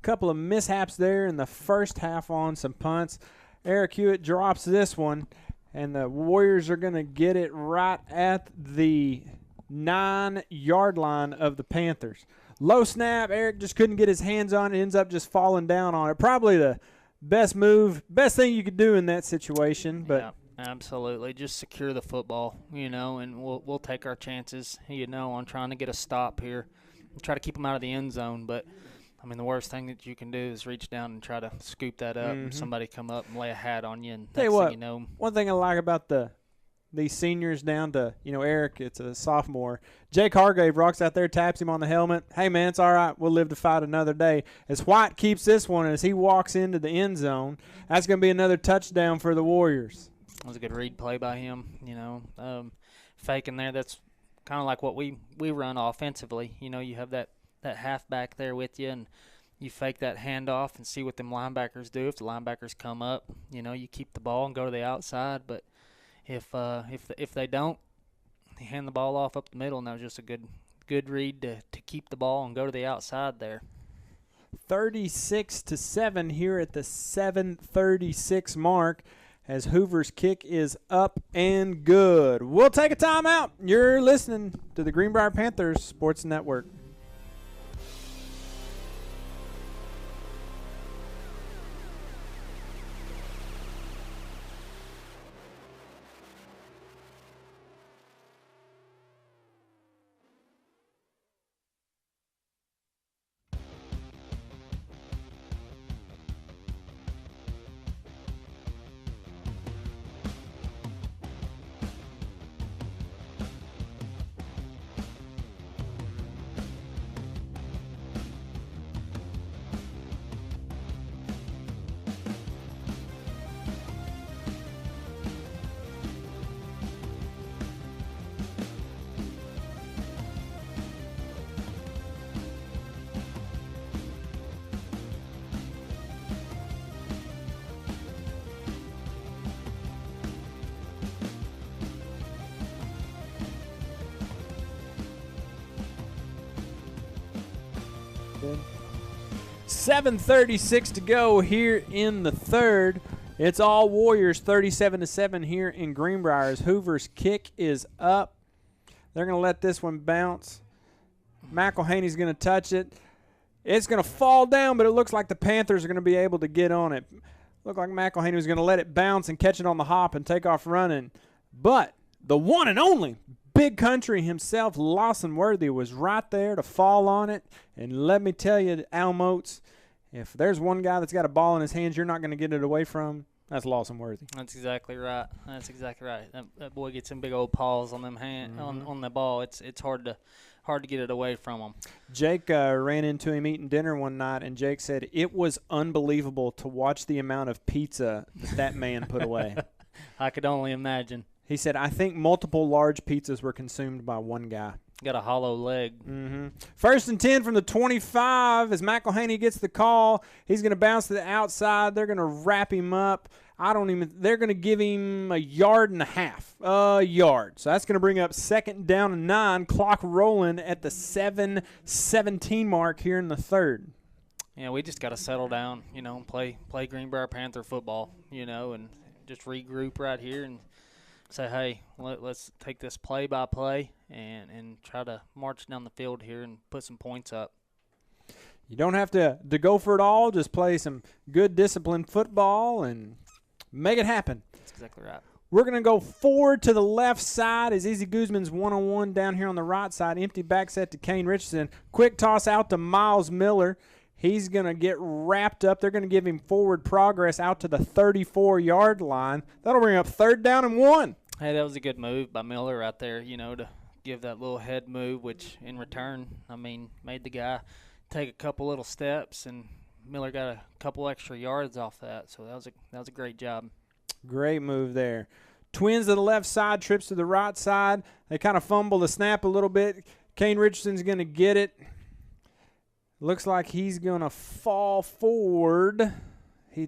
couple of mishaps there in the first half on some punts. Eric Hewitt drops this one, and the Warriors are going to get it right at the 9-yard line of the Panthers. Low snap. Eric just couldn't get his hands on it. Ends up just falling down on it. Probably the best thing you could do in that situation. But yeah. Absolutely. Just secure the football, and we'll take our chances, on trying to get a stop here. Try to keep them out of the end zone. But, I mean, the worst thing that you can do is reach down and try to scoop that up and somebody come up and lay a hat on you. And tell you what, one thing I like about these seniors down to, Eric, it's a sophomore. Jake Hargrave rocks out there, taps him on the helmet. Hey, man, it's all right. We'll live to fight another day. As White keeps this one as he walks into the end zone, that's going to be another touchdown for the Warriors. That was a good read play by him, faking there. That's kind of like what we run offensively. You have that halfback there with you, and you fake that handoff and see what them linebackers do. If the linebackers come up, you keep the ball and go to the outside. But if they don't, you hand the ball off up the middle, and that was just a good read to keep the ball and go to the outside there. 36-7 here at the 7:36 mark. As Hoover's kick is up and good. We'll take a timeout. You're listening to the Greenbrier Panthers Sports Network. Good. 7:36 to go here in the third. It's all Warriors 37-7 here in Greenbrier. Hoover's kick is up. They're going to let this one bounce. McElhaney's going to touch it. It's going to fall down, but it looks like the Panthers are going to be able to get on it. Looked like McElhaney was going to let it bounce and catch it on the hop and take off running. But the one and only Big Country himself, Lawson Worthy, was right there to fall on it. And let me tell you, Al Moats, if there's one guy that's got a ball in his hands you're not going to get it away from, that's Lawson Worthy. That's exactly right. That boy gets some big old paws on them on the ball. It's hard to get it away from him. Jake ran into him eating dinner one night, and Jake said it was unbelievable to watch the amount of pizza that man put away. I could only imagine. He said, I think multiple large pizzas were consumed by one guy. Got a hollow leg. Mm-hmm. 1st and 10 from the 25 as McElhaney gets the call. He's going to bounce to the outside. They're going to wrap him up. They're going to give him a yard and a half. A yard. So that's going to bring up 2nd down and 9. Clock rolling at the 7:17 mark here in the 3rd. Yeah, we just got to settle down, and play Greenbrier Panther football, and just regroup right here and say, hey, let's take this play by play and try to march down the field here and put some points up. You don't have to go for it all. Just play some good disciplined football and make it happen. That's exactly right. We're going to go forward to the left side as Easy Guzman's one-on-one down here on the right side. Empty back set to Kane Richardson. Quick toss out to Miles Miller. He's going to get wrapped up. They're going to give him forward progress out to the 34-yard line. That'll bring up 3rd down and 1. Hey, that was a good move by Miller right there, to give that little head move, which in return, made the guy take a couple little steps, and Miller got a couple extra yards off that. So that was a great job. Great move there. Twins to the left side, trips to the right side. They kind of fumble the snap a little bit. Kane Richardson's going to get it. Looks like he's going to fall forward. The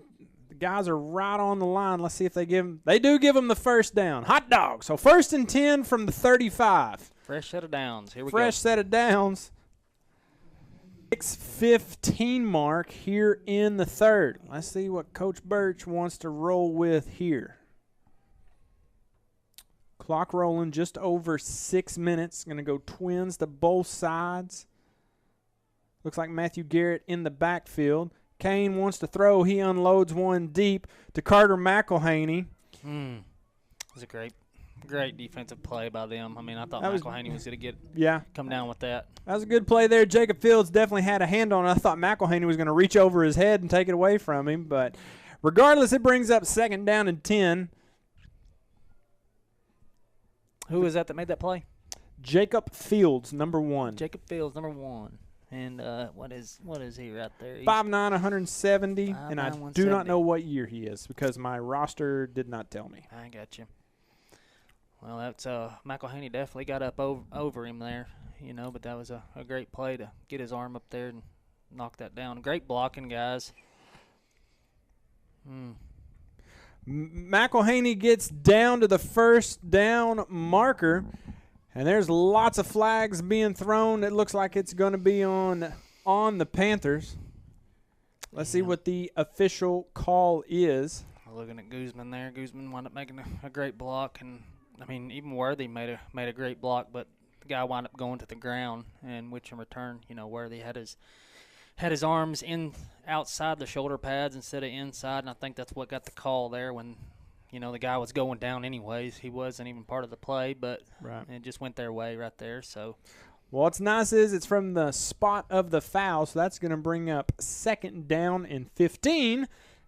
guys are right on the line. Let's see if they give him. They do give him the 1st down. Hot dog. So 1st and 10 from the 35. Fresh set of downs. Here we go. Fresh set of downs. 6:15 mark here in the 3rd. Let's see what Coach Birch wants to roll with here. Clock rolling just over 6 minutes. Going to go Twins to both sides. Looks like Matthew Garrett in the backfield. Kane wants to throw. He unloads one deep to Carter McElhaney. It was a great defensive play by them. I thought McElhaney was going to come down with that. That was a good play there. Jacob Fields definitely had a hand on it. I thought McElhaney was going to reach over his head and take it away from him. But regardless, it brings up 2nd down and 10. Who was that made that play? Jacob Fields, number 1. Jacob Fields, number 1. And what is he right there? 5'9", 170, and I do not know what year he is because my roster did not tell me. I got you. Well, that's McElhaney definitely got up over him there, but that was a great play to get his arm up there and knock that down. Great blocking, guys. McElhaney gets down to the 1st down marker. And there's lots of flags being thrown. It looks like it's going to be on the Panthers. Let's see what the official call is. Looking at Guzman there. Guzman wound up making a great block. And, even Worthy made a great block, but the guy wound up going to the ground, and which in return, Worthy had his arms outside the shoulder pads instead of inside, and I think that's what got the call there when – the guy was going down anyways. He wasn't even part of the play, but it just went their way right there. So, what's nice is it's from the spot of the foul, so that's going to bring up 2nd down and 15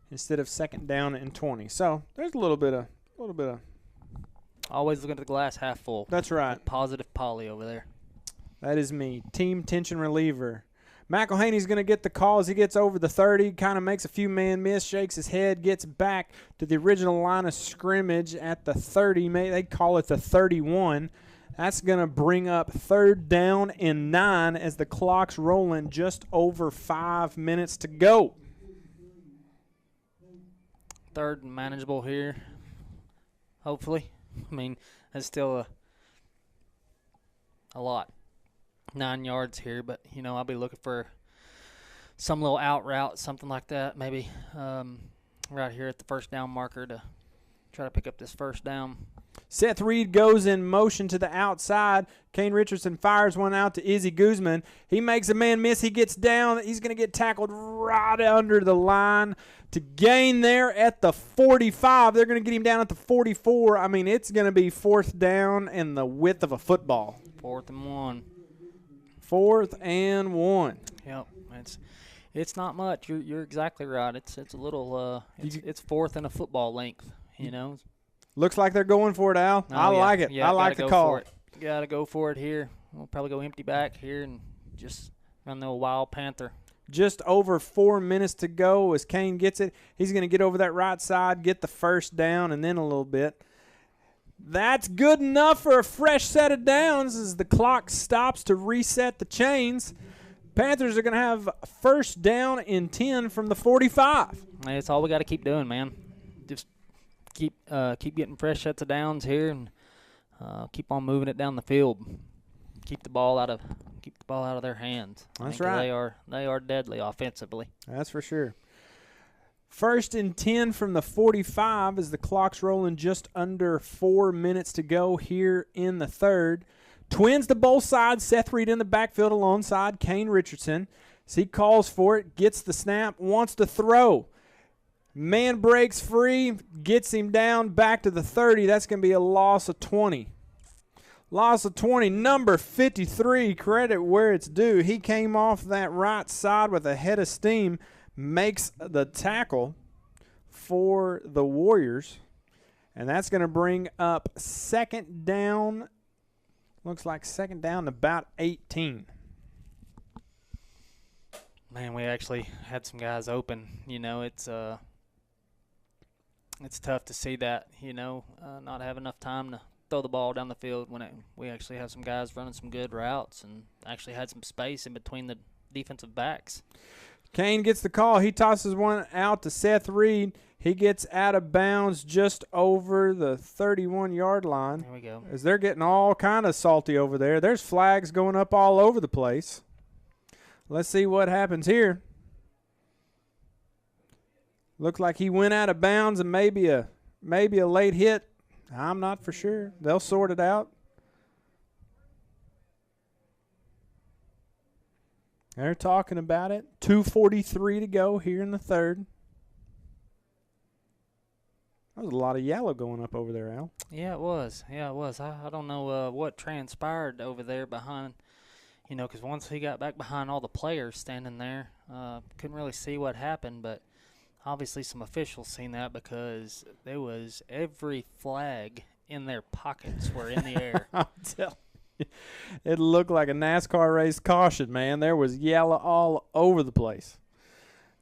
instead of 2nd down and 20. So there's a little bit of. Always looking at the glass half full. That's right. Positive Polly over there. That is me, team tension reliever. McElhaney's going to get the call as he gets over the 30, kind of makes a few man miss, shakes his head, gets back to the original line of scrimmage at the 30. They call it the 31. That's going to bring up 3rd down and 9 as the clock's rolling just over 5 minutes to go. 3rd and manageable here, hopefully. That's still a lot. 9 yards here, but I'll be looking for some little out route, something like that, maybe right here at the 1st down marker to try to pick up this 1st down. Seth Reed goes in motion to the outside. Kane Richardson fires one out to Izzy Guzman. He makes a man miss. He gets down. He's going to get tackled right under the line to gain there at the 45. They're going to get him down at the 44. It's going to be 4th down and the width of a football. 4th and 1. 4th and 1. Yep, it's not much. You're exactly right. It's a little it's 4th and a football length. Looks like they're going for it, Al. I like it. Yeah, I like the call. Got to go for it here. We'll probably go empty back here and just run the Wild Panther. Just over 4 minutes to go as Kane gets it. He's going to get over that right side, get the first down, and then a little bit. That's good enough for a fresh set of downs as the clock stops to reset the chains. Panthers are going to have first down and 10 from the 45. That's all we got to keep doing, man. Just keep getting fresh sets of downs here and keep on moving it down the field. Keep the ball out of their hands. That's right. They are deadly offensively. That's for sure. First and 10 from the 45 as the clock's rolling just under 4 minutes to go here in the third. Twins to both sides. Seth Reed in the backfield alongside Kane Richardson. As he calls for it, gets the snap, wants to throw. Man breaks free, gets him down back to the 30. That's going to be a loss of 20. Loss of 20, number 53, credit where it's due. He came off that right side with a head of steam, makes the tackle for the Warriors. And that's going to bring up second down. Looks like second down about 18. Man, we actually had some guys open. You know, it's tough to see that, not have enough time to throw the ball down the field when we actually have some guys running some good routes and actually had some space in between the defensive backs. Kane gets the call. He tosses one out to Seth Reed. He gets out of bounds just over the 31-yard line. There we go. As they're getting all kind of salty over there. There's flags going up all over the place. Let's see what happens here. Looked like he went out of bounds and maybe a late hit. I'm not for sure. They'll sort it out. They're talking about it. 2:43 to go here in the third. That was a lot of yellow going up over there, Al. Yeah, it was. I don't know what transpired over there behind, because once he got back behind all the players standing there, couldn't really see what happened, but obviously some officials seen that because there was every flag in their pockets were in the air. I'll tell you, it looked like a NASCAR race caution, man. There was yellow all over the place.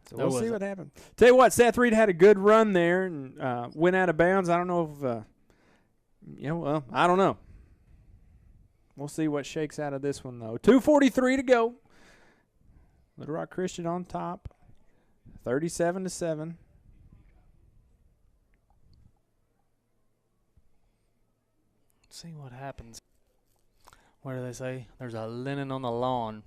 So we'll see what happens. Tell you what, Seth Reed had a good run there and went out of bounds. I don't know if, I don't know. We'll see what shakes out of this one, though. 2:43 to go. Little Rock Christain on top. 37-7. Let's see what happens. What do they say? There's a linen on the lawn.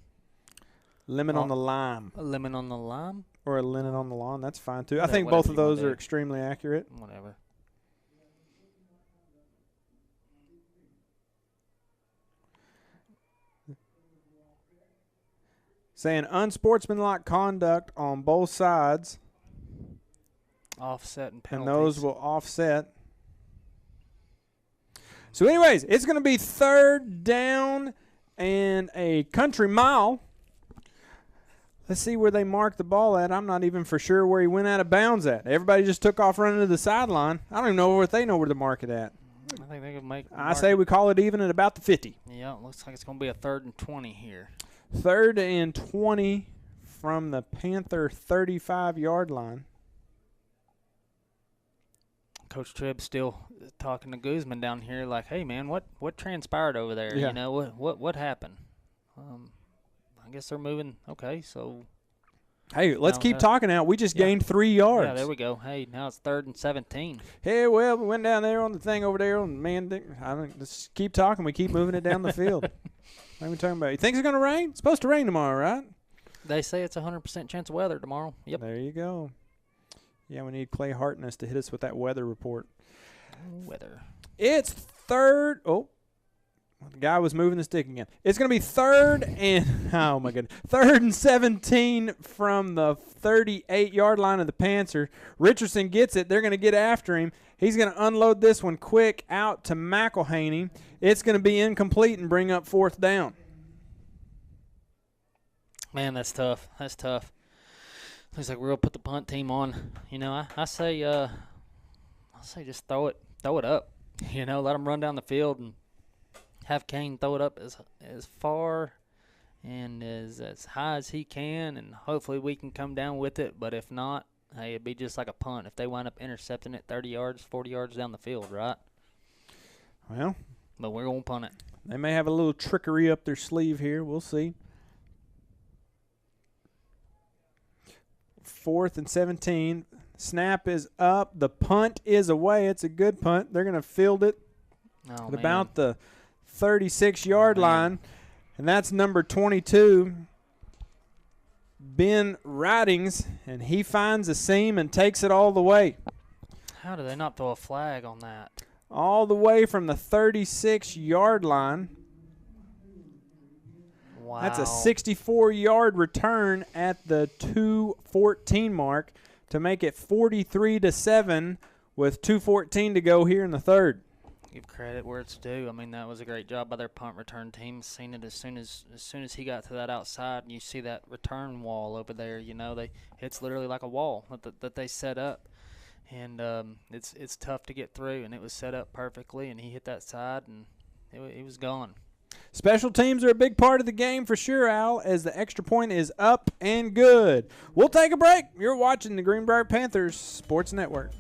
Lemon on the lime. A lemon on the lime? Or a linen on the lawn. That's fine, too. I think both of those are extremely accurate. Whatever. Saying unsportsmanlike conduct on both sides. Offset and penalties. And those will offset. So anyways, it's going to be third down and a country mile. Let's see where they mark the ball at. I'm not even for sure where he went out of bounds at. Everybody just took off running to the sideline. I don't even know if they know where to mark it at. I think they could make I say we call it even at about the 50. Yeah, it looks like it's going to be a 3rd and 20 here. 3rd and 20 from the Panther 35-yard line. Coach Tribb's still talking to Guzman down here like, hey, man, what transpired over there? Yeah. What happened? I guess they're moving. Okay, so. Hey, let's keep talking out. We just gained 3 yards. Yeah, there we go. Hey, now it's 3rd and 17. Hey, well, we went down there on the thing over there. And man, let's keep talking. We keep moving it down the field. What are we talking about? You think it's going to rain? It's supposed to rain tomorrow, right? They say it's a 100% chance of weather tomorrow. Yep. There you go. Yeah, we need Clay Hartness to hit us with that weather report. Weather. It's third. Oh, the guy was moving the stick again. It's going to be 3rd and, oh my goodness, 3rd and 17 from the 38-yard line of the Panthers. Richardson gets it. They're going to get after him. He's going to unload this one quick out to McElhaney. It's going to be incomplete and bring up 4th down. Man, that's tough. That's tough. Looks like we're gonna put the punt team on. I say just throw it up. Let them run down the field and have Kane throw it up as far and is as high as he can, and hopefully we can come down with it. But if not, hey, it'd be just like a punt if they wind up intercepting it 30 yards, 40 yards down the field, right? Well, but we're going to punt it. They may have a little trickery up their sleeve here. We'll see. 4th and 17. Snap is up. The punt is away. It's a good punt. They're going to field it at about the 36-yard line, and that's number 22, Ben Ridings, and he finds a seam and takes it all the way. How do they not throw a flag on that? All the way from the 36-yard line. Wow. That's a 64-yard return at the 2:14 mark to make it 43-7 with 2:14 to go here in the third. Give credit where it's due. I mean, that was a great job by their punt return team. Seen it as soon as he got to that outside, and you see that return wall over there. You know, it's literally like a wall that they set up, and it's tough to get through. And it was set up perfectly, and he hit that side, and it was gone. Special teams are a big part of the game for sure, Al, as the extra point is up and good. We'll take a break. You're watching the Greenbrier Panthers Sports Network.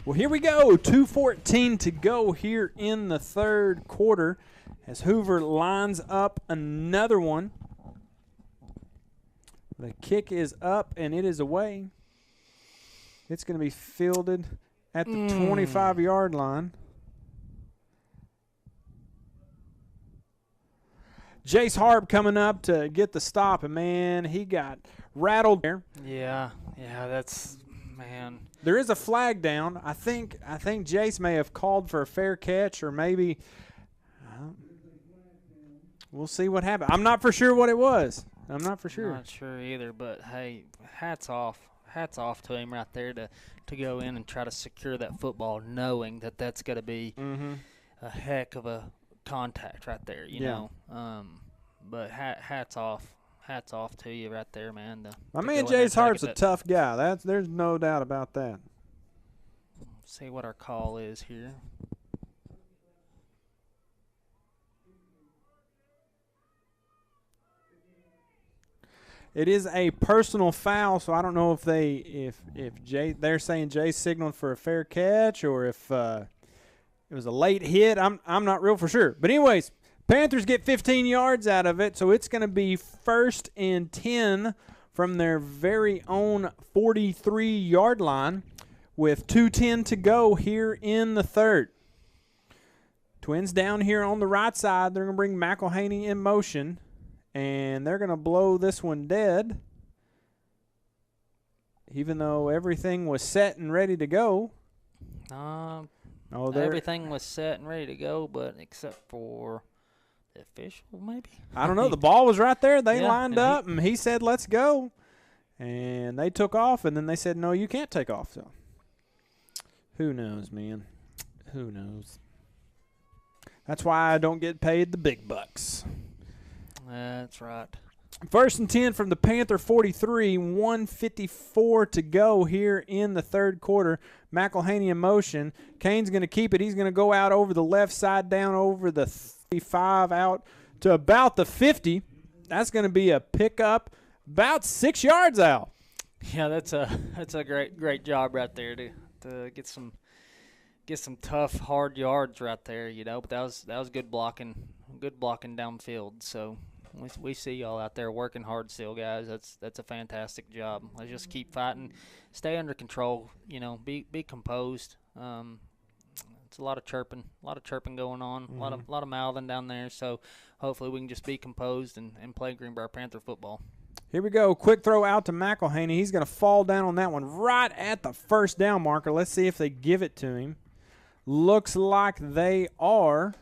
Well, here we go. 2:14 to go here in the third quarter as Hoover lines up another one. The kick is up, and it is away. It's going to be fielded at the 25-yard line. Jace Harb coming up to get the stop, and, man, he got rattled there. Yeah, that's – man. There is a flag down. I think Jace may have called for a fair catch, or maybe we'll see what happened. I'm not for sure what it was. I'm not for sure. Not sure either, but, hey, hats off to him right there to go in and try to secure that football, knowing that that's going to be a heck of a contact right there, you know. But hats off to you right there, man. My man Jace Hart's a tough guy. There's no doubt about that. See what our call is here. It is a personal foul, so I don't know if they're saying Jay signaled for a fair catch or if it was a late hit. I'm not real for sure. But anyways, Panthers get 15 yards out of it, so it's going to be 1st and 10 from their very own 43-yard line with 2:10 to go here in the third. Twins down here on the right side. They're going to bring McElhaney in motion, and they're going to blow this one dead. Even though everything was set and ready to go. Everything was set and ready to go, but except for the official, maybe? I don't know. The ball was right there. They lined up, and he said, let's go. And they took off, and then they said, no, you can't take off. So who knows, man? Who knows? That's why I don't get paid the big bucks. That's right. 1st and 10 from the Panther 43, 1:54 to go here in the third quarter. McElhaney in motion. Kane's going to keep it. He's going to go out over the left side, down over the 35, out to about the 50. That's going to be a pickup about 6 yards out. Yeah, that's a great job right there to get some tough, hard yards right there, But that was good blocking downfield. So we see y'all out there working hard still, guys. That's a fantastic job. Let's just keep fighting, stay under control. Be composed. It's a lot of chirping going on, a lot of mouthing down there. So hopefully we can just be composed and play Greenbrier Panther football. Here we go. Quick throw out to McElhaney. He's going to fall down on that one right at the first down marker. Let's see if they give it to him. Looks like they are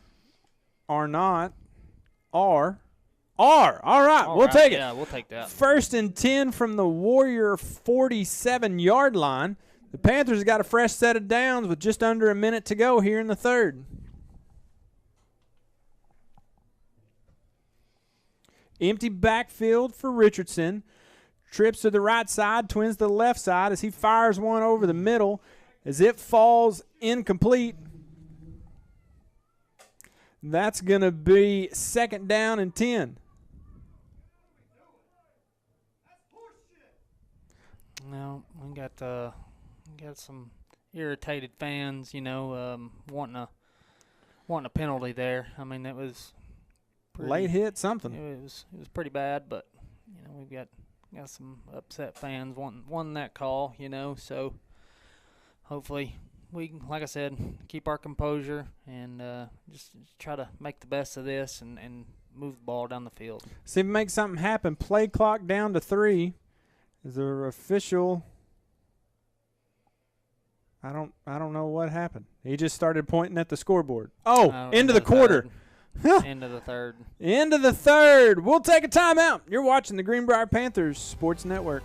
not. All right, we'll take it. Yeah, we'll take that. 1st and 10 from the Warrior 47-yard line. The Panthers got a fresh set of downs with just under a minute to go here in the third. Empty backfield for Richardson. Trips to the right side, Twins to the left side as he fires one over the middle as it falls incomplete. That's going to be 2nd down and 10. No, we got some irritated fans, wanting a penalty there. I mean, it was late hit, something. It was pretty bad, but we've got some upset fans wanting that call, So hopefully we can, like I said, keep our composure and just try to make the best of this and move the ball down the field. See if we make something happen. Play clock down to 3. Is there official? I don't know what happened. He just started pointing at the scoreboard. Into the quarter. End of the third. End of the third. We'll take a timeout. You're watching the Greenbrier Panthers Sports Network.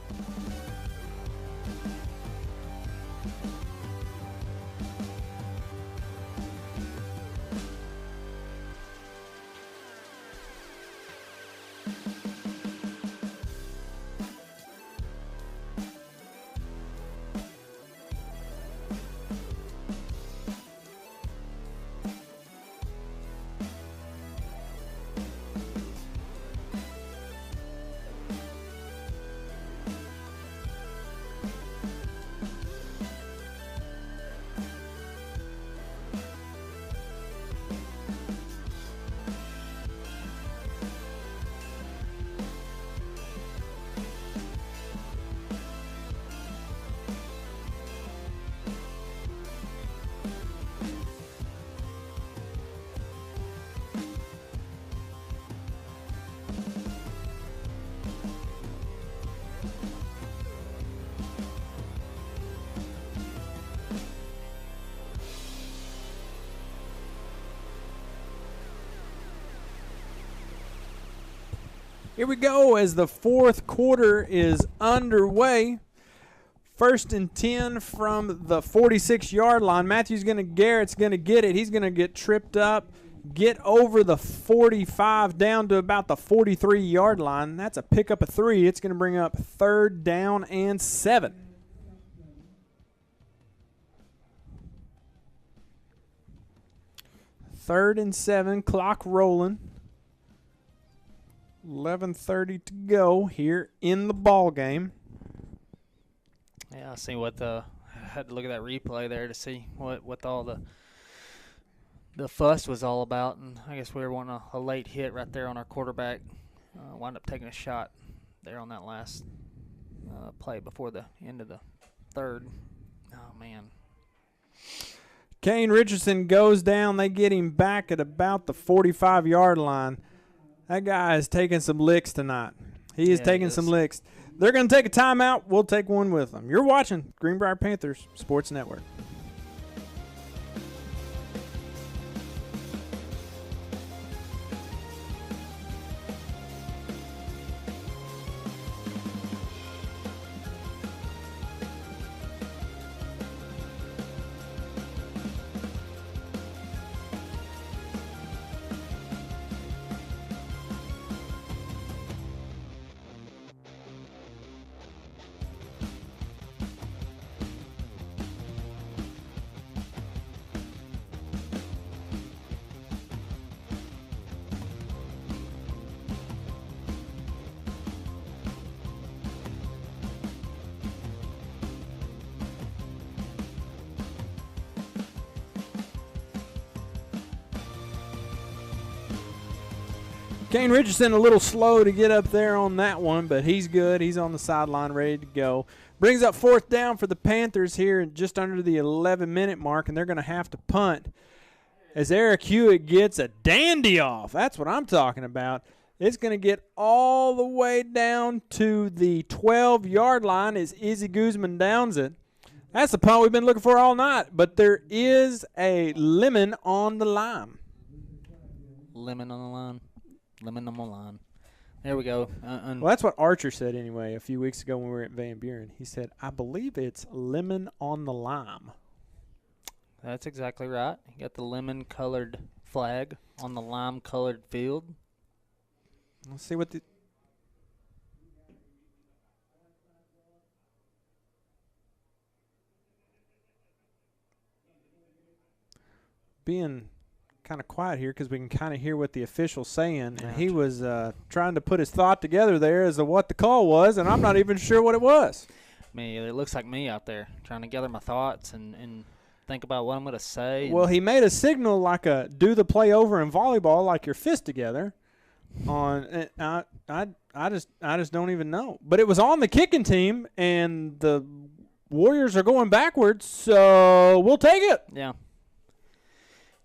Here we go as the fourth quarter is underway. 1st and 10 from the 46-yard line. Garrett's going to get it. He's going to get tripped up, get over the 45 down to about the 43-yard line. That's a pickup of 3. It's going to bring up 3rd down and 7. Third and 7, clock rolling. 11:30 to go here in the ball game. Yeah, I see I had to look at that replay there to see what all the the fuss was all about, and I guess we were wanting a late hit right there on our quarterback. Wound up taking a shot there on that last play before the end of the third. Oh, man. Kane Richardson goes down. They get him back at about the 45-yard line. That guy is taking some licks tonight. He is taking some licks. They're going to take a timeout. We'll take one with them. You're watching Greenbrier Panthers Sports Network. Kane Richardson a little slow to get up there on that one, but he's good. He's on the sideline ready to go. Brings up 4th down for the Panthers here just under the 11-minute mark, and they're going to have to punt as Eric Hewitt gets a dandy off. That's what I'm talking about. It's going to get all the way down to the 12-yard line as Izzy Guzman downs it. That's the punt we've been looking for all night, but there is a lemon on the lime. Lemon on the line. Lemon on the line. There we go. Well, that's what Archer said anyway a few weeks ago when we were at Van Buren. He said, I believe it's lemon on the lime. That's exactly right. You got the lemon-colored flag on the lime-colored field. Let's see what the... Being kind of quiet here because we can kind of hear what the official's saying. And he was trying to put his thought together there as to what the call was, and I'm not even sure what it was. It looks like me out there trying to gather my thoughts and think about what I'm going to say. Well, he made a signal like a do the play over in volleyball, like your fist together. I just don't even know. But it was on the kicking team, and the Warriors are going backwards, so we'll take it. Yeah.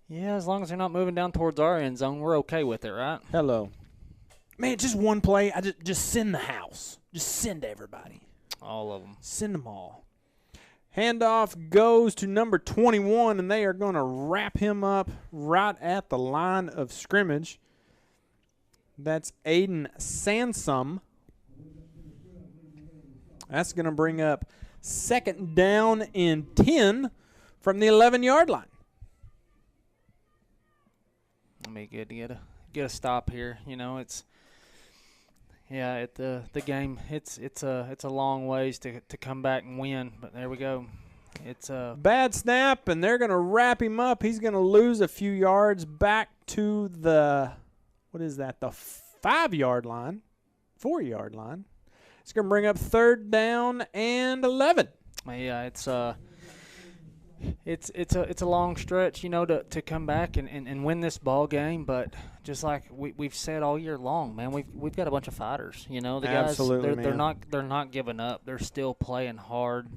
Yeah, as long as they're not moving down towards our end zone, we're okay with it, right? Hello. Man, just one play. I just send the house. Just send everybody. All of them. Send them all. Handoff goes to number 21, and they are going to wrap him up right at the line of scrimmage. That's Aiden Sansom. That's going to bring up 2nd down and 10 from the 11-yard line. It'll be good to get a stop here. You know, it's the game. It's a long ways to come back and win, but there we go. It's a bad snap, and they're going to wrap him up. He's going to lose a few yards back to the the 5-yard line, 4-yard line. It's going to bring up 3rd down and 11. Yeah, it's a long stretch, you know, to come back and win this ball game. But just like we've said all year long, man, we've got a bunch of fighters. You know, the guys they're not giving up. They're still playing hard,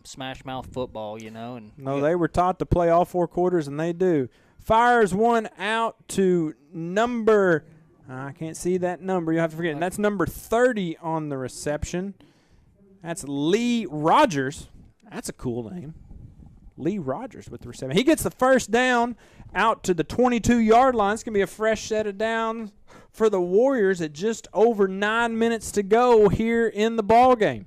smash mouth football. You know, and they were taught to play all 4 quarters, and they do. Fires one out to number. I can't see that number. You have to forget. And that's number 30 on the reception. That's Lee Rogers. That's a cool name. Lee Rogers with the reception. He gets the 1st down out to the 22-yard line. It's going to be a fresh set of downs for the Warriors at just over 9 minutes to go here in the ball game.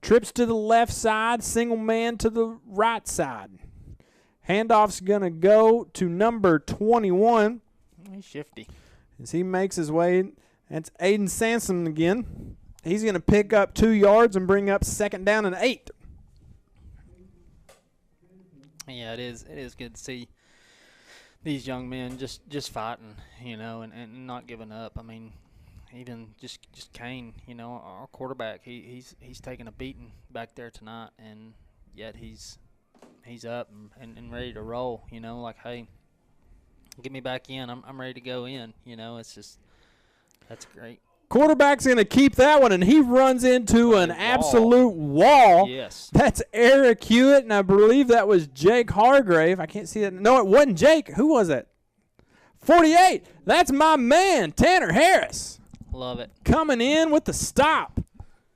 Trips to the left side, single man to the right side. Handoff's going to go to number 21. He's shifty. As he makes his way, that's Aiden Sansom again. He's going to pick up 2 yards and bring up 2nd down and 8. Yeah, it is good to see these young men just fighting, you know, and not giving up. I mean, even just Kane, you know, our quarterback, he's taking a beating back there tonight, and yet he's up and ready to roll, you know, like, hey, get me back in. I'm ready to go in. You know, it's just that's great. Quarterback's going to keep that one, and he runs into an absolute wall. Yes. That's Eric Hewitt, and I believe that was Jake Hargrave. I can't see it. No, it wasn't Jake. Who was it? 48. That's my man, Tanner Harris. Love it. Coming in with the stop.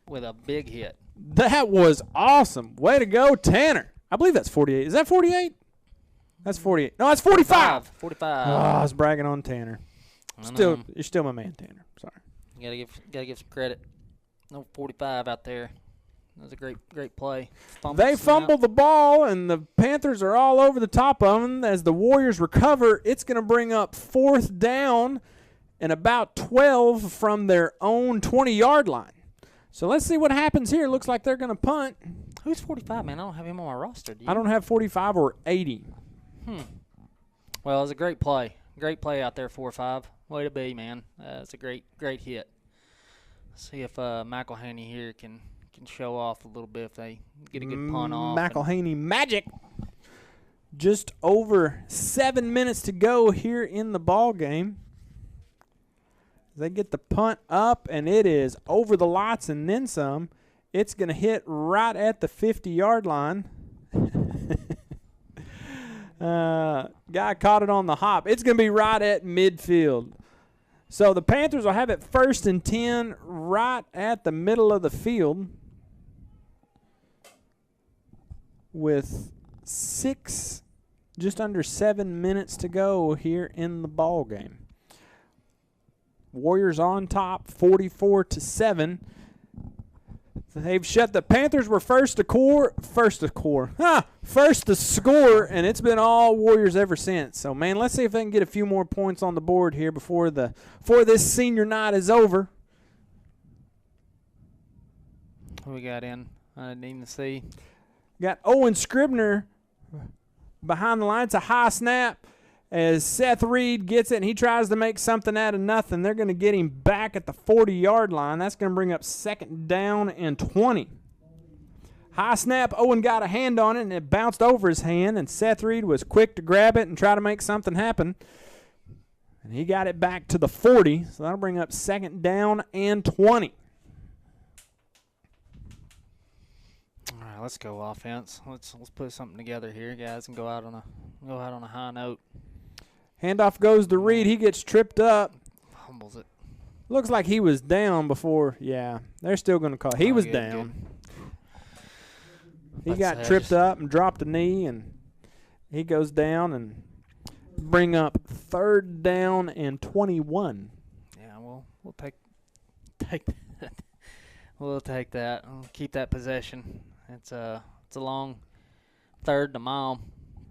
With a big hit. That was awesome. Way to go, Tanner. I believe that's 48. Is that 48? That's 48. No, that's 45. 45. Oh, I was bragging on Tanner. You're still my man, Tanner. Sorry. You gotta give some credit. No 45 out there. That was a great play. They fumble the ball, and the Panthers are all over the top of them. As the Warriors recover, it's going to bring up 4th down and about 12 from their own 20-yard line. So let's see what happens here. Looks like they're going to punt. Who's 45, man? I don't have him on my roster. Do you? I don't have 45 or 80. Well, it was a great play. Great play out there, 4-5. Way to be, man. It's a great hit. See if McElhaney here can show off a little bit if they get a good punt off. McElhaney magic. Just over 7 minutes to go here in the ball game. They get the punt up, and it is over the lots and then some. It's going to hit right at the 50-yard line. Guy caught it on the hop. It's going to be right at midfield. So the Panthers will have it 1st and 10 right at the middle of the field with just under 7 minutes to go here in the ball game. Warriors on top, 44-7. They've shut the Panthers were first to score, and it's been all Warriors ever since. So, man, let's see if they can get a few more points on the board here before this senior night is over. Who we got in? I didn't even see. Got Owen Scribner behind the line. It's a high snap as Seth Reed gets it, and he tries to make something out of nothing. They're going to get him back at the 40-yard line. That's going to bring up 2nd down and 20. High snap, Owen got a hand on it, and it bounced over his hand, and Seth Reed was quick to grab it and try to make something happen. And he got it back to the 40, so that'll bring up 2nd down and 20. All right, let's go offense. Let's put something together here, guys, and go out on a high note. Handoff goes to Reed. He gets tripped up. Fumbles it. Looks like he was down before. Yeah, they're still going to call. He was down. He got tripped up and dropped a knee, and he goes down and bring up 3rd down and 21. Yeah, we'll take that. We'll take that. We'll keep that possession. It's a long 3rd to mile.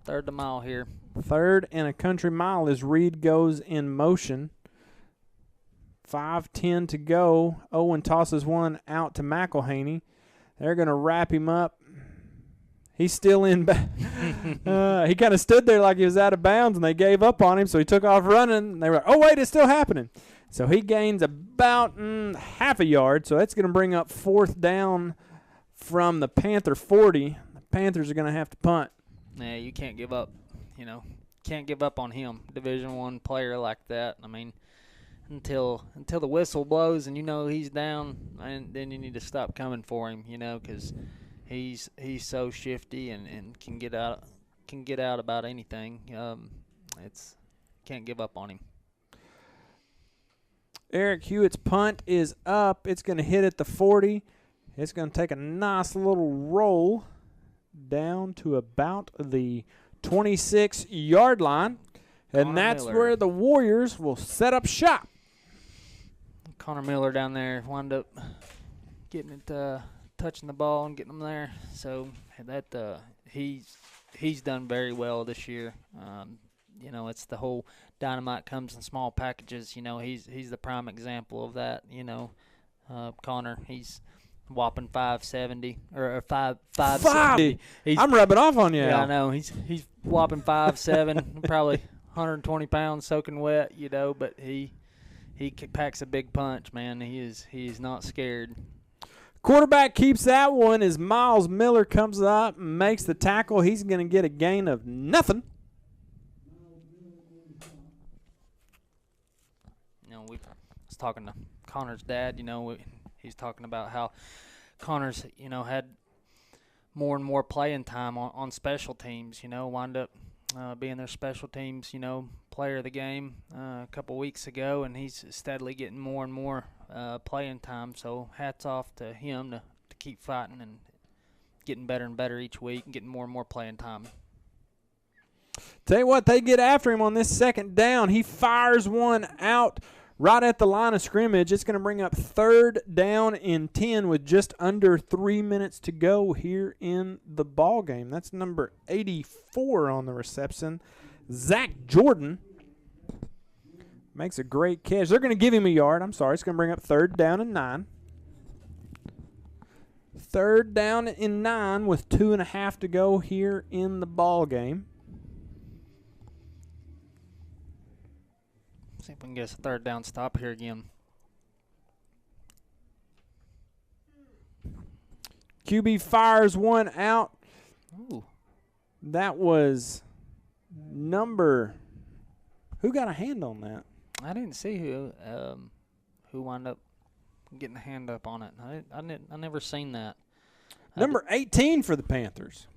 3rd to mile here. 3rd and a country mile as Reed goes in motion. 5:10 to go. Owen tosses one out to McElhaney. They're going to wrap him up. He's still in. He kind of stood there like he was out of bounds, and they gave up on him, so he took off running. They were like, oh, wait, it's still happening. So he gains about half a yard, so that's going to bring up 4th down from the Panther 40. The Panthers are going to have to punt. Yeah, you can't give up. Can't give up on him. Division I player like that. I mean, until the whistle blows and he's down, and then you need to stop coming for him. Because he's so shifty and can get out about anything. Can't give up on him. Eric Hewitt's punt is up. It's going to hit at the 40. It's going to take a nice little roll down to about the 26-yard line. And that's where the Warriors will set up shop. Connor Miller down there wound up getting it, touching the ball and getting them there. So that he's done very well this year. It's the whole dynamite comes in small packages. He's the prime example of that. Connor, he's whopping 570 or 570. I'm rubbing off on you. Yeah, I know. He's whopping 5'7", probably 120 pounds soaking wet. But he packs a big punch, man. He is not scared. Quarterback keeps that one as Miles Miller comes up and makes the tackle. He's going to get a gain of nothing. was talking to Connor's dad. He's talking about how Connor's had more and more playing time on special teams. Wound up being their special teams player of the game a couple weeks ago, and he's steadily getting more and more playing time. So hats off to him to keep fighting and getting better and better each week and getting more and more playing time. Tell you what, they get after him on this second down. He fires one out right at the line of scrimmage. It's going to bring up 3rd down and 10 with just under 3 minutes to go here in the ball game. That's number 84 on the reception. Zach Jordan makes a great catch. They're going to give him a yard. I'm sorry. It's going to bring up 3rd down and 9. 3rd down and 9 with 2.5 to go here in the ball game. See if we can get us a 3rd down stop here again. QB fires one out. Ooh. That was who got a hand on that? I didn't see who wound up getting a hand up on it. I never seen that. Number 18 for the Panthers.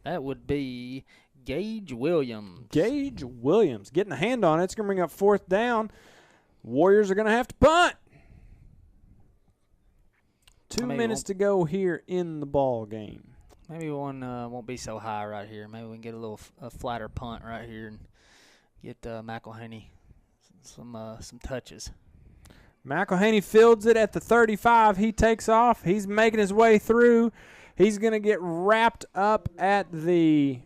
That would be Gage Williams. Gage Williams getting a hand on it. It's going to bring up 4th down. Warriors are going to have to punt. 2 minutes to go here in the ball game. Maybe one won't be so high right here. Maybe we can get a flatter punt right here and get McElhaney some touches. McElhaney fields it at the 35. He takes off. He's making his way through. He's going to get wrapped up at the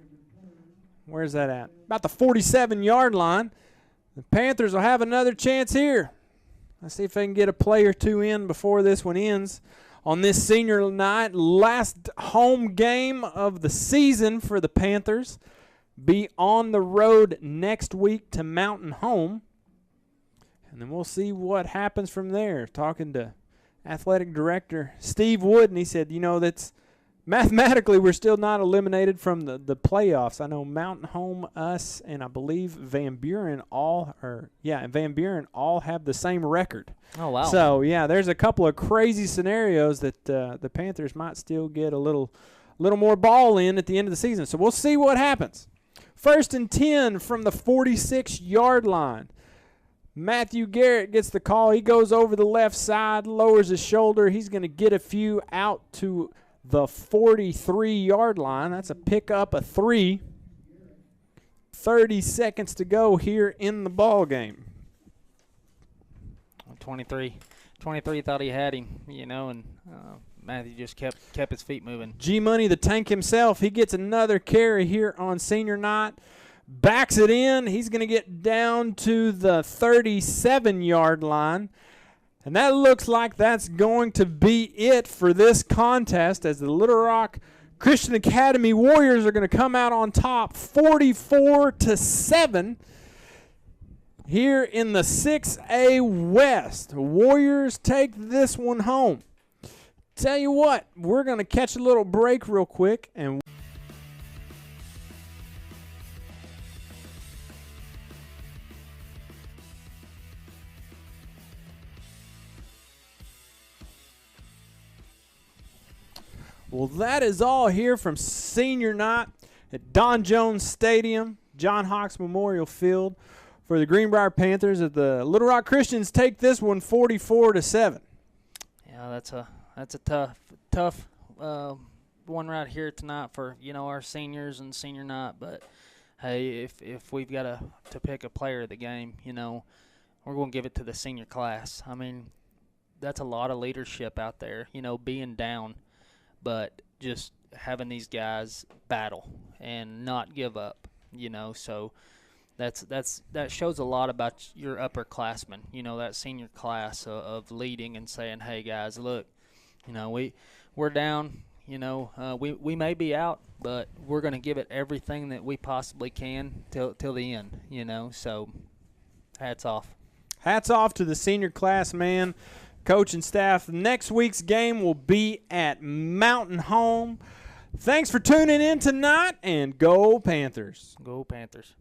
where's that at? About the 47-yard line. The Panthers will have another chance here. Let's see if they can get a play or two in before this one ends. On this senior night, last home game of the season for the Panthers. Be on the road next week to Mountain Home. And then we'll see what happens from there. Talking to athletic director Steve Wood, and he said, that's mathematically, we're still not eliminated from the playoffs. I know Mountain Home, us, and I believe Van Buren all have the same record. Oh, wow. So, there's a couple of crazy scenarios that the Panthers might still get a little more ball in at the end of the season. So we'll see what happens. 1st and 10 from the 46-yard line. Matthew Garrett gets the call. He goes over the left side, lowers his shoulder. He's going to get a few out to the 43-yard line. That's a pickup of 3. 30 seconds to go here in the ball game. 23 thought he had him, and Matthew just kept his feet moving. G-Money, the tank himself, he gets another carry here on senior night. Backs it in. He's going to get down to the 37-yard line. And that looks like that's going to be it for this contest as the Little Rock Christian Academy Warriors are going to come out on top 44-7 here in the 6A West. Warriors take this one home. Tell you what, we're going to catch a little break real quick and well, that is all here from senior night at Don Jones Stadium, John Hawks Memorial Field for the Greenbrier Panthers. As the Little Rock Christians take this one 44-7. Yeah, that's a tough one right here tonight for our seniors and senior night. But hey, if we've got to pick a player of the game, we're going to give it to the senior class. I mean, that's a lot of leadership out there. Being down. But just having these guys battle and not give up, so that shows a lot about your upperclassmen, that senior class of leading and saying, hey guys, look, we're down, we may be out, but we're going to give it everything that we possibly can till the end, so hats off. Hats off to the senior class, man. Coach and staff, next week's game will be at Mountain Home. Thanks for tuning in tonight, and go Panthers. Go Panthers.